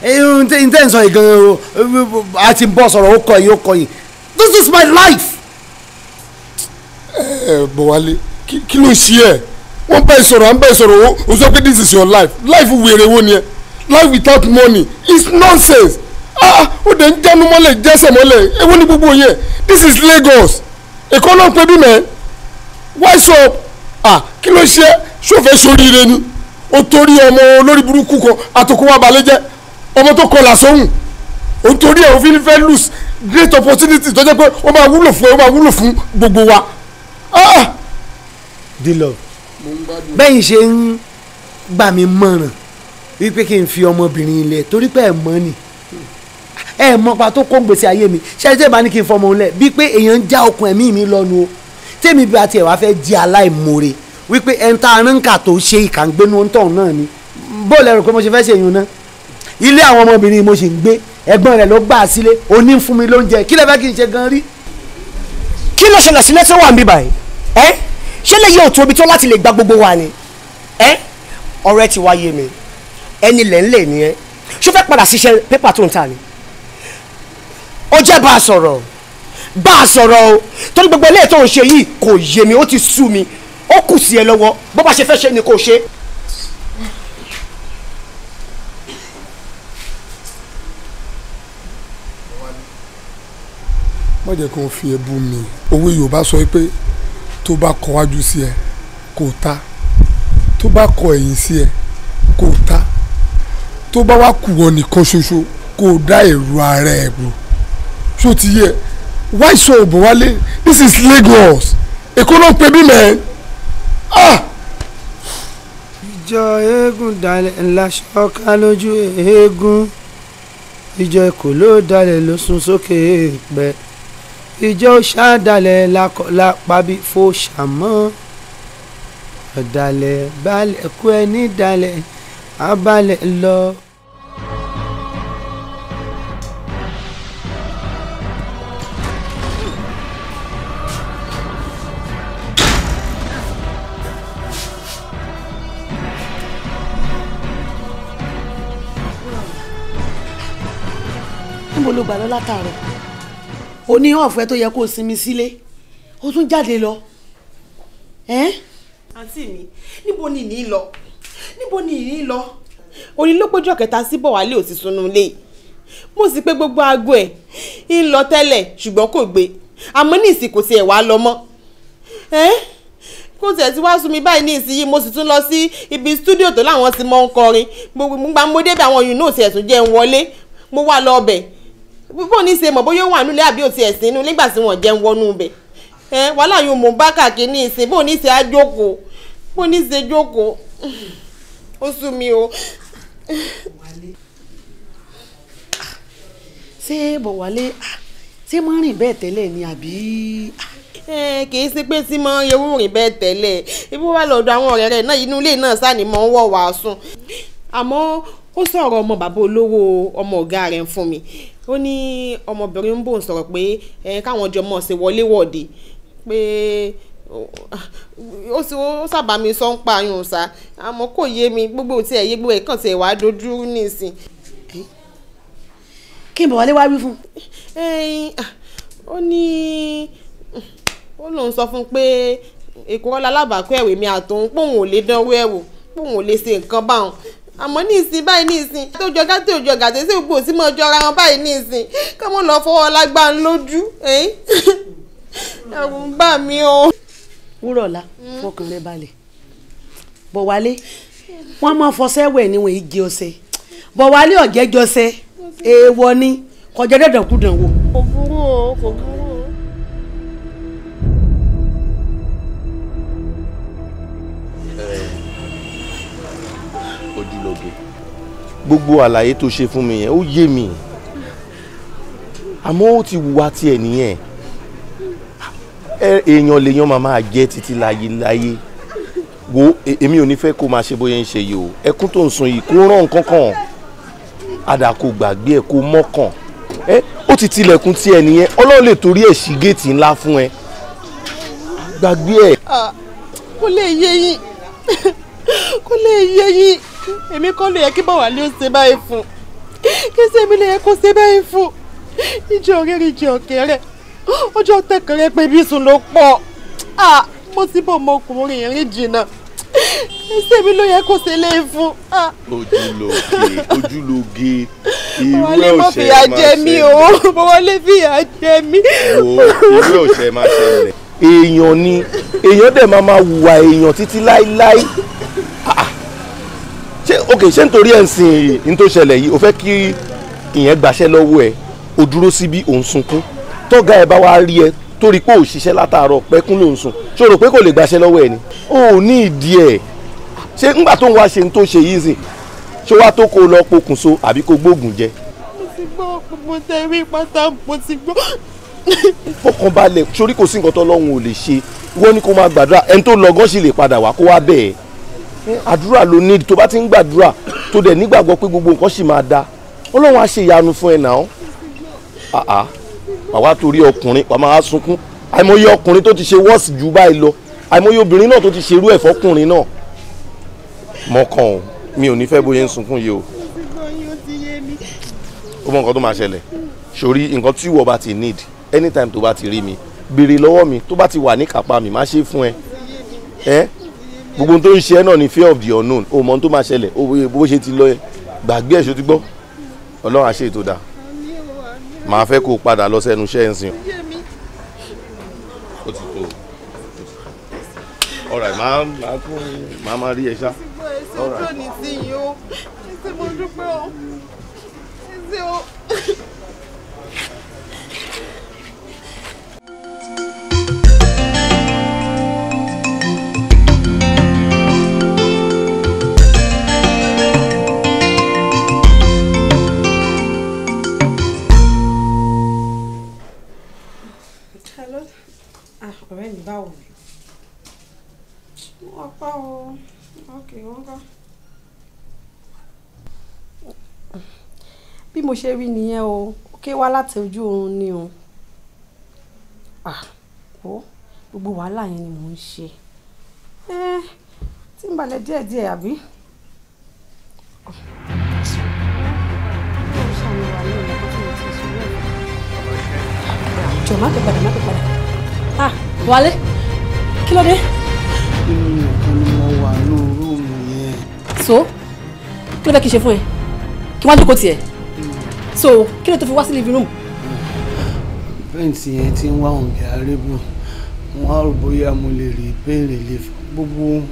ǹtẹ́ ń sọ yìí gan-an o a ti ń bọ̀ sọ̀rọ̀ ó kọ yìí this is my life. Bọ̀wálé kí ló ń ṣe ẹ̀ wọ́n bá ẹ sọ̀rọ̀ à ń bá ẹ sọ̀rọ̀ o sọ pé this is your life wèrè wo ni ẹ life without money is nonsense ó dẹ̀ ń jánu mọ́lẹ̀ jẹ́sẹ̀ mọ́lẹ̀ ewu ni gbogbo yẹn this is Lagos èkó náà pé bí mẹ́ wise up kí ló ṣe ṣòfẹ́ sóríire ni ó torí ọmọ olórí burúkú kan àtòkò wa balẹ̀ jẹ́ ọmọ tó kọlà sóhùn ó torí ẹ̀ òfin fẹ́ lose great opportunity tó jẹ́ pé ó máa wúlò fún gbogbo wa. Dilo bẹ́yìn ṣe ń gbà mí mọ̀ràn wípé kí n fi ọmọbìnrin ilẹ̀ torí pé ẹ̀ mọ́ ni ẹ̀ mọ́ pa tó kó gbèsè ayé mi ṣẹ́jẹ́ bá ní kí n fọmọ òun lẹ̀ bíi pé èèyàn ń já okùn ẹ̀mí mi lọ́nu o tèmi bí a tiẹ̀ wá fẹ́ di aláìmoore wípé ẹ̀ńtà aránkà tó ṣe ìkàngbénu ọ̀ntàn náà ni bó lẹ rò pé mo ṣe fẹ́ ṣe yun náà ilé àwọn ọmọbìnrin mo ṣì ń gbé ẹ̀gbọ́n rẹ̀ ló gbà á sílé oní fún mi lóúnjẹ kí lẹ fẹ́ kí n ṣe gan rí. kí ló ṣẹlẹ̀ sílẹ̀ tó wà ń bí báyìí ṣé lè yẹ òtún omi tó láti lè gba gbogbo wa ni ọ̀rẹ́ ti wáyé mi ẹni lẹ̀ ń lè ní ẹ́ ṣó fẹ́ padà síṣẹ́ pépà tó ń ta ni ó jẹ́ bá a sọ̀rọ̀ o torí gbogbo eléyìí tó ń ṣe yìí kò yé mi ó ti sú mi ó kù sí ẹ lọ́wọ́ bó bá ṣe fẹ́ ṣe ni kò ṣe. má jẹ́ kó o fi ẹ̀bù mi òwe Yorùbá sọ pé tó bá kọ wájú sí ẹ kò ta tó bá kọ ẹ̀yìn sí ẹ kò ta tó bá wá kù wọ́n nìkan ṣoṣo kò dá èrò ara ẹ̀ bò ṣó ti yẹ why so Bọ̀wálé this is Lagos èkó ló pe bí mẹ́ ìjọ eégún dalẹ̀ ńlá ṣọ́ká lójú eégún ìjọ èkó ló dalẹ̀ ló sún sókè pẹ́ ìjọ ṣáàdálẹ̀ lápábí fòṣàmọ́ ọ̀dàlẹ̀ balẹ̀ kú ẹni dalẹ̀ abalẹ̀ lọ. níbo ló gbà lọ látàárọ̀ o ní ọ̀fẹ́ tó yẹ kó o sinmi sílé o tún jáde lọ. àǹtí mi níbo ni ìní lọ òní ló péjọ kẹta sí Bọ̀wálé ò sì sunu lé mo sì pé gbogbo aago ẹ̀ ń lọ tẹ́lẹ̀ ṣùgbọ́n kò gbé àmọ́ ní ìsìn kò tiẹ̀ wá lọ mọ́ kó tiẹ̀ ti wá sún mi báyìí ní ìsinyìí mo sì tún lọ sí ibi stúdíò tó láwọn ti mọ ń kọrin gbogbo mo débi àwọn yìí náà tiẹ̀ tún jẹ́ ń wọlé mo wà lọ ọbẹ̀ bó ní ṣe mọ̀ bóyá ó wà nílé àbí ò tiẹ̀ sí inú nígbà tí wọ́n jẹ́ ń wọnú ibẹ̀ wàhálà yóò mú bá káàkiri ní ìsìn bó ní ṣe á jókòó bó ní ṣe jókòó ó sú mi o. ṣé Bọ̀wálé ṣé máa rìn bẹ́ẹ̀ tẹ́lẹ̀ ni àbí. kì í ṣe pé tí mo ewu rìn bẹ́ẹ̀ tẹ́lẹ̀ ibi wà lọ́dọ̀ àwọn ọ̀rẹ́ rẹ̀ náà inú ilé náà sáni mọ́ ń wọ̀ wá sùn àmọ́ ó sọ̀rọ̀ ọmọ bàbá olówó ọmọ ọ̀gá rẹ̀ fún mi ó ní ọmọbìnrin ń bò ń sọ̀rọ̀ pé káwọn jọ mọ̀ ṣe wọléwọ̀de pé ó sábà mi sọ ń pa àyùn sá àmọ́ kò yé mi gbogbo tí ẹ̀ yé gbogbo ẹ̀ kàn tí ẹ̀ wá dojú nísìn. kí n bọ̀ wálé wá wí fún. ó ní ó lòun sọ fún pé èkó ọlá alábàákọ́ ẹ̀wé mi àtòun póun ò lè dánwó ẹ̀wò póun ò lè ṣe nǹkan báwọn àmọ́ ní ìsìn báyìí ní ìsìn tó jọgá tó jọgá tó sì gbò sí mọ́ jọra wọn báyìí ní ìsìn ká mọ́ lọ fọwọ́ lágbá ń lójú ẹ̀rù ń bà mí o. wúrọ̀lá fọkàn rẹ balẹ̀ Bọ̀wálé wọ́n máa fọṣẹ́ wẹ̀ níwọ̀n ìjẹ ọṣẹ Bọ̀wálé ọ̀jẹ́jọṣẹ èèwọ̀ ni kọjá dẹ̀dọ̀kúdàn wò. kò burú o kò burú o. Ojúlóge gbogbo àlàyé tó ṣe fún mi yẹn ó yé mi àmọ́ ó ti wùwá tiẹ̀ nìyẹn èèyàn lèèyàn máa jẹ́ títí láyé wo èmi ò ní fẹ́ kó máa ṣe bóyá ń ṣe yìí o ẹkún tó ń sun yìí kó rán nǹkan kan àdá kó gbàgbé ẹ kó mọ́kàn ó ti tilẹ̀kùn tiẹ̀ nìyẹn Ọlọ́run lè torí ẹ̀ ṣí géètì ńlá fún ẹ gbàgbé ẹ. kó lè yé yín kó lè yé yín èmi kọ́ ló yẹ kí Bọ̀wálé ó ṣe báyìí fún kí sẹ́mi lè yẹ kó ṣe báyìí fún ìjọ rírì ìjọ ọ̀kẹ́rẹ́ ọjọ́ tẹ̀kẹ̀rẹ́ pé bí sùn ló pọ̀ mo ti bọ̀ ọmọkùnrin ìrìn jìnnà sẹ́mi ló yẹ kó ṣe lé fún. ojúlóge irú ẹ̀ ò ṣe máa ṣẹlẹ̀ Bọ̀wálé fìyà jẹ mí. irú ẹ̀ ò ṣe máa ṣẹlẹ̀ èèyàn ni èèyàn dẹ̀ máa hùwà èèyàn títí láíláí ṣé nítorí ẹ̀ ń sìn ní tó ṣẹlẹ̀ yìí o fẹ́ kí ìyẹn gbaṣẹ́ lọ́wọ́ ẹ̀ o dúró síbí òun sunkún tọ́gá ẹ̀ bá wá rí ẹ torí pé ò ṣiṣẹ́ látàárọ̀ pẹ́kún ló ń sùn ṣó rò pé kò lè gbaṣẹ́ lọ́wọ́ ẹ̀ ni o ò ní ìdí ẹ̀ ṣé ńgbà tó ń wá ṣe ní tó ṣe yìí sìn ṣó wá tó kó o lọ pokùnso àbí kó gbóògùn jẹ. mo ti gbọ́ mo tẹ rí pátá mo ti gbọ́. fọkànbalẹ̀ sórí kò sí nǹkan tó lọ́hùn ò lè ṣe wọ́n ní kó máa gbàdúrà ẹni tó lọ gán sì lè padà wá kó wá bẹ́ẹ̀ àdúrà ló ní tó bá ti ń gbàdúrà tó dẹ̀ nígbàgbọ́ pé gbogbo nǹkan sì máa da Ọlọ́run á ṣe ìyanu fún ẹ náà wàá torí ọkùnrin wàá máa sunkún àìmọye ọkùnrin tó ti ṣe wọ́ọ̀sì jù báyìí lọ àìmọye obìnrin náà tó ti ṣerú ẹ̀ fọkùnrin náà mọ̀kàn o mi ò ní fẹ́ bóyá ń sunkún yìí o ó mọ nǹkan tó máa ṣẹlẹ̀ sórí nǹkan tí ìwọ bá ti need anytime tó bá ti rí mi béèrè lọ́wọ́ mi tó bá ti wà ní kápá mi má ṣe fún ẹ gbogbo tó ń ṣe ẹ náà ni fear of the unknown o mọ tó máa ṣẹlẹ̀ o bó ṣe ti lọ ẹ gbàgbé ẹ̀ ṣó ti gbọ́ Ọlọ́run á ṣe ètò dáa màá fẹ́ kó o padà lọ sẹ́nu iṣẹ́ ẹ̀ ń sìn ó ti tó alright máa rí ẹ ṣá. ọjọ́ ní sí yìí ó ṣe mo dúpẹ́ o ṣe o. ọ̀rẹ́ mi báwo ni. wọ́n pa o ókè wọ́n kọ́. bí mo ṣe rí nìyẹn o ó ké wá láti ojú oorun ni o. gbogbo wàhálà yẹn ni mò ń ṣe tí ń balẹ̀ díẹ̀díẹ̀ àbí. jọ̀ọ́ má pè padà má pè padà. Wálé kí ló dé. inú nǹkan ni mo wà ní rúùmù yẹn. so kí ló fẹ́ kí n ṣe fún ẹ kí wọ́n jókòó tiẹ̀ so kí ló tó fi wá sí living room. bẹ́ǹtì yẹn ti ń wá òun bí arébù wọ́n á rò bóyá mo lè rí béèrè lè fún gbogbo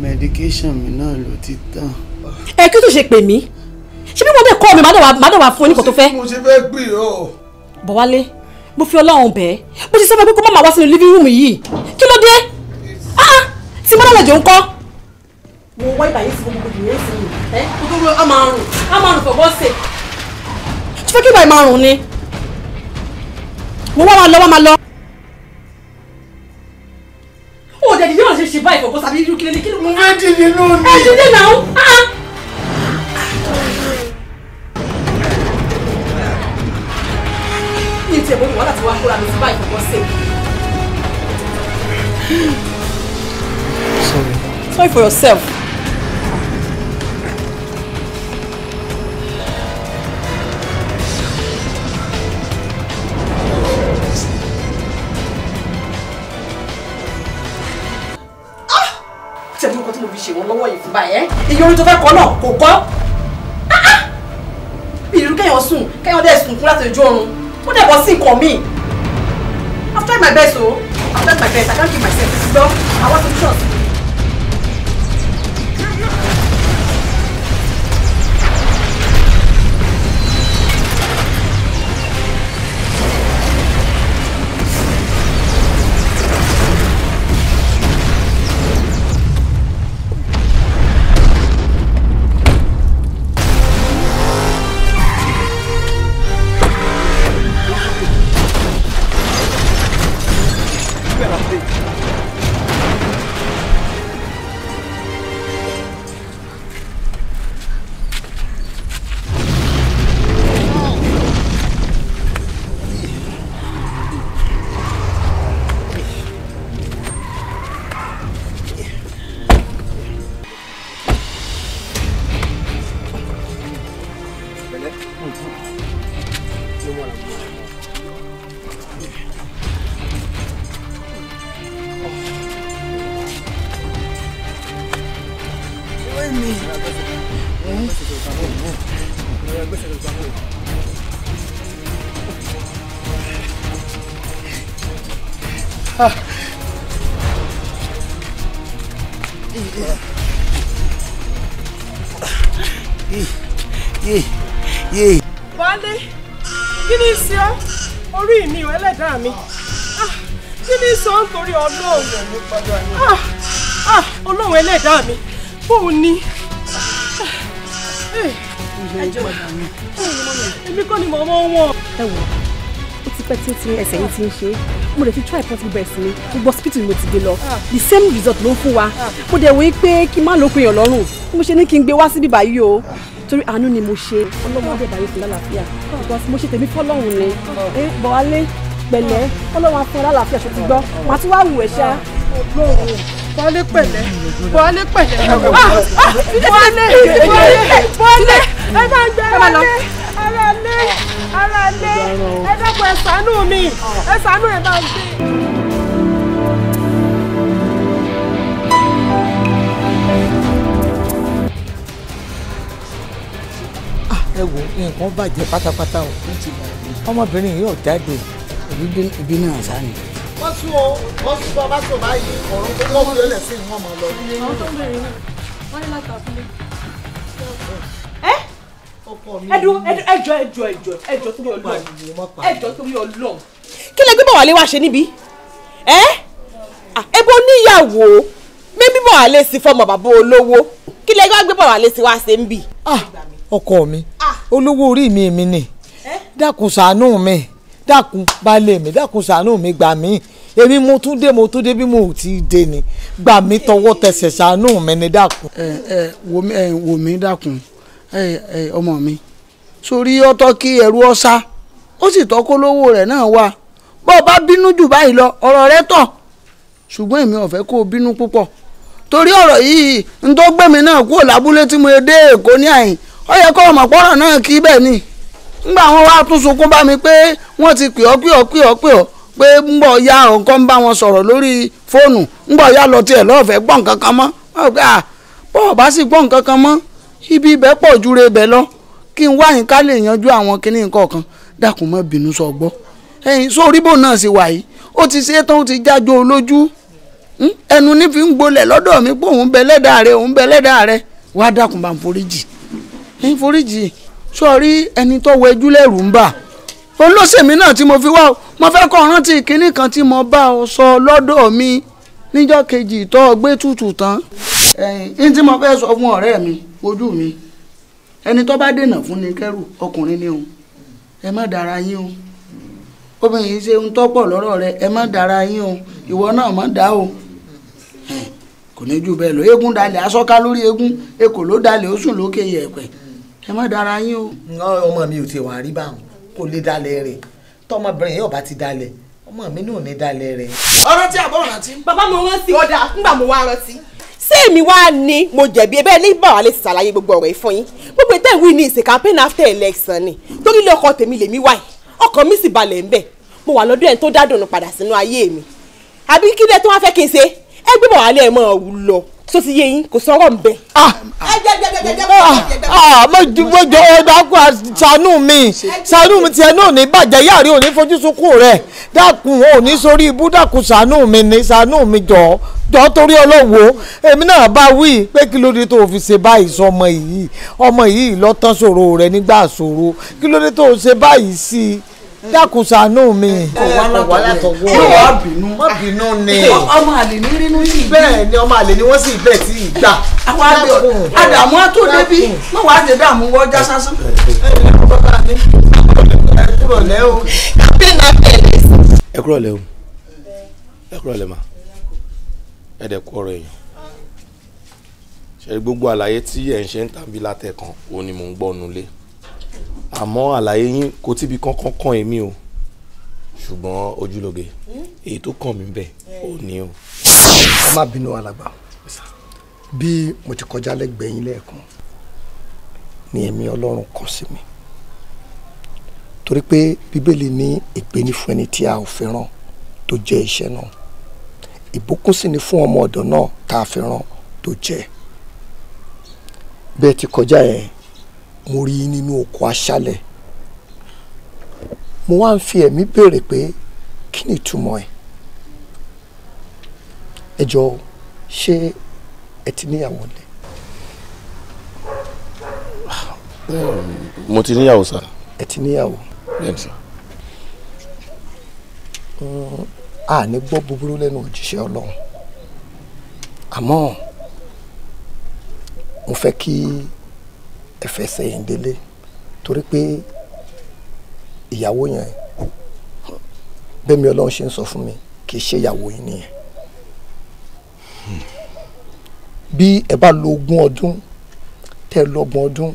medication mi náà ló ti tán. kí tó ṣe pè mí ṣé bí wọ́n bẹ̀ kọ́ mi má dẹ̀ wá fún oníkan tó fẹ́. mo ṣe fẹ́ pè ọ́. Bọ̀wálé mo fi Ọlọ́run bẹ́ẹ̀ mo ti sọ fún ẹ pé kó má máa wá sínú living room yìí kí ló dé tí mo lálejò ń kọ́. mo wá ìbàyè sí gbogbo ìdílé sí mi gbogbo a máa rùn for God's sake ṣé fẹ́ kí ìbàyè máa rùn ni mo wá máa lọ. báyìí fọ̀gbọ́n sábẹ́ irú kílẹ̀ ní kí ló mo fẹ́ dìde lónìí. ẹ dìde náà. ní ìtẹ̀ mọ́ ìwọ́n láti wá kóra mi sí báyìí fọ̀gbọ́n sí. Sorry for yourself. Tẹ̀lé nǹkan tí mo fi ṣe wọn lọ́wọ́ yìí fún báyìí ẹ́. Iye orin tó fẹ́ kọ́ náà kò kọ́. Bí irú kéèyàn sùn, kéèyàn dẹ̀ sùn kún láti ojú oorun. Ó dẹ̀ bọ́ sí nǹkan míì. I've tried my best o. I've tried my best. I can't keep myself. So, I want to trust. Wálé, kí ni ṣe ọ́? Orí mi ò ẹlẹ́dàá mi. Kí ni sọ nítorí Ọlọ́run? Ọlọ́run ẹlẹ́dàá mi, bóun ni? Èmi kọ́ ni màmá wọn. Ẹ wò ó ti pẹ́ tí ẹsẹ̀ yìí ti ń ṣe é. Mo lè fi try portable breast mi. Gbogbo hospital mo ti gbé lọ. The same result ló ń fún wa. Mo dẹ̀ wí pé kí n má lókun èèyàn lọ́rùn. Mo ṣe ní kí n gbé wá síbí báyìí o. Torí àánú ni mo ṣe. Ọlọ́run á bàyè fún lálàáfíà. Because mo ṣe tèmi fọ́lọ́run ni. Bọ̀wálé pẹ̀lẹ́ Ọlọ́run á fún ọ lálàáfíà ṣe ti gbọ́. Màá tún wá wù ẹ́ ṣá. Bọ̀wálé pẹ̀lẹ́. Bọ̀wálé pẹ̀lẹ́. Bọ̀wálé ẹ bá ń gbé ara lé ẹ dákun ẹ ṣàánú mi ẹ ṣàánú ẹ bá ń gbé. Ẹ wo nǹkan bàjẹ́ pátápátá o ọmọbìnrin yóò jáde. Ibi náà sá ni. wọ́n sún o wọ́n sún bọ́ bá sọ báyìí ọ̀run tó kọ́ wúlò lẹ́sìn wọn mọ̀ lọ. Àwọn tó ń bèrè náà wọ́n ní láti àfúlé. ẹjọ́ torí Ọlọ́run ẹjọ́ torí Ọlọ́run. Kí lẹ gbé bọ̀ wálé wá ṣe níbí? Ebo níyàwó mébí bọ̀ wálé sí fọmọ bàbá olówó kí lẹ gbé bọ̀ wálé sí wá ṣe ń bì. Ọkọ mi olówó orí mi ni dákun ṣàánú mi dákun baálé mi dákun ṣàánú mi gbà mí èmi mo tún dé bí mo ò ti dé ni gbà mí tọwọ́ tẹsẹ̀ ṣàánú mi ni dákun. wò mí dákun ọmọ mi sórí ọtọ kí ẹrú ọsá ó sì tọ́ kó lówó rẹ̀ náà wá bó o bá bínú jù báyìí lọ ọ̀rọ̀ rẹ̀ tọ̀ ṣùgbọ́n èmi ò fẹ́ kó o bínú púpọ̀ torí ọ̀rọ̀ yìí ń tó gbẹ̀mí náà kúrò lábúlé tí mo dé Èkó ní àyìn ó yẹ kó ọmọ pọ́nrọ̀ náà kí bẹ́ẹ̀ ni ngbà wọn wá tún sunkún bá mi pé wọ́n ti pè ọ́ pé ńgbọ̀ ya nǹkan ń bá wọn sọ̀rọ̀ lórí fóònù ńgbọ̀ ya lọ tiẹ̀ lọ́ọ̀fẹ́ gbọ́ nǹkan kan mọ́ bọ́ọ̀ bá sì gbọ́ nǹkan kan mọ́ ibi ibẹ̀ pọ̀ ju re ibẹ̀ lọ kí n wáyìn ká lè yanjú àwọn kinní nǹkan kan dákun má bínú sọ gbọ́ ẹ̀yìn sórí bò náà sì wà yìí ó ti ṣe tán ó ti jájó olójú ẹnu ní fi ń gbolẹ̀ lọ́dọ̀ mi pé òun bẹ lẹ́dàá rẹ wá dákun bá ń foríjì sọrí ẹni tó wẹjú lẹ́rù ń bà olóṣèmí náà tí mo fi wá mo fẹ́ kọ́ rántí kinní kan tí mo bá ọ sọ lọ́dọ̀ mi níjọ́ kejì tó gbé tutù tán ẹ̀yìn tí mo fẹ́ sọ fún ọ̀rẹ́ mi ojú mi ẹni tó bá dènà fún ni kẹ́rù ọkùnrin ni òun ẹ má dára yín o obìnrin yìí ṣe ń tọ́pọ̀ lọ́rọ̀ rẹ ẹ má dára yín o ìwọ náà má dá o kò ní jù bẹ́ẹ̀ lọ eégún dalẹ̀ asọ́ká lórí eégún ekò ló dalẹ̀ ó sùn lókè yẹ̀pẹ̀ ẹ má dára yín o. ọmọ mi ò tiẹ̀ wá rí báwọn kò lè dalẹ̀ rẹ̀ tọmọbìnrin yóò bá ti dalẹ̀ ọmọ mi náà ní dalẹ̀ rẹ̀. ọ̀rọ̀ tí àbọ̀ rántí. bàbá mo rántí ọ̀dà nígbà mo wá rántí ṣé èmi wá ní mo jẹ̀bi ẹ bẹ́ẹ̀ ní bàwá lè ṣàlàyé gbogbo ọ̀rọ̀ yìí fún yín gbogbo ìtẹ́ ìwé ní ìṣe campaign after election ni torí ilé ọkọ tèmi lèmi wáyé ọkàn mi sì balẹ̀ ń bẹ̀ mo wà lọ́dọ̀ ẹ̀ tó dádùn padà sínú ayé mi àbí kí lẹ tó wá fẹ́ kí n ṣe ẹ gbé bàwá lẹ̀ mọ́ ọ lọ tó ti yé yín kò sọ̀rọ̀ ń bẹ̀. mọ̀jọ ẹ̀dákun ṣàánú mi tiẹ̀ náà ní bàjẹ́ yàrá ò ní fojú sunkún rẹ̀ dákun ò ní sórí ibú dákun ṣàánú mi jọ torí ọlọ́wọ́ èmi náà bá wí pé kí ló dé tó fi ṣe báyìí sọ ọmọ yìí lọ́tàn ṣòro rẹ̀ nígbà ṣòro kí ló dé tó ṣe báyìí sí i dákun ṣàánú mi. ọwọ́ látọwọ́ má bínú ni. ọmọ àlè ní rínú sí i. bẹ́ẹ̀ ni ọmọ àlè ni wọ́n sì bẹ̀ tí ì gbà. àwọn àdàmú tó débi wọ́n wàá dé dààmú wọ́n já sásán. ẹ kúrò lẹ́ o ẹ kúrò lẹ́ ma ẹ dẹ̀ kú ọ̀rọ̀ èèyàn ṣe gbogbo àlàyé tí ẹ̀ ń ṣe ń tàbí látẹ̀kàn òun ni mò ń gbọ́ nulẹ̀ àmọ́ àlàyé yín kò tíbi kankan kan èmi o ṣùgbọ́n ojúlóge èyí tó kàn mí bẹ́ẹ̀ ò ní o. ẹ má bínú alàgbà bí mo ti kọjá lẹ́gbẹ̀ẹ́ yín lẹ́ẹ̀kan ni ẹ̀mí Ọlọ́run kàn sí mi torí pé Bíbélì ní ègbé ni fún ẹni tí a ò fẹ́ràn tó jẹ́ iṣẹ́ náà ìbùkún sì ni fún ọmọ ọ̀dọ̀ náà tá a fẹ́ràn tó jẹ́ bẹ́ẹ̀ ti kọjá yẹn mo rí nínú oko aṣálẹ̀ mo wá ń fi ẹ̀mí béèrè pé kí ni ìtumọ̀ ẹ̀ ẹ jọ̀ọ́ ṣé ẹ ti níyàwó lẹ. mo ti níyàwó sá. ẹ ti níyàwó. bẹ́ẹ̀ sá. a ní gbọ́ búburú lẹ́nu òjíṣẹ́ Ọlọ́run àmọ́ mo fẹ́ kí ẹ fẹsẹ̀ yín délé torí pé ìyàwó yẹn bẹ́ẹ̀ mi Ọlọ́run ṣe ń sọ fún mi kì í ṣe ìyàwó yín nìyẹn bí ẹ bá lo 20 ọdún tẹ́ lọ 30 ọdún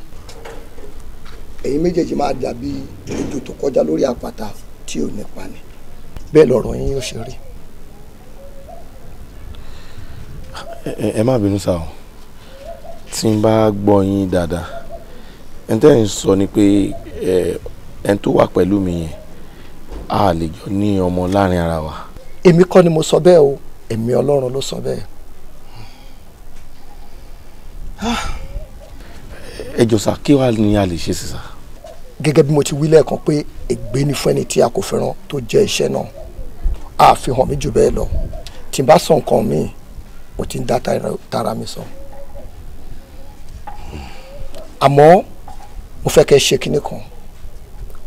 ẹ̀yin méjèèjì máa dàbí ejò tó kọjá lórí àpáta tí ò nípa ni bẹ́ẹ̀ lọ̀rọ̀ yín yóò ṣe rí. ẹ má bínú sá o tí n bá gbọ́ yín dáadáa ẹni tẹ́ ń sọ ni pé ẹni tó wà pẹ̀lú mi yẹn a lè jọ ní ọmọ láàrin ara wa. èmi kọ́ ni mo sọ bẹ́ẹ̀ o ẹ̀mí Ọlọ́run ló sọ bẹ́ẹ̀. ẹ jọ sá kí wàá ní a lè ṣe sí sá. gẹ́gẹ́ bí mo ti wí lẹ́ẹ̀kan pé ègbé ni fún ẹni tí a kò fẹ́ràn tó jẹ́ iṣẹ́ náà a fi hàn mí jù bẹ́ẹ̀ lọ tí n bá sọ nǹkan míì mo ti ń dá tara mi sọ. àmọ́ mo fẹ́ kẹ́ ẹ ṣe kinní kan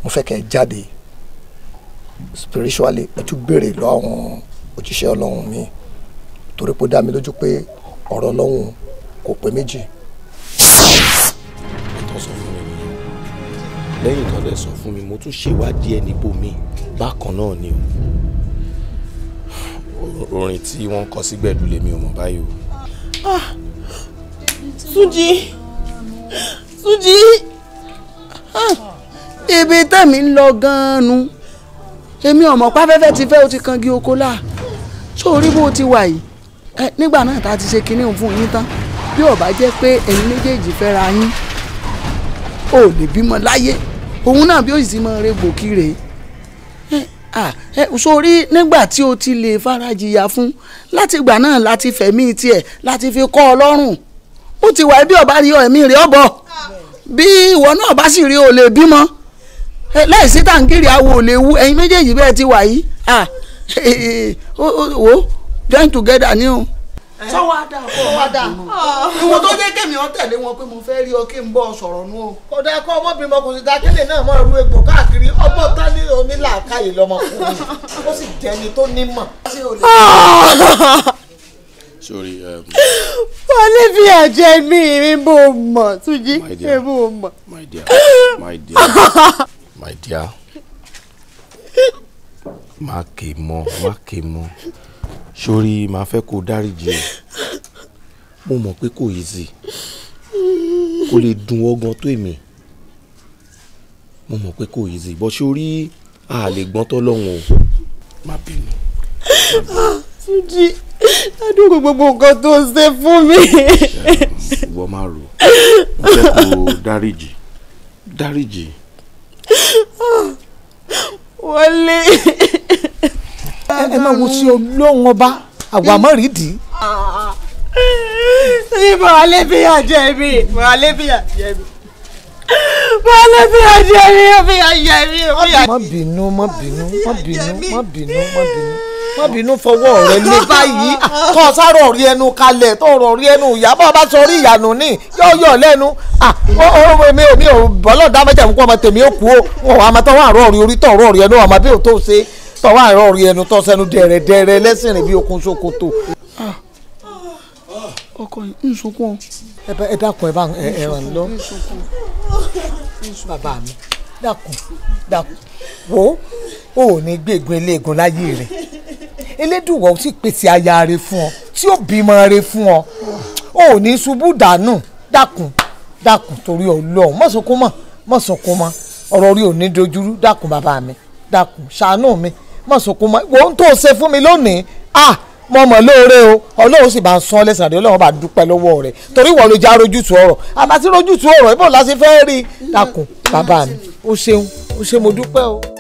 mo fẹ́ kẹ́ ẹ jáde spiritually ẹ tún béèrè lọ àwọn òjíṣẹ́ Ọlọ́run mi torí pé ó dá mi lójú pé ọ̀rọ̀ Ọlọ́run kò pé méjì. lẹ́yìn tó dẹ̀ sọ fún mi mo tún ṣèwádìí ẹ̀ níbò mi bákan náà ni o orin tí wọ́n kọ sí gbẹ̀dú lèmi ò mọ̀ báyìí o. Túnjí ibi tẹ̀mí ń lọ gan-an nu èmi ọmọ páfẹ́fẹ́ ti fẹ́ o ti kangi oko la sórí bó ti wà yìí nígbà náà tá a ti ṣe kinní fún yín tán bí ó bá jẹ́ pé ẹ̀yin méjèèjì fẹ́ra yín ò lè bímọ láyé òun náà bí ó sì ti mọ rẹ gbòkì rèé sórí nígbà tí o ti lè farajìyà fún láti ìgbà náà láti fẹ̀mí tiẹ̀ láti fi kọ́ ọ lọ́rùn ó ti wà bí ọba rí ọ ẹ̀mí rẹ̀ ọ̀bọ̀ bí ìwọ náà bá sì rí o lè bímọ láìsí tàǹkìrì awo ò lè wú ẹ̀yin méjèèjì bẹ́ẹ̀ ti wà yìí wo join together ni o. sọ́wọ́ àdá sọ́wọ́ àdá ìwọ tó jẹ́ kémi ọ tẹ̀lé wọn pé mo fẹ́ rí ọ kí n bọ́ sọ̀rọ̀ nù o. kódà kọ́ ọmọbìnrin ọkùnrin dákẹ́lẹ̀ náà máa ru egbò káàkiri ọgbọ́n tálí onílàákàyè lọmọkùnrin ó sì jẹni tó nímọ̀. sorry. wọ́n lè fi àjẹ mi bó mọ̀ Túnjí bó mọ̀. my dear má ké mọ́ sórí máa fẹ́ kó dáríjì mo mọ̀ pé kò easy kò lè dùn ọgàn tó èmi mo mọ̀ pé kò easy bó ṣe orí a lè gbọ́n tọ́ lọ́hùn o má bínú. Túnjí adúgbò gbogbo nǹkan tó ṣe fún mi. ìwọ máa rò mo fẹ́ kó dáríjì. Wọlé. ẹ máa wo sí Ọlọ́run ọba àwa mọ̀ rí dì í. Bọ̀wálé fìyà jẹ mí. Bọ̀wálé fìyà jẹ mí. Bọ̀wálé fìyà jẹ mí. Fìyà jẹ mí. má bínú fọwọ́ rẹ lé báyìí kọ́ sáré ọ̀rí ẹnu kalẹ̀ tó ọ̀rí ẹnu ìyá bá bá sọ orí ìyànú ní yọ̀ọ̀yọ̀ lẹ́nu mi ò bọ́lọ̀ dá mẹ́jẹ̀ mú kó ọmọ tèmi ó kú ó wọn wà á máa tọ́wọ́ àrọ̀ ọ̀rí orí tọ̀ ọ̀rọ̀ ọ̀rí ẹnu àmọ́ bí ò tó ṣe tọ́wọ́ àrọ̀ ọ̀rí ẹnu tọ́ sẹ́nu dẹ̀rẹ̀dẹ̀rẹ̀ lẹ́sìn rìn bí okun ṣòkòtò. ọkọ yìí ń sunkún. ẹ dákun ẹ bá ẹ ràn lọ bàbá mi dákun wo ò ní gbẹ̀gùn eléegun láyé rẹ̀ elédùwọ̀ ó sì pèsè aya rẹ̀ fún ọ tí ó bímọ rẹ̀ fún ọ ò ní ṣubú dànù dákun torí Ọlọ́run má sunkún mọ́ ọ̀rọ̀ rí ò ní dojúrú dákun bàbá mi dákun ṣàánú mi má sunkún mọ́ wo ń tó ṣe fún mi lónìí mo mọ̀ lóore o Ọlọ́run sì bá ń sán lẹ́sàn-án Ọlọ́run bá dúpẹ́ lọ́wọ́ rẹ̀ torí wọ́n ló já rojútu ọ̀rọ̀ àbá tí rojútu ọ̀rọ̀ ibò láti fẹ́ rí dákun bàbá mi ó ṣeun mo dúpẹ́ o.